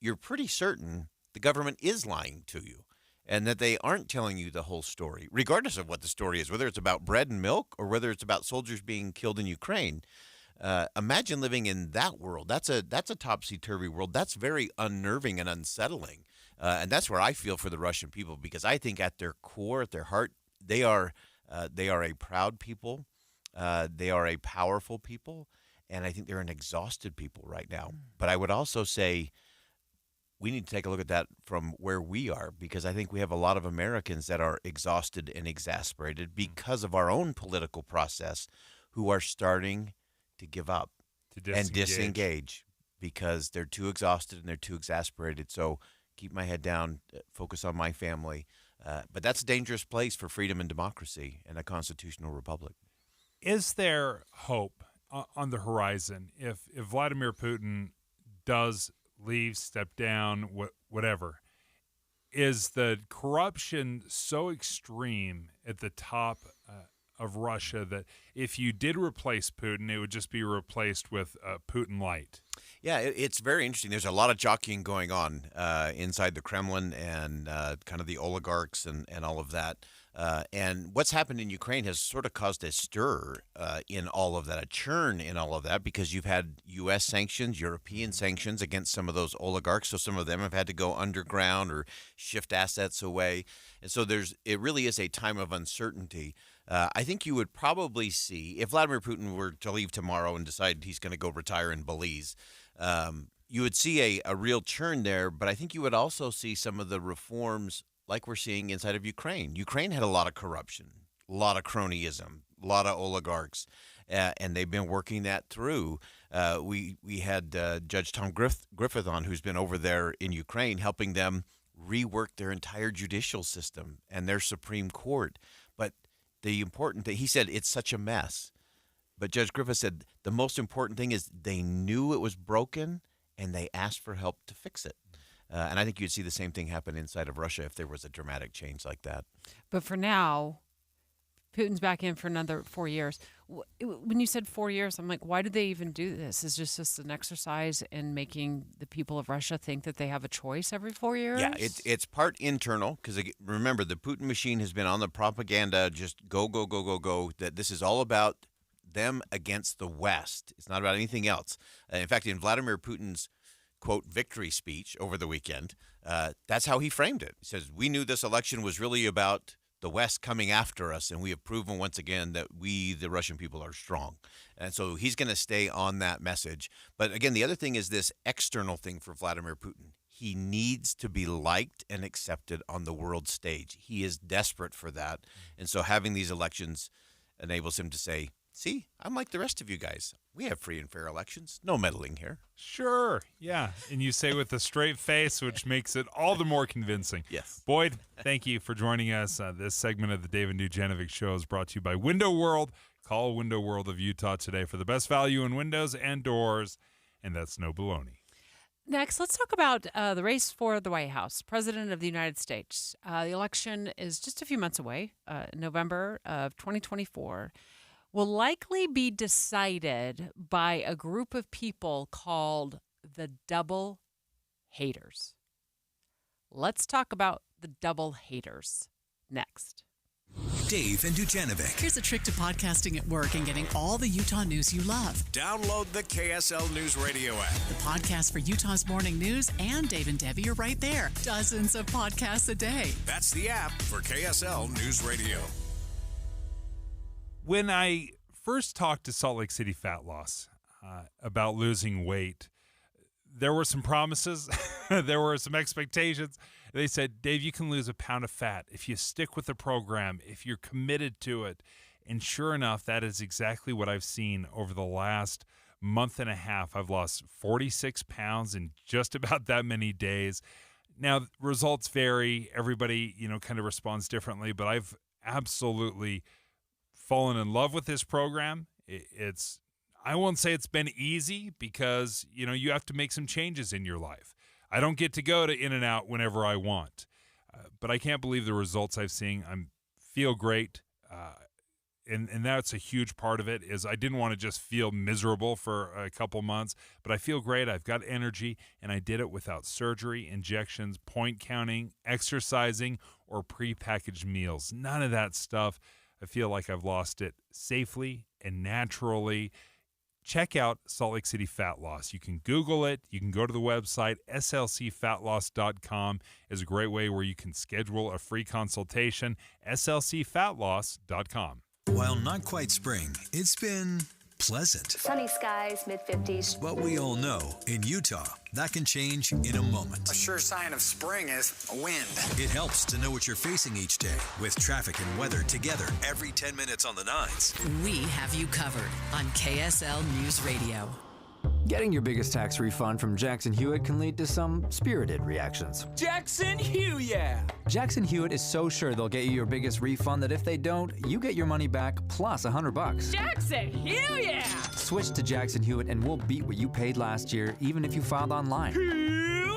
you're pretty certain the government is lying to you and that they aren't telling you the whole story, regardless of what the story is, whether it's about bread and milk or whether it's about soldiers being killed in Ukraine. Imagine living in that world. That's a topsy-turvy world. That's very unnerving and unsettling. And that's where I feel for the Russian people, because I think at their core, at their heart, they are a proud people. They are a powerful people. And I think they're an exhausted people right now. But I would also say we need to take a look at that from where we are, because I think we have a lot of Americans that are exhausted and exasperated because of our own political process, who are starting to give up and disengage because they're too exhausted and they're too exasperated. So keep my head down, focus on my family. But that's a dangerous place for freedom and democracy and a constitutional republic. Is there hope on the horizon if Vladimir Putin does leave, step down, whatever? Is the corruption so extreme at the top of Russia that if you did replace Putin, it would just be replaced with Putin light? Yeah, it's very interesting. There's a lot of jockeying going on inside the Kremlin and kind of the oligarchs and all of that. And what's happened in Ukraine has sort of caused a stir in all of that, a churn in all of that, because you've had U.S. sanctions, European sanctions against some of those oligarchs. So some of them have had to go underground or shift assets away. And so it really is a time of uncertainty. I think you would probably see, if Vladimir Putin were to leave tomorrow and decide he's going to go retire in Belize, you would see a real churn there. But I think you would also see some of the reforms like we're seeing inside of Ukraine. Ukraine had a lot of corruption, a lot of cronyism, a lot of oligarchs, and they've been working that through. We had Judge Tom Griffith on, who's been over there in Ukraine, helping them rework their entire judicial system and their Supreme Court. But the important thing, he said, it's such a mess. But Judge Griffith said the most important thing is they knew it was broken and they asked for help to fix it. And I think you'd see the same thing happen inside of Russia if there was a dramatic change like that. But for now, Putin's back in for another 4 years. When you said 4 years, I'm like, why do they even do this? Is this just an exercise in making the people of Russia think that they have a choice every 4 years? Yeah, it's part internal, because remember, the Putin machine has been on the propaganda, just go, that this is all about them against the West. It's not about anything else. In fact, in Vladimir Putin's quote, victory speech over the weekend, that's how he framed it. He says, we knew this election was really about the West coming after us, and we have proven once again that we, the Russian people, are strong. And so he's going to stay on that message. But again, the other thing is this external thing for Vladimir Putin. He needs to be liked and accepted on the world stage. He is desperate for that. And so having these elections enables him to say, see, I'm like the rest of you guys. We have free and fair elections. No meddling here. Sure. Yeah. And you say with a straight face, which makes it all the more convincing. Yes. Boyd, thank you for joining us. This segment of the David Dujanovic Show is brought to you by Window World. Call Window World of Utah today for the best value in windows and doors. And that's no baloney. Next, let's talk about the race for the White House, President of the United States. The election is just a few months away, November of 2024. Will likely be decided by a group of people called the double haters. Let's talk about the double haters next. Dave and Dujanovic. Here's a trick to podcasting at work and getting all the Utah news you love. Download the KSL News Radio app. The podcast for Utah's morning news and Dave and Debbie are right there. Dozens of podcasts a day. That's the app for KSL News Radio. When I first talked to Salt Lake City Fat Loss about losing weight, there were some promises. There were some expectations. They said, Dave, you can lose a pound of fat if you stick with the program, if you're committed to it. And sure enough, that is exactly what I've seen over the last month and a half. I've lost 46 pounds in just about that many days. Now, results vary. Everybody, kind of responds differently, but I've absolutely fallen in love with this program. I won't say it's been easy because, you have to make some changes in your life. I don't get to go to In-N-Out whenever I want, but I can't believe the results I've seen. I feel great, and that's a huge part of it. Is I didn't want to just feel miserable for a couple months, but I feel great. I've got energy, and I did it without surgery, injections, point counting, exercising, or prepackaged meals. None of that stuff. I feel like I've lost it safely and naturally. Check out Salt Lake City Fat Loss. You can Google it. You can go to the website. slcfatloss.com is a great way where you can schedule a free consultation. slcfatloss.com. While not quite spring, it's been pleasant. Sunny skies, mid-50s. But we all know, in Utah, that can change in a moment. A sure sign of spring is a wind. It helps to know what you're facing each day with traffic and weather together every 10 minutes on the 9s. We have you covered on KSL News Radio. Getting your biggest tax refund from Jackson Hewitt can lead to some spirited reactions. Jackson Hewitt, yeah! Jackson Hewitt is so sure they'll get you your biggest refund that if they don't, you get your money back plus $100. Jackson Hewitt, yeah! Switch to Jackson Hewitt and we'll beat what you paid last year, even if you filed online.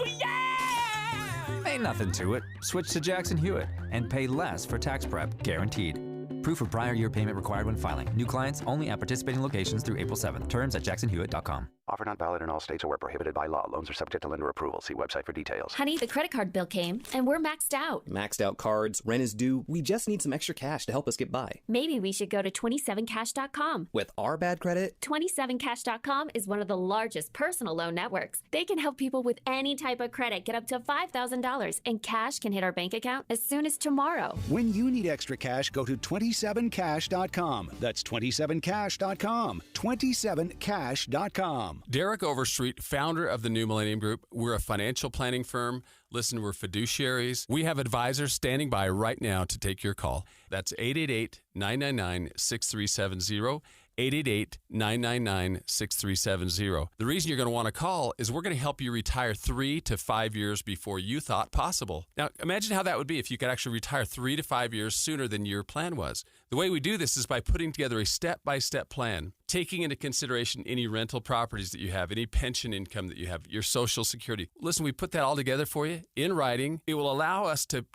Yeah! Ain't nothing to it. Switch to Jackson Hewitt and pay less for tax prep, guaranteed. Proof of prior year payment required when filing. New clients only at participating locations through April 7th. Terms at jacksonhewitt.com. Offer not valid in all states or where prohibited by law. Loans are subject to lender approval. See website for details. Honey, the credit card bill came, and we're maxed out. Maxed out cards, rent is due. We just need some extra cash to help us get by. Maybe we should go to 27cash.com. With our bad credit? 27cash.com is one of the largest personal loan networks. They can help people with any type of credit get up to $5,000, and cash can hit our bank account as soon as tomorrow. When you need extra cash, go to 27cash.com. That's 27cash.com. 27cash.com. Derek Overstreet, founder of the New Millennium Group. We're a financial planning firm. Listen, we're fiduciaries. We have advisors standing by right now to take your call. That's 888-999-6370. 888-999-6370. The reason you're going to want to call is we're going to help you retire 3 to 5 years before you thought possible. Now, imagine how that would be if you could actually retire 3 to 5 years sooner than your plan was. The way we do this is by putting together a step-by-step plan, taking into consideration any rental properties that you have, any pension income that you have, your Social Security. Listen, we put that all together for you in writing. It will allow us to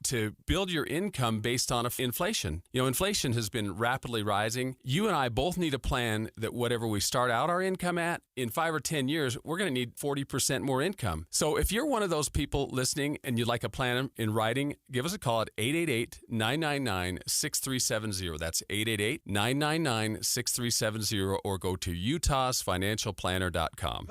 build your income based on inflation. Inflation has been rapidly rising. You and I both need a plan that whatever we start out our income at, in 5 or 10 years, we're going to need 40% more income. So if you're one of those people listening and you'd like a plan in writing, give us a call at 888-999-6370. That's 888-999-6370, or go to utahsfinancialplanner.com.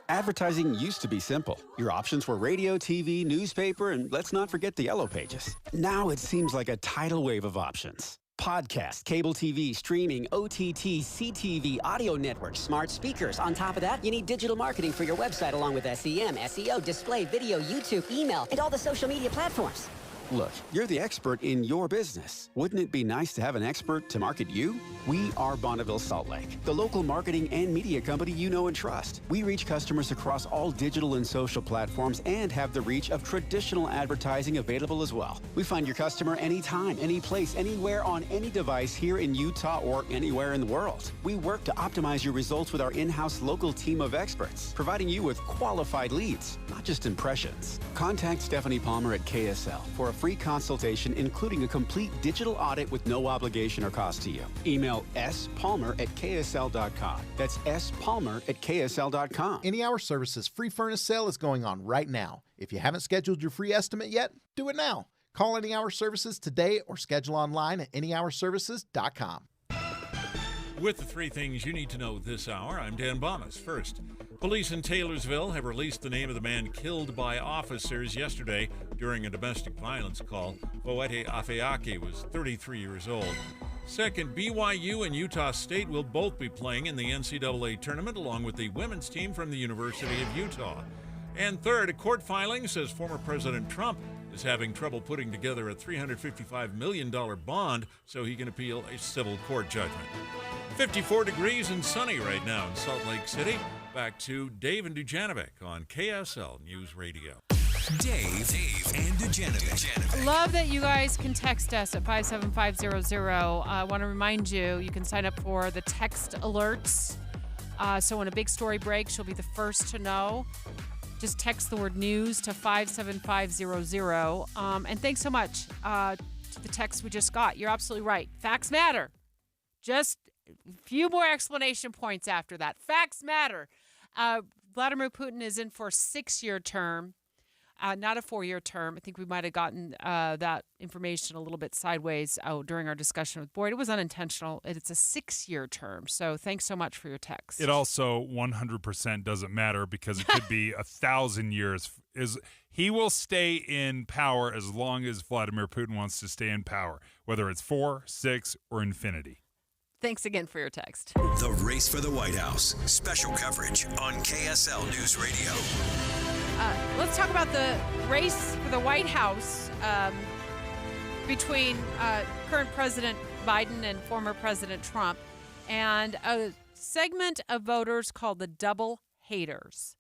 Advertising used to be simple. Your options were radio, TV, newspaper, and let's not forget the yellow pages. Now it seems like a tidal wave of options. Podcast, cable TV, streaming, OTT, CTV, audio networks, smart speakers. On top of that, you need digital marketing for your website along with SEM, SEO, display, video, YouTube, email, and all the social media platforms. Look, you're the expert in your business. Wouldn't it be nice to have an expert to market you? We are Bonneville Salt Lake, the local marketing and media company you know and trust. We reach customers across all digital and social platforms and have the reach of traditional advertising available as well. We find your customer anytime, any place, anywhere on any device here in Utah or anywhere in the world. We work to optimize your results with our in-house local team of experts, providing you with qualified leads, not just impressions. Contact Stephanie Palmer at KSL for a free consultation, including a complete digital audit with no obligation or cost to you. Email spalmer@ksl.com. That's spalmer@ksl.com. Any Hour Services free furnace sale is going on right now. If you haven't scheduled your free estimate yet, do it now. Call Any Hour Services today or schedule online at anyhourservices.com. With the 3 things you need to know this hour, I'm Dan Bomas. First, police in Taylorsville have released the name of the man killed by officers yesterday during a domestic violence call. Foete Afeaki was 33 years old. Second, BYU and Utah State will both be playing in the NCAA tournament along with the women's team from the University of Utah. And third, a court filing says former President Trump is having trouble putting together a $355 million bond so he can appeal a civil court judgment. 54 degrees and sunny right now in Salt Lake City. Back to Dave and Dujanovic on KSL News Radio. Dave and Dujanovic. Love that you guys can text us at 57500. I want to remind you, you can sign up for the text alerts. So when a big story breaks, you'll be the first to know. Just text the word news to 57500. And thanks so much to the text we just got. You're absolutely right. Facts matter. Just a few more explanation points after that. Facts matter. Vladimir Putin is in for a 6-year term. Not a 4-year term. I think we might have gotten that information a little bit sideways during our discussion with Boyd. It was unintentional. It's a 6-year term. So thanks so much for your text. It also 100% doesn't matter because it could be 1,000 years. He will stay in power as long as Vladimir Putin wants to stay in power, whether it's 4, 6, or infinity. Thanks again for your text. The Race for the White House. Special coverage on KSL News Radio. Let's talk about the race for the White House between current President Biden and former President Trump, and a segment of voters called the double haters.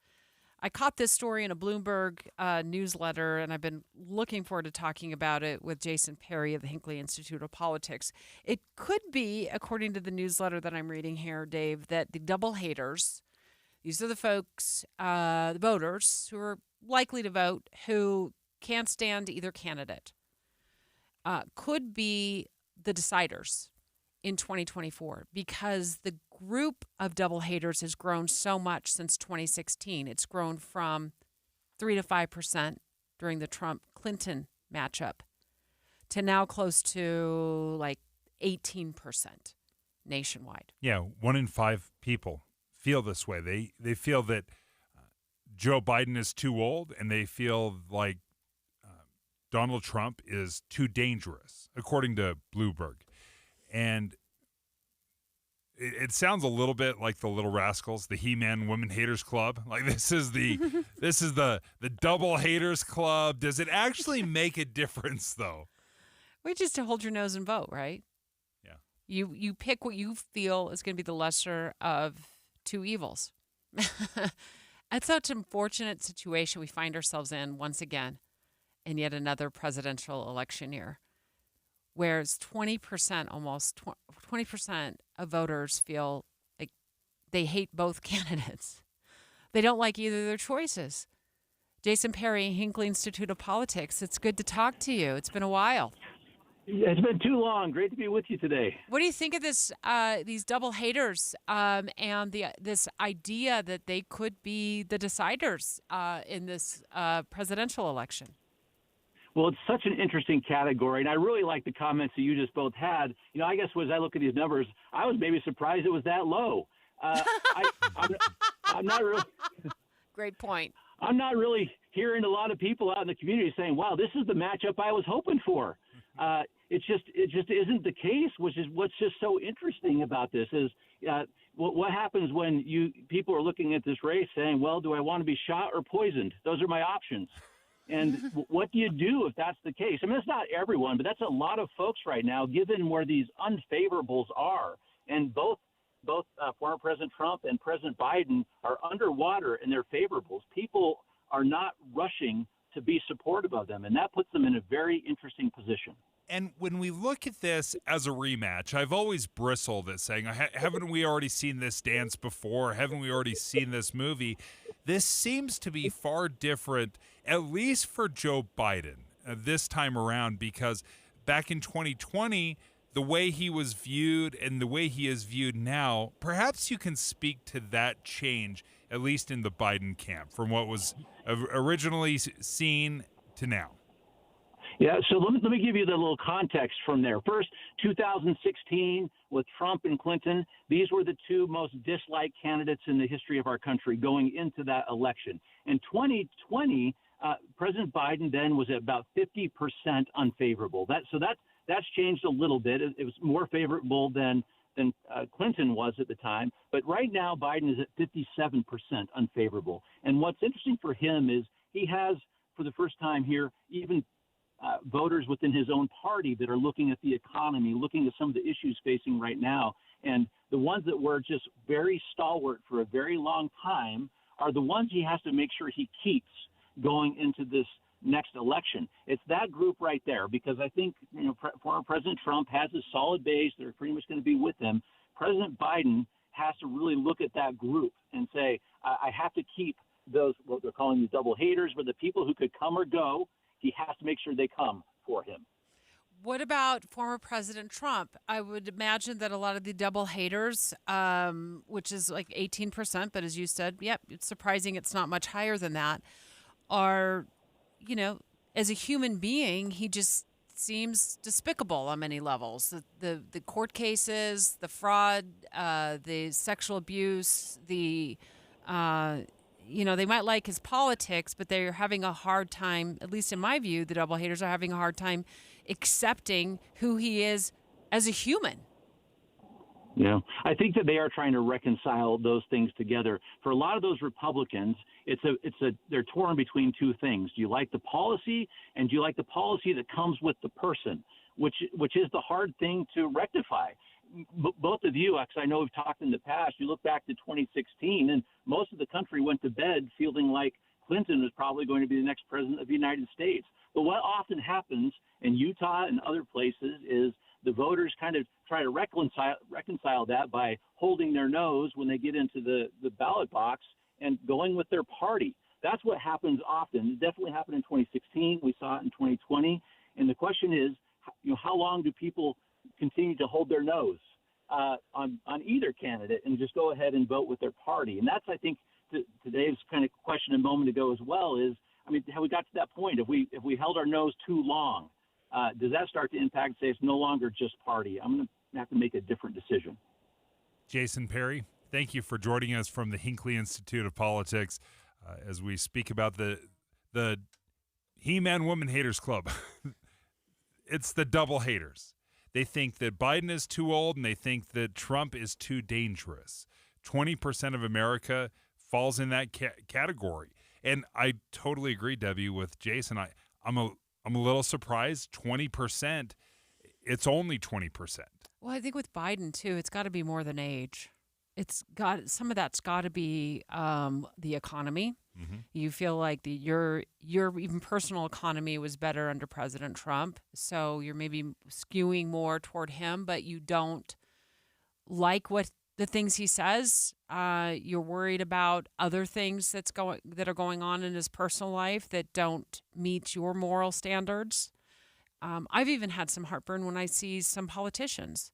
I caught this story in a Bloomberg newsletter, and I've been looking forward to talking about it with Jason Perry of the Hinckley Institute of Politics. It could be, according to the newsletter that I'm reading here, Dave, that the double haters, these are the folks, the voters who are likely to vote, who can't stand either candidate, could be the deciders in 2024 because the group of double haters has grown so much since 2016. It's grown from 3 to 5% during the Trump-Clinton matchup to now close to like 18% nationwide. Yeah, 1 in 5 people feel this way. They feel that Joe Biden is too old, and they feel like Donald Trump is too dangerous, according to Bloomberg. And it sounds a little bit like the Little Rascals, the He-Man Women Haters Club. Like this is the double haters club. Does it actually make a difference, though? Well, just to hold your nose and vote, right? Yeah. You pick what you feel is going to be the lesser of two evils. That's such an unfortunate situation we find ourselves in once again in yet another presidential election year. Whereas 20% of voters feel like they hate both candidates. They don't like either of their choices. Jason Perry, Hinckley Institute of Politics, it's good to talk to you. It's been a while. It's been too long. Great to be with you today. What do you think of this? These double haters and this idea that they could be the deciders in this presidential election? Well, it's such an interesting category, and I really like the comments that you just both had. You know, I guess as I look at these numbers, I was maybe surprised it was that low. I'm not really. Great point. I'm not really hearing a lot of people out in the community saying, "Wow, this is the matchup I was hoping for." It just isn't the case, which is what's just so interesting about this is what happens when people are looking at this race saying, well, do I want to be shot or poisoned? Those are my options. And what do you do if that's the case? I mean, it's not everyone, but that's a lot of folks right now, given where these unfavorables are. And both former President Trump and President Biden are underwater in their favorables. People are not rushing to be supportive of them, and that puts them in a very interesting position. And when we look at this as a rematch, I've always bristled at saying, haven't we already seen this dance before? Haven't we already seen this movie? This seems to be far different, at least for Joe Biden this time around, because back in 2020, the way he was viewed and the way he is viewed now, perhaps you can speak to that change, at least in the Biden camp, from what was originally seen to now. Yeah, so let me give you the little context from there. First, 2016 with Trump and Clinton, these were the two most disliked candidates in the history of our country going into that election. In 2020, President Biden then was at about 50% unfavorable. That's changed a little bit. It was more favorable than Clinton was at the time. But right now, Biden is at 57% unfavorable. And what's interesting for him is he has, for the first time here, even voters within his own party that are looking at the economy, looking at some of the issues facing right now. And the ones that were just very stalwart for a very long time are the ones he has to make sure he keeps going into this next election. It's that group right there, because I think former President Trump has a solid base. They're pretty much going to be with him. President Biden has to really look at that group and say, I have to keep those, what they're calling the double haters, but the people who could come or go, he has to make sure they come for him. What about former President Trump? I would imagine that a lot of the double haters, which is like 18%, but as you said, it's surprising it's not much higher than that, are, as a human being, he just seems despicable on many levels. The court cases, the fraud, the sexual abuse, they might like his politics, but they're having a hard time, at least in my view, the double haters are having a hard time accepting who he is as a human. Yeah, I think that they are trying to reconcile those things together. For a lot of those Republicans, they're torn between two things. Do you like the policy, and do you like the policy that comes with the person, which is the hard thing to rectify. Both of you, because I know we've talked in the past, you look back to 2016, and most of the country went to bed feeling like Clinton was probably going to be the next president of the United States. But what often happens in Utah and other places is the voters kind of try to reconcile that by holding their nose when they get into the ballot box and going with their party. That's what happens often. It definitely happened in 2016. We saw it in 2020. And the question is, how long do people continue to hold their nose on either candidate and just go ahead and vote with their party? And that's, I think, to Dave's kind of question a moment ago as well is, have we got to that point? If we held our nose too long, does that start to impact, say, it's no longer just party? I'm going to have to make a different decision. Jason Perry, thank you for joining us from the Hinckley Institute of Politics as we speak about the He-Man Woman Haters Club. It's the double haters. They think that Biden is too old, and they think that Trump is too dangerous. 20% of America falls in that category. And I totally agree, Debbie, with Jason. I'm a little surprised. 20%, it's only 20%. Well, I think with Biden, too, it's got to be more than age. Some of that's got to be the economy. Mm-hmm. You feel like your even personal economy was better under President Trump, so you're maybe skewing more toward him, but you don't like what the things he says. You're worried about other things that are going on in his personal life that don't meet your moral standards. I've even had some heartburn when I see some politicians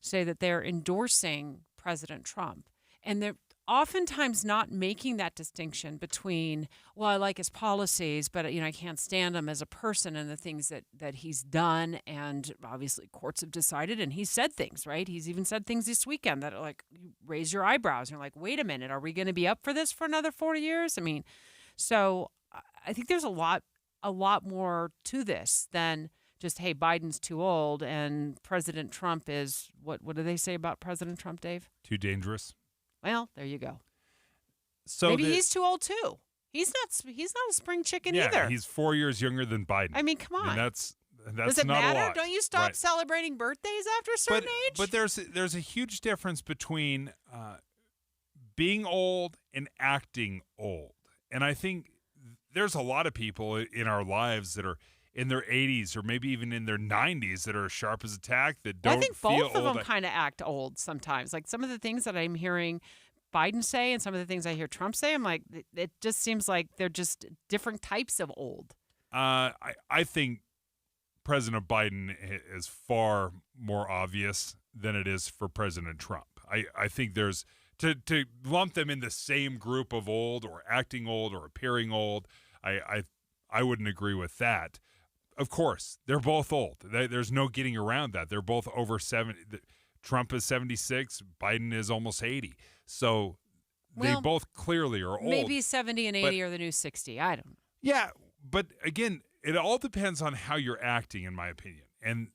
say that they're endorsing President Trump, and they're oftentimes not making that distinction between, well, I like his policies, but I can't stand him as a person and the things that he's done. And obviously courts have decided, and he's said things, right? He's even said things this weekend that are like, you raise your eyebrows. And you're like, wait a minute, are we going to be up for this for another 40 years? So I think there's a lot more to this than just, hey, Biden's too old and President Trump is, what do they say about President Trump, Dave? Too dangerous. Well, there you go. So maybe he's too old too. He's not a spring chicken either. Yeah, he's 4 years younger than Biden. Come on. And that's Does it not matter? a lot. Don't you stop Right. celebrating birthdays after a certain age? But there's a huge difference between being old and acting old. And I think there's a lot of people in our lives that are in their 80s or maybe even in their 90s that are sharp as a tack that don't feel old. I think both of them kind of act old sometimes. Like some of the things that I'm hearing Biden say and some of the things I hear Trump say, I'm like, it just seems like they're just different types of old. I think President Biden is far more obvious than it is for President Trump. I think there's to lump them in the same group of old or acting old or appearing old. I wouldn't agree with that. Of course, they're both old. There's no getting around that. They're both over 70. Trump is 76. Biden is almost 80. So they both clearly are old. Maybe 70 and 80 are the new 60. I don't know. Yeah, but again, it all depends on how you're acting, in my opinion. And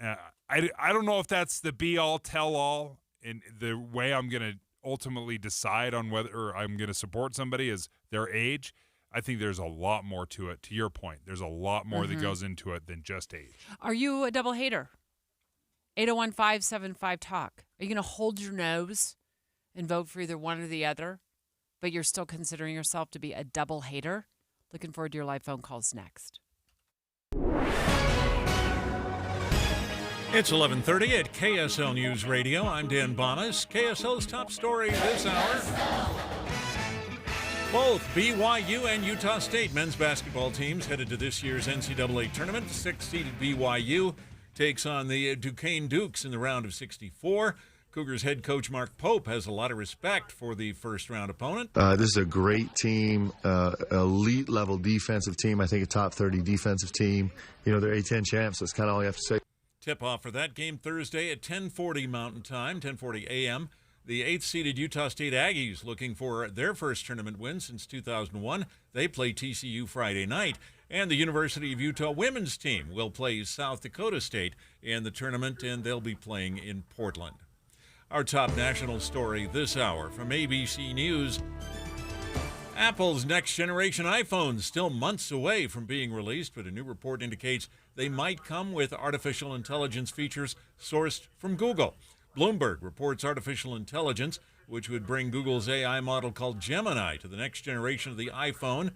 I don't know if that's the be-all, tell-all, and the way I'm going to ultimately decide on whether I'm going to support somebody is their age. I think there's a lot more to it. To your point, there's a lot more that goes into it than just age. Are you a double hater? 801-575-TALK. Are you going to hold your nose and vote for either one or the other, but you're still considering yourself to be a double hater? Looking forward to your live phone calls next. It's 11:30 at KSL News Radio. I'm Dan Bonas. KSL's top story this hour. Both BYU and Utah State men's basketball teams headed to this year's NCAA tournament. 6th-seeded BYU takes on the Duquesne Dukes in the round of 64. Cougars head coach Mark Pope has a lot of respect for the first-round opponent. This is a great team, elite-level defensive team. I think a top 30 defensive team. You know, they're A-10 champs, so that's kind of all you have to say. Tip-off for that game Thursday at 10:40 Mountain Time, 10:40 a.m. The 8th-seeded Utah State Aggies looking for their first tournament win since 2001. They play TCU Friday night. And the University of Utah women's team will play South Dakota State in the tournament, and they'll be playing in Portland. Our top national story this hour from ABC News. Apple's next-generation iPhone still months away from being released, but a new report indicates they might come with artificial intelligence features sourced from Google. Bloomberg reports artificial intelligence, which would bring Google's AI model called Gemini to the next generation of the iPhone.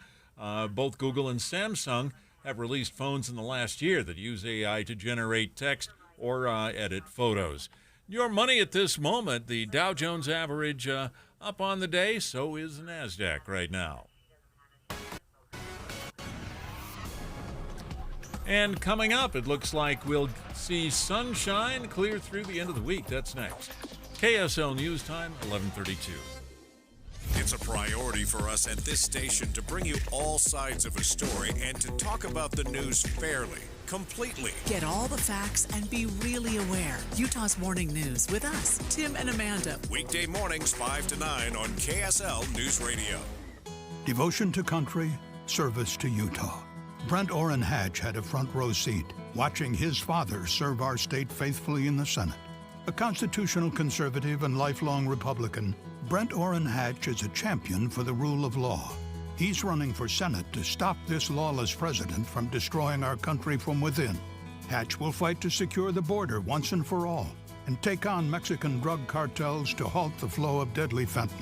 Both Google and Samsung have released phones in the last year that use AI to generate text or edit photos. Your money at this moment, the Dow Jones average up on the day, so is the NASDAQ right now. And coming up, it looks like we'll see sunshine clear through the end of the week. That's next. KSL News Time, 11:32. It's a priority for us at this station to bring you all sides of a story and to talk about the news fairly, completely. Get all the facts and be really aware. Utah's Morning News with us, Tim and Amanda. Weekday mornings 5 to 9 on KSL News Radio. Devotion to country, service to Utah. Brent Orrin Hatch had a front row seat, watching his father serve our state faithfully in the Senate. A constitutional conservative and lifelong Republican, Brent Orrin Hatch is a champion for the rule of law. He's running for Senate to stop this lawless president from destroying our country from within. Hatch will fight to secure the border once and for all and take on Mexican drug cartels to halt the flow of deadly fentanyl.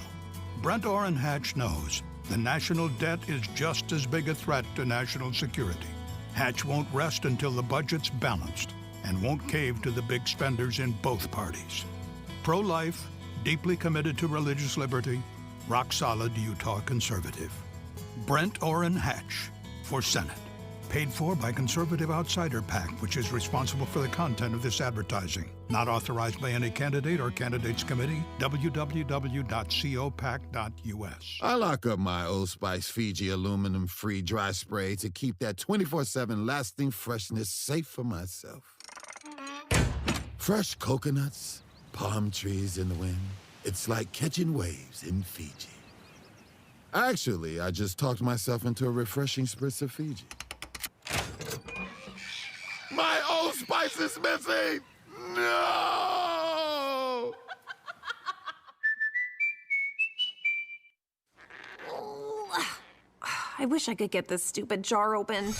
Brent Orrin Hatch knows the national debt is just as big a threat to national security. Hatch won't rest until the budget's balanced and won't cave to the big spenders in both parties. Pro-life, deeply committed to religious liberty, rock-solid Utah conservative. Brent Orrin Hatch for Senate. Paid for by Conservative Outsider PAC, which is responsible for the content of this advertising. Not authorized by any candidate or candidates committee. www.copac.us. I lock up my Old Spice Fiji aluminum-free dry spray to keep that 24/7 lasting freshness safe for myself. Fresh coconuts, palm trees in the wind. It's like catching waves in Fiji. Actually, I just talked myself into a refreshing spritz of Fiji. My Old Spice is missing! No! I wish I could get this stupid jar open.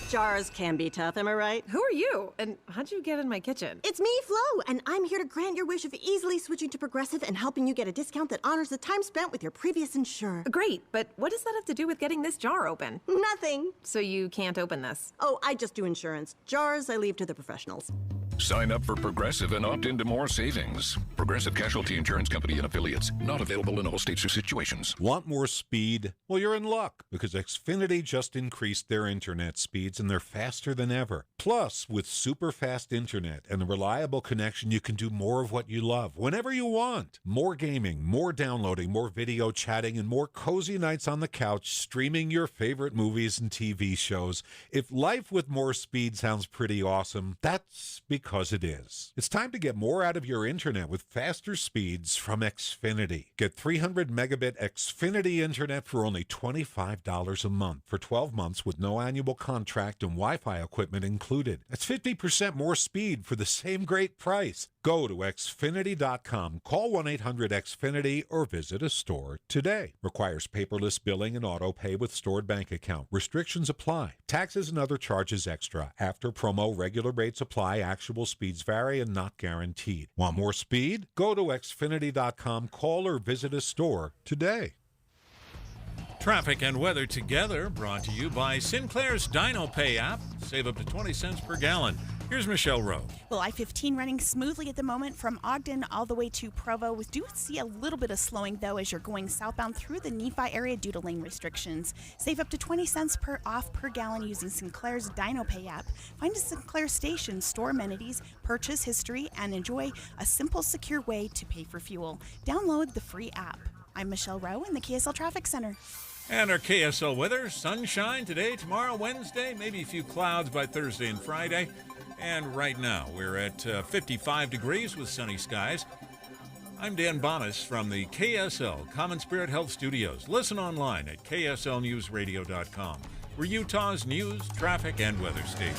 Jars can be tough, am I right? Who are you? And how'd you get in my kitchen? It's me, Flo, and I'm here to grant your wish of easily switching to Progressive and helping you get a discount that honors the time spent with your previous insurer. Great, but what does that have to do with getting this jar open? Nothing. So you can't open this? Oh, I just do insurance. Jars, I leave to the professionals. Sign up for Progressive and opt into more savings. Progressive Casualty Insurance Company and Affiliates. Not available in all states or situations. Want more speed? Well, you're in luck because Xfinity just increased their internet speeds and they're faster than ever. Plus, with super fast internet and a reliable connection, you can do more of what you love whenever you want. More gaming, more downloading, more video chatting, and more cozy nights on the couch streaming your favorite movies and TV shows. If life with more speed sounds pretty awesome, that's because because it is. It's time to get more out of your internet with faster speeds from Xfinity. Get 300 megabit Xfinity internet for only $25 a month for 12 months with no annual contract and Wi-Fi equipment included. That's 50% more speed for the same great price. Go to Xfinity.com, call 1-800-XFINITY, or visit a store today. Requires paperless billing and auto pay with stored bank account. Restrictions apply. Taxes and other charges extra. After promo, regular rates apply. Actual speeds vary and not guaranteed. Want more speed? Go to Xfinity.com, call or visit a store today. Traffic and weather together, brought to you by Sinclair's Dino Pay app. Save up to 20 cents per gallon. Here's Michelle Rowe. Well, I-15 running smoothly at the moment from Ogden all the way to Provo. We do see a little bit of slowing, though, as you're going southbound through the Nephi area due to lane restrictions. Save up to 20 cents off per gallon using Sinclair's Dino Pay app. Find a Sinclair station, store amenities, purchase history, and enjoy a simple, secure way to pay for fuel. Download the free app. I'm Michelle Rowe in the KSL Traffic Center. And our KSL weather, sunshine today, tomorrow, Wednesday, maybe a few clouds by Thursday and Friday. And right now, we're at 55 degrees with sunny skies. I'm Dan Bonas from the KSL Common Spirit Health Studios. Listen online at kslnewsradio.com. We're Utah's news, traffic, and weather station.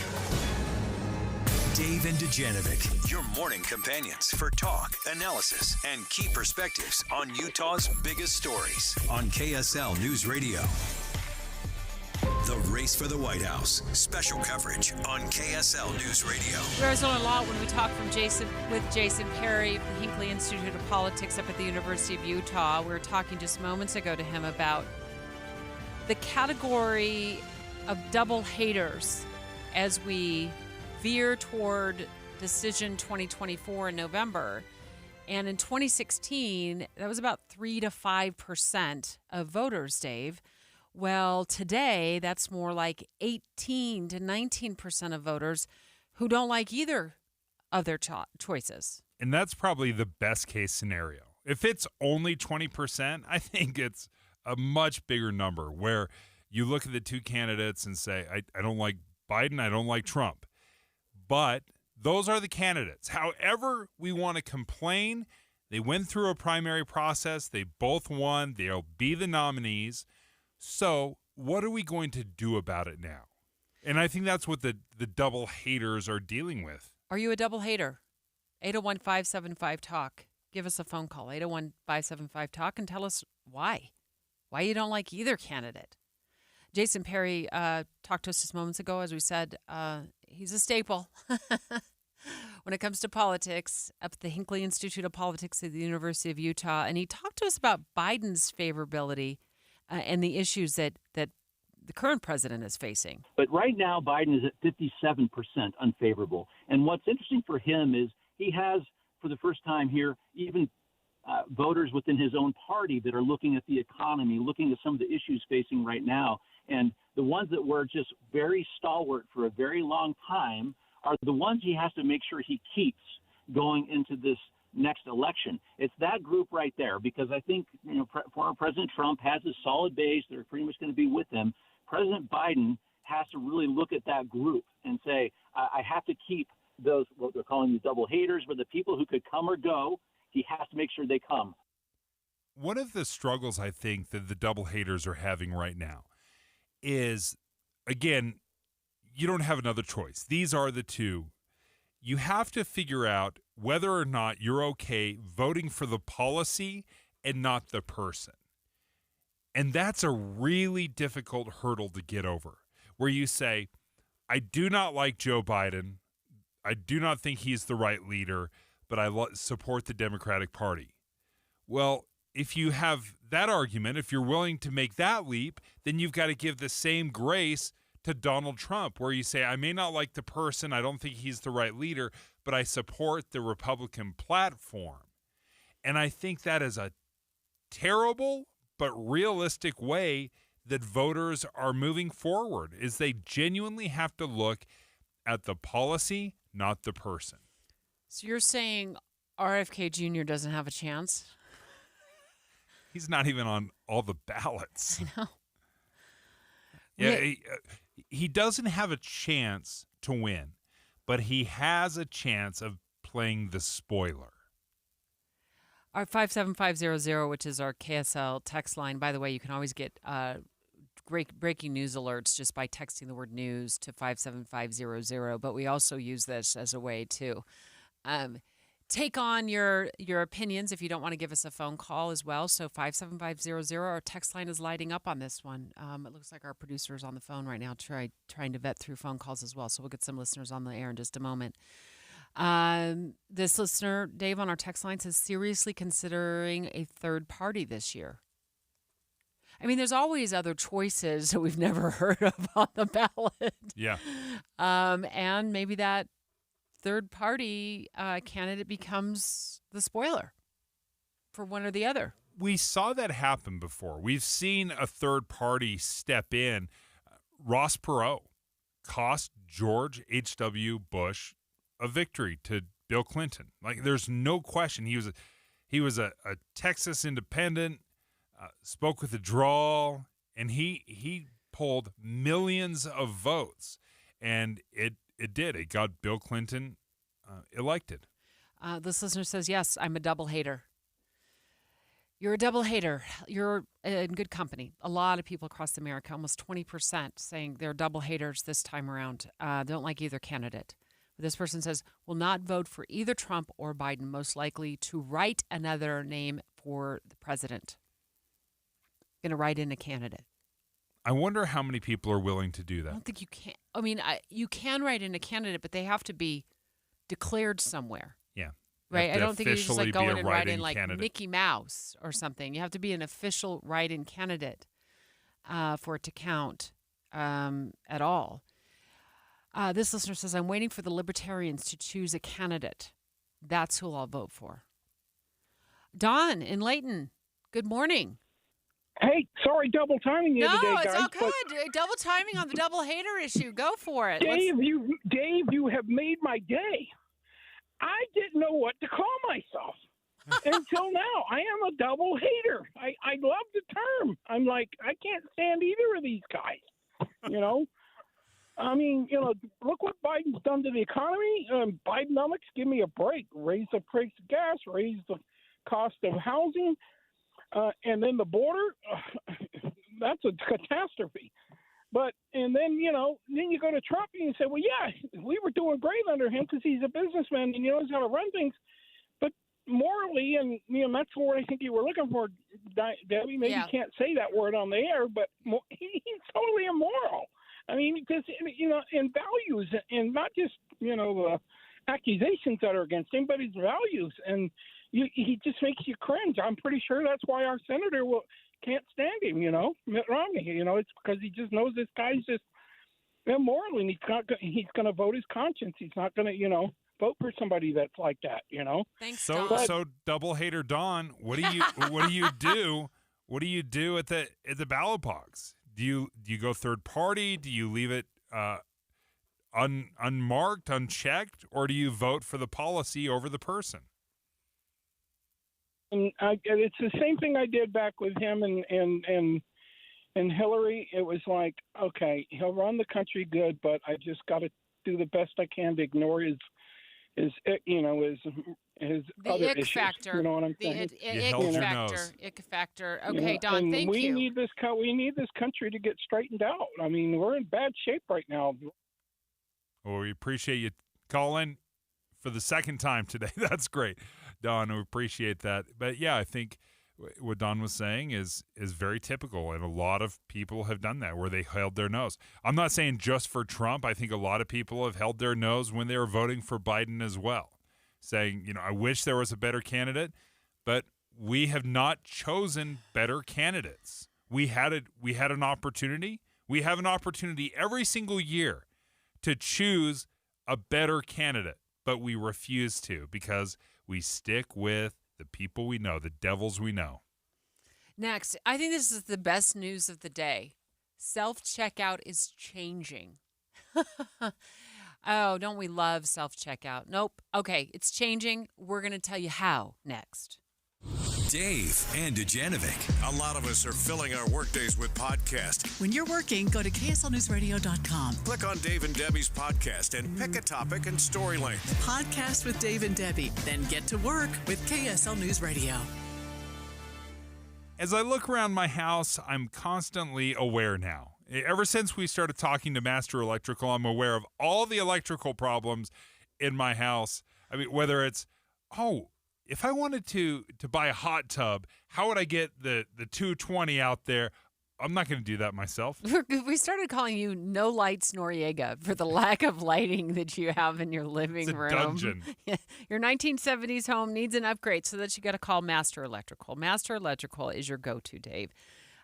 Dave and Dujanovic, your morning companions for talk, analysis, and key perspectives on Utah's biggest stories on KSL News Radio. The race for the White House. Special coverage on KSL News Radio. Arizona Law, when we talk with Jason Perry of the Hinckley Institute of Politics up at the University of Utah, we were talking just moments ago to him about the category of double haters as we veer toward decision 2024 in November. And in 2016, that was about 3 to 5% of voters, Dave. Well, today, that's more like 18 to 19% of voters who don't like either of their choices. And that's probably the best case scenario. If it's only 20%, I think it's a much bigger number where you look at the two candidates and say, I don't like Biden, I don't like Trump. But those are the candidates. However we want to complain, they went through a primary process. They both won. They'll be the nominees. So what are we going to do about it now? And I think that's what the double haters are dealing with. Are you a double hater? 801-575-TALK. Give us a phone call, 801-575-TALK, and tell us why you don't like either candidate. Jason Perry talked to us just moments ago. As we said, he's a staple when it comes to politics up at the Hinckley Institute of Politics at the University of Utah. And he talked to us about Biden's favorability and the issues that the current president is facing. But right now, Biden is at 57% unfavorable. And what's interesting for him is he has, for the first time here, even voters within his own party that are looking at the economy, looking at some of the issues facing right now. And the ones that were just very stalwart for a very long time are the ones he has to make sure he keeps going into this next election. It's that group right there, because I think former President Trump has a solid base. They're pretty much going to be with him. President Biden has to really look at that group and say, I have to keep those, what they're calling the double haters, but the people who could come or go, he has to make sure they come. One of the struggles I think that the double haters are having right now is, again, you don't have another choice. These are the two. You have to figure out whether or not you're okay voting for the policy and not the person. And that's a really difficult hurdle to get over, where you say, I do not like Joe Biden. I do not think he's the right leader, but I support the Democratic Party. Well, if you have that argument, if you're willing to make that leap, then you've got to give the same grace to Donald Trump, where you say, I may not like the person, I don't think he's the right leader, but I support the Republican platform. And I think that is a terrible but realistic way that voters are moving forward, is they genuinely have to look at the policy, not the person. So you're saying RFK Jr. doesn't have a chance? He's not even on all the ballots. I know. Yeah, he doesn't have a chance to win. but he has a chance of playing the spoiler. Our 57500, which is our KSL text line. By the way, you can always get breaking news alerts just by texting the word news to 57500. But we also use this as a way to take on your opinions if you don't want to give us a phone call as well. So 57500, our text line is lighting up on this one. It looks like our producer is on the phone right now trying to vet through phone calls as well. So we'll get some listeners on the air in just a moment. This listener, Dave, on our text line says, seriously considering a third party this year. I mean, there's always other choices that we've never heard of on the ballot. Yeah. And maybe that third party candidate becomes the spoiler for one or the other. We saw that happen before. We've seen a third party step in. Ross Perot cost George H.W. Bush a victory to Bill Clinton. Like, there's no question. He was a Texas independent, spoke with a drawl, and he pulled millions of votes, and it did. It got Bill Clinton elected. This listener says, yes, I'm a double hater. You're a double hater. You're in good company. A lot of people across America, almost 20%, saying they're double haters this time around. Don't like either candidate. This person says, will not vote for either Trump or Biden, most likely to write another name for the president. Going to write in a candidate. I wonder how many people are willing to do that. I don't think you can. I mean, you can write in a candidate, but they have to be declared somewhere. Yeah. Right? I don't think you just like go in and write in like candidate. Mickey Mouse or something. You have to be an official write-in candidate for it to count at all. This listener says, I'm waiting for the Libertarians to choose a candidate. That's who I'll vote for. Don in Layton, good morning. Hey, sorry, double timing you today, guys. No, it's all good. Double timing on the double hater issue. Go for it. Dave, you have made my day. I didn't know what to call myself until now. I am a double hater. I love the term. I'm like, I can't stand either of these guys, you know? I mean, look what Biden's done to the economy. Bidenomics, give me a break. Raise the price of gas, raise the cost of housing, and then the border. That's a catastrophe. And then you go to Trump and you say, well, yeah, we were doing great under him because he's a businessman and he knows how to run things. But morally, and that's the word I think you were looking for, Debbie. Maybe you can't say that word on the air, but he's totally immoral. I mean, because, in values, and not just, accusations that are against him, but his values. And he just makes you cringe. I'm pretty sure that's why our senator can't stand him, Mitt Romney. It's because he just knows this guy's just immoral, and he's going to vote his conscience. He's not going to, vote for somebody that's like that, Thanks, So double hater Don, what do you do? What do you do at the ballot box? Do you go third party? Do you leave it unmarked, unchecked, or do you vote for the policy over the person? And it's the same thing I did back with him and Hillary. It was like, okay, he'll run the country good, but I just got to do the best I can to ignore his other issues. Factor. You know what I'm saying? Ick factor. Okay, Don, thank you. We need this country to get straightened out. I mean, we're in bad shape right now. Well, we appreciate you calling for the second time today. That's great, Don. We appreciate that. But yeah, I think what Don was saying is very typical, and a lot of people have done that where they held their nose. I'm not saying just for Trump. I think a lot of people have held their nose when they were voting for Biden as well, saying, I wish there was a better candidate, but we have not chosen better candidates. We had an opportunity. We have an opportunity every single year to choose a better candidate, but we refuse to because we stick with the people we know, the devils we know. Next, I think this is the best news of the day. Self-checkout is changing. Oh, don't we love self-checkout? Nope. Okay, it's changing. We're going to tell you how next. Dave and Dujanovic. A lot of us are filling our workdays with podcasts. When you're working, go to KSLNewsRadio.com. Click on Dave and Debbie's podcast and pick a topic and story length. Podcast with Dave and Debbie. Then get to work with KSL News Radio. As I look around my house, I'm constantly aware now. Ever since we started talking to Master Electrical, I'm aware of all the electrical problems in my house. I mean, whether it's, if I wanted to buy a hot tub, how would I get the 220 out there? I'm not going to do that myself. We started calling you No Lights Noriega for the lack of lighting that you have in your living room. It's a dungeon. Your 1970s home needs an upgrade, so that you got to call Master Electrical. Master Electrical is your go-to, Dave.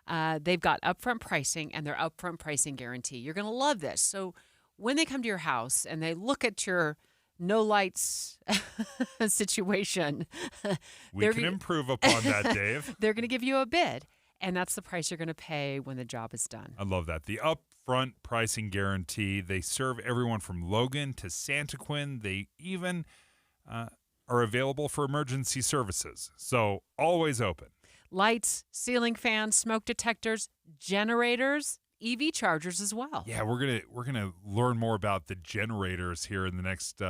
They've got upfront pricing and their upfront pricing guarantee. You're going to love this. So when they come to your house and they look at your no lights situation, we can improve upon that, Dave. They're going to give you a bid, and that's the price you're going to pay when the job is done. I love that. The upfront pricing guarantee. They serve everyone from Logan to Santaquin. They even are available for emergency services. So always open. Lights, ceiling fans, smoke detectors, generators, EV chargers as well. Yeah, we're gonna learn more about the generators here in the next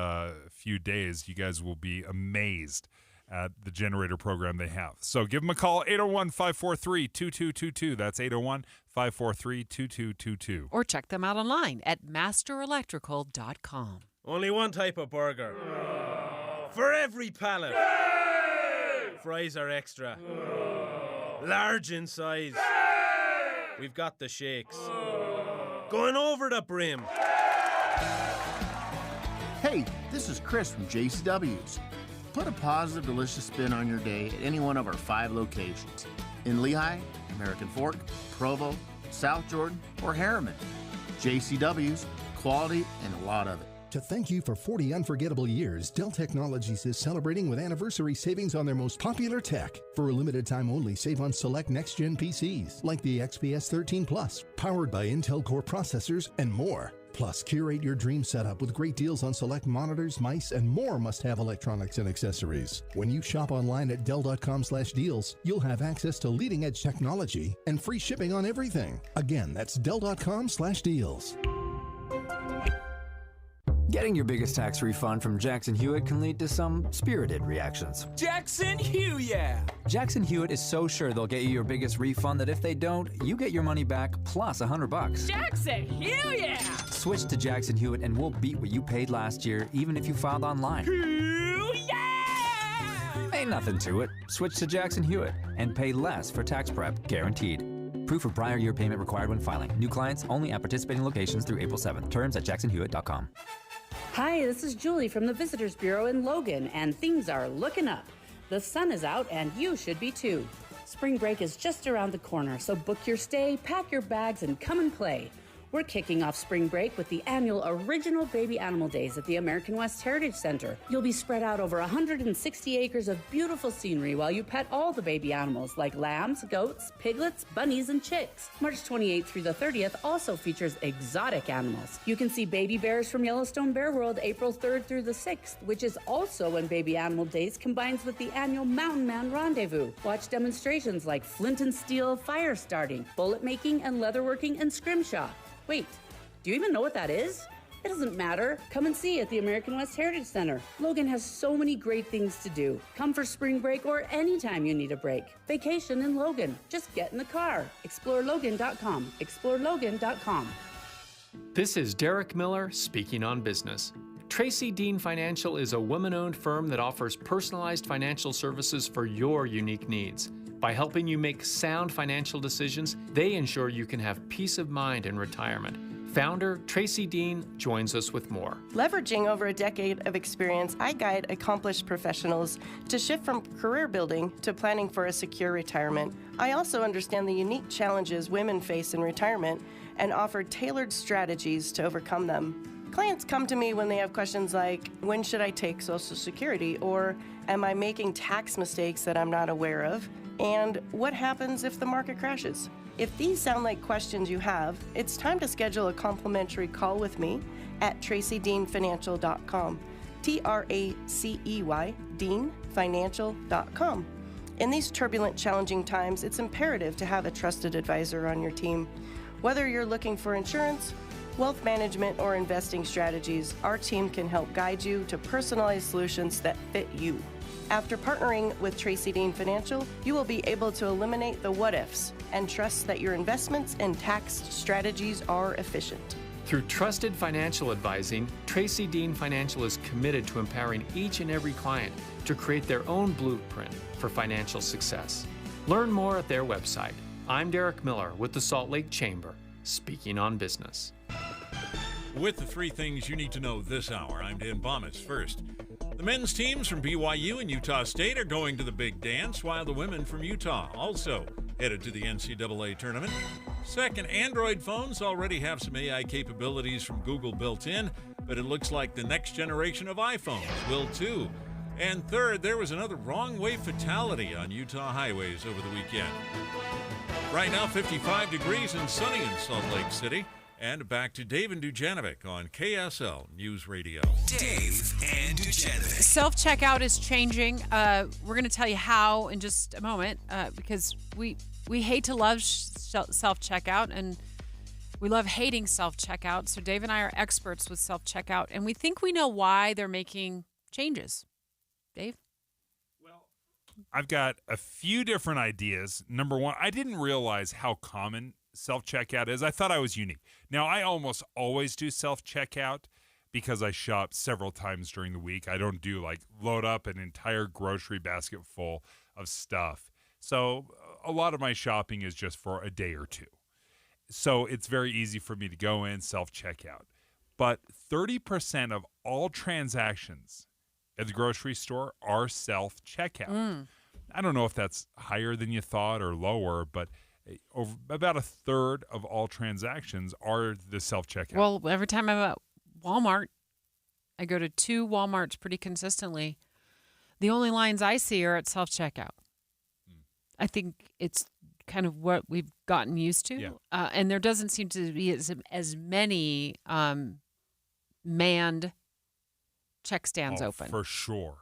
few days. You guys will be amazed at the generator program they have. So give them a call, 801-543-2222. That's 801-543-2222. Or check them out online at masterelectrical.com. Only one type of burger. For every pallet. Fries are extra. Large in size. We've got the shakes. Going over the brim. Hey, this is Chris from JCW's. Put a positive, delicious spin on your day at any one of our 5 locations. In Lehigh, American Fork, Provo, South Jordan, or Harriman. JCW's, quality and a lot of it. To thank you for 40 unforgettable years, Dell Technologies is celebrating with anniversary savings on their most popular tech. For a limited time only, save on select next-gen PCs, like the XPS 13 Plus, powered by Intel Core processors, and more. Plus, curate your dream setup with great deals on select monitors, mice, and more must-have electronics and accessories. When you shop online at Dell.com/deals, you'll have access to leading-edge technology and free shipping on everything. Again, that's Dell.com/deals. Getting your biggest tax refund from Jackson Hewitt can lead to some spirited reactions. Jackson Hewitt! Jackson Hewitt is so sure they'll get you your biggest refund that if they don't, you get your money back plus $100. Jackson Hewitt! Switch to Jackson Hewitt and we'll beat what you paid last year, even if you filed online. Ain't nothing to it. Switch to Jackson Hewitt and pay less for tax prep, guaranteed. Proof of prior year payment required when filing. New clients only at participating locations through April 7th. Terms at jacksonhewitt.com. Hi, this is Julie from the Visitors Bureau in Logan, and things are looking up. The sun is out, and you should be too. Spring break is just around the corner, so book your stay, pack your bags, and come and play. We're kicking off spring break with the annual Original Baby Animal Days at the American West Heritage Center. You'll be spread out over 160 acres of beautiful scenery while you pet all the baby animals like lambs, goats, piglets, bunnies, and chicks. March 28th through the 30th also features exotic animals. You can see baby bears from Yellowstone Bear World April 3rd through the 6th, which is also when Baby Animal Days combines with the annual Mountain Man Rendezvous. Watch demonstrations like flint and steel fire starting, bullet making, and leatherworking and scrimshaw. Wait, do you even know what that is? It doesn't matter. Come and see at the American West Heritage Center. Logan has so many great things to do. Come for spring break or anytime you need a break. Vacation in Logan. Just get in the car. ExploreLogan.com. ExploreLogan.com. This is Derek Miller speaking on business. Tracy Dean Financial is a women-owned firm that offers personalized financial services for your unique needs. By helping you make sound financial decisions, they ensure you can have peace of mind in retirement. Founder Tracy Dean joins us with more. Leveraging over a decade of experience, I guide accomplished professionals to shift from career building to planning for a secure retirement. I also understand the unique challenges women face in retirement and offer tailored strategies to overcome them. Clients come to me when they have questions like, when should I take Social Security? Or am I making tax mistakes that I'm not aware of? And what happens if the market crashes? If these sound like questions you have, it's time to schedule a complimentary call with me at TracyDeanFinancial.com. TRACEY, DeanFinancial.com. In these turbulent, challenging times, it's imperative to have a trusted advisor on your team. Whether you're looking for insurance, wealth management, or investing strategies, our team can help guide you to personalized solutions that fit you. After partnering with Tracy Dean Financial, you will be able to eliminate the what-ifs and trust that your investments and tax strategies are efficient. Through trusted financial advising, Tracy Dean Financial is committed to empowering each and every client to create their own blueprint for financial success. Learn more at their website. I'm Derek Miller with the Salt Lake Chamber, speaking on business. With the 3 things you need to know this hour, I'm Dan Bomas. First, the men's teams from BYU and Utah State are going to the big dance, while the women from Utah also headed to the NCAA tournament. Second, Android phones already have some AI capabilities from Google built in, but it looks like the next generation of iPhones will too. And third, there was another wrong-way fatality on Utah highways over the weekend. Right now, 55 degrees and sunny in Salt Lake City. And back to Dave and Dujanovic on KSL News Radio. Dave and Dujanovic. Self-checkout is changing. We're going to tell you how in just a moment because we hate to love self-checkout and we love hating self-checkout. So Dave and I are experts with self-checkout, and we think we know why they're making changes. Dave? I've got a few different ideas. Number one, I didn't realize how common self-checkout is. I thought I was unique. Now, I almost always do self-checkout because I shop several times during the week. I don't do load up an entire grocery basket full of stuff. So a lot of my shopping is just for a day or two. So it's very easy for me to go in, self-checkout. But 30% of all transactions at the grocery store are self-checkout. I don't know if that's higher than you thought or lower, but about a third of all transactions are the self-checkout. Well, every time I'm at Walmart, I go to 2 Walmarts pretty consistently. The only lines I see are at self-checkout. I think it's kind of what we've gotten used to. Yeah. And there doesn't seem to be as many manned check stands open. For sure.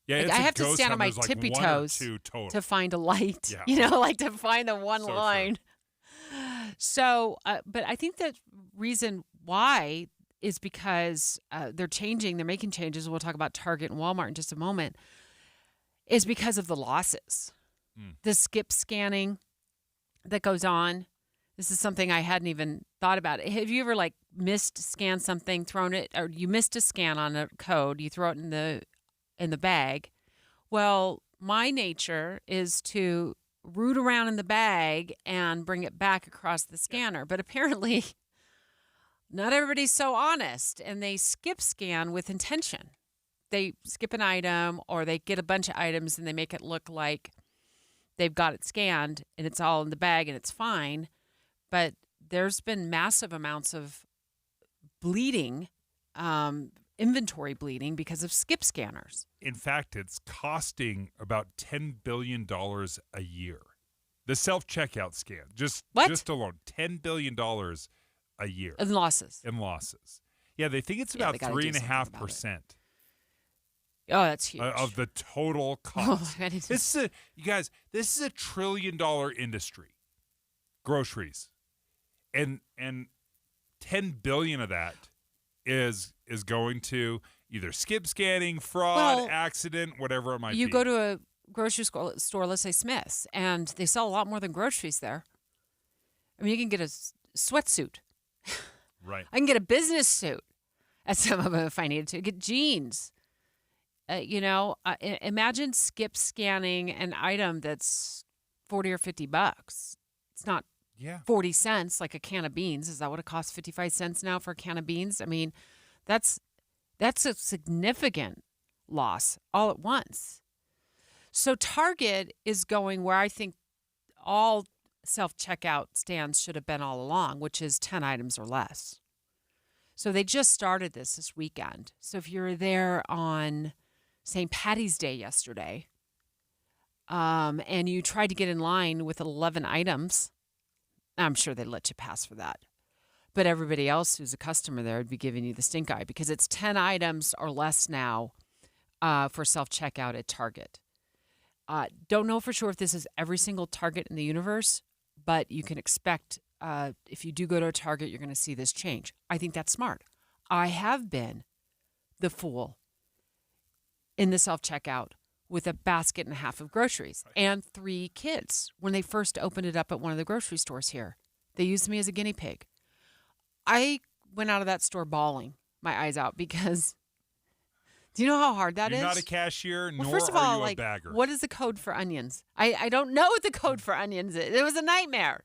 Yeah, I have to stand on my tippy toes to find a light, to find the one line. So, but I think the reason why is because they're making changes. We'll talk about Target and Walmart in just a moment, is because of the losses. The skip scanning that goes on. This is something I hadn't even thought about. Have you ever missed scan something, thrown it, or you missed a scan on a code, you throw it in the bag? Well, my nature is to root around in the bag and bring it back across the scanner. But apparently, not everybody's so honest, and they skip scan with intention. They skip an item, or they get a bunch of items and they make it look like they've got it scanned and it's all in the bag and it's fine. But there's been massive amounts of bleeding, inventory bleeding because of skip scanners. In fact, it's costing about $10 billion a year. The self-checkout scan, just alone, $10 billion a year. In losses. Yeah, they think it's about 3.5%. Oh, that's huge. Of the total cost. This is this is a $1 trillion industry. Groceries. And 10 billion of that is going to either skip scanning, fraud, accident, whatever it might be. You go to a grocery store, let's say Smith's, and they sell a lot more than groceries there. I mean, you can get a sweatsuit. Right. I can get a business suit at some of them if I needed to. Get jeans. Imagine skip scanning an item that's $40 or $50. It's not 40 cents like a can of beans. Is that what it costs? 55 cents now for a can of beans? I mean, that's a significant loss all at once. So Target is going where I think all self-checkout stands should have been all along, which is 10 items or less. So they just started this weekend. So if you're there on St. Patty's Day yesterday, and you tried to get in line with 11 items, I'm sure they'd let you pass for that. But everybody else who's a customer there would be giving you the stink eye because it's 10 items or less now for self-checkout at Target. Don't know for sure if this is every single Target in the universe, but you can expect if you do go to a Target, you're going to see this change. I think that's smart. I have been the fool in the self-checkout with a basket and a half of groceries and 3 kids when they first opened it up at one of the grocery stores here. They used me as a guinea pig. I went out of that store bawling my eyes out because do you know how hard that is? You're not a cashier, Well, nor first of are all, you a like, bagger. what is the code for onions? I don't know what the code for onions is. It was a nightmare.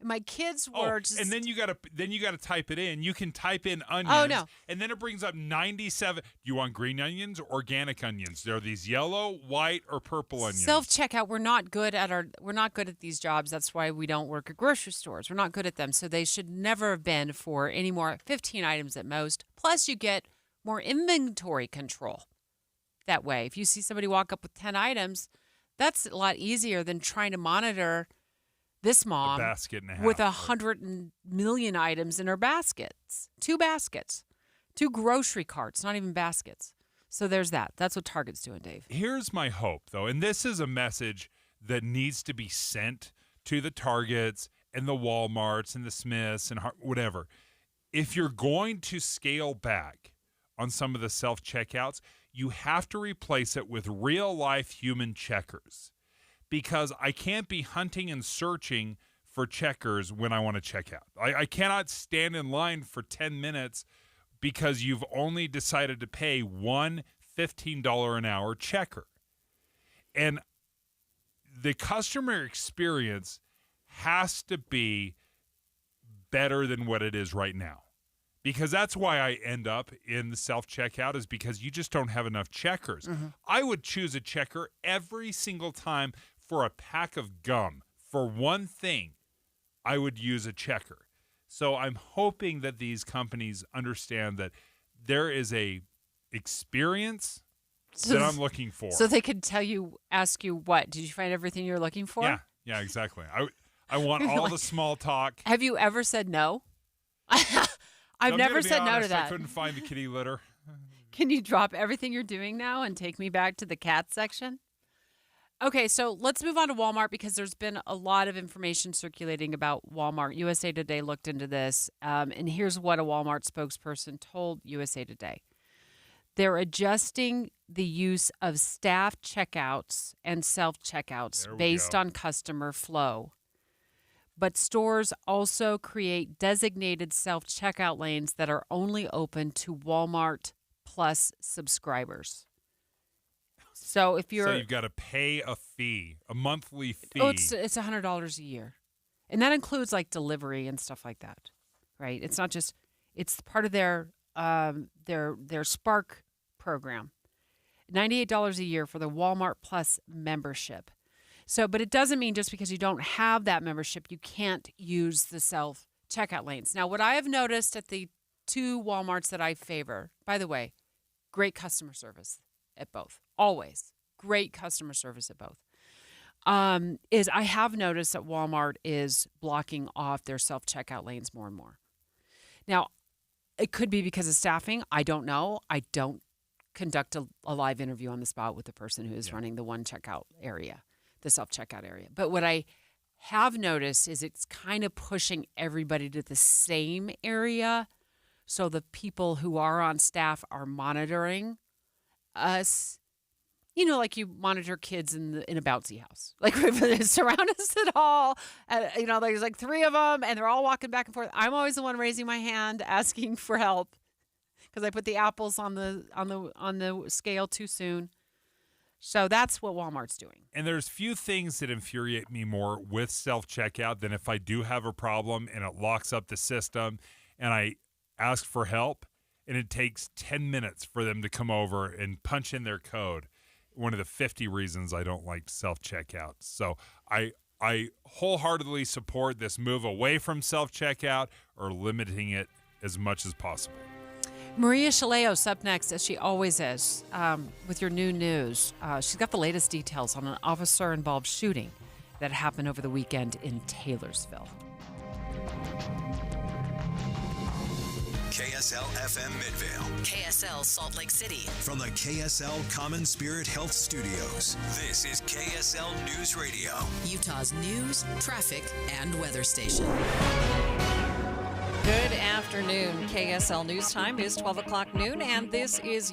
My kids were just... and then you gotta type it in. You can type in onions. Oh, no. And then it brings up 97. Do you want green onions or organic onions? There are these yellow, white, or purple onions. Self-checkout, we're not good at these jobs. That's why we don't work at grocery stores. We're not good at them. So they should never have been for any more 15 items at most. Plus you get more inventory control that way. If you see somebody walk up with 10 items, that's a lot easier than trying to monitor this mom basket and a half, with 100 million items in her baskets. 2 baskets. 2 grocery carts, not even baskets. So there's that. That's what Target's doing, Dave. Here's my hope, though, and this is a message that needs to be sent to the Targets and the Walmarts and the Smiths and whatever. If you're going to scale back on some of the self-checkouts, you have to replace it with real-life human checkers. Because I can't be hunting and searching for checkers when I want to check out. I cannot stand in line for 10 minutes because you've only decided to pay one $15 an hour checker. And the customer experience has to be better than what it is right now. Because that's why I end up in the self-checkout is because you just don't have enough checkers. Mm-hmm. I would choose a checker every single time. For a pack of gum, for one thing, I would use a checker. So I'm hoping that these companies understand that there is a experience that I'm looking for. So they could ask you what? Did you find everything you're looking for? Yeah, exactly. I want all the small talk. Have you ever said no? I've never said no to that. I couldn't find the kitty litter. Can you drop everything you're doing now and take me back to the cat section? Okay, so let's move on to Walmart because there's been a lot of information circulating about Walmart. USA Today looked into this, and here's what a Walmart spokesperson told USA Today. They're adjusting the use of staff checkouts and self-checkouts based on customer flow. But stores also create designated self-checkout lanes that are only open to Walmart Plus subscribers. So you've got to pay a fee, a monthly fee. Oh, it's $100 a year, and that includes like delivery and stuff like that, right? It's not just it's part of their Spark program. $98 a year for the Walmart Plus membership. So, but it doesn't mean just because you don't have that membership, you can't use the self checkout lanes. Now, what I have noticed at the 2 Walmarts that I favor, by the way, great customer service at both. Always great customer service at both. Is I have noticed that Walmart is blocking off their self-checkout lanes more and more. Now, it could be because of staffing. I don't know. I don't conduct a live interview on the spot with the person who is running the one checkout area, the self-checkout area. But what I have noticed is it's kind of pushing everybody to the same area. So the people who are on staff are monitoring us, like you monitor kids in a bouncy house. Like, they surround us at all. There's like 3 of them, and they're all walking back and forth. I'm always the one raising my hand, asking for help, because I put the apples on the scale too soon. So that's what Walmart's doing. And there's few things that infuriate me more with self-checkout than if I do have a problem and it locks up the system, and I ask for help, and it takes 10 minutes for them to come over and punch in their code. One of the 50 reasons I don't like self-checkout. So I wholeheartedly support this move away from self-checkout or limiting it as much as possible. Maria Chaleos up next, as she always is, with your new news. She's got the latest details on an officer-involved shooting that happened over the weekend in Taylorsville. KSL FM Midvale. KSL Salt Lake City. From the KSL Common Spirit Health Studios, this is KSL News Radio. Utah's news, traffic, and weather station. Good afternoon. KSL News Time is 12 o'clock noon, and this is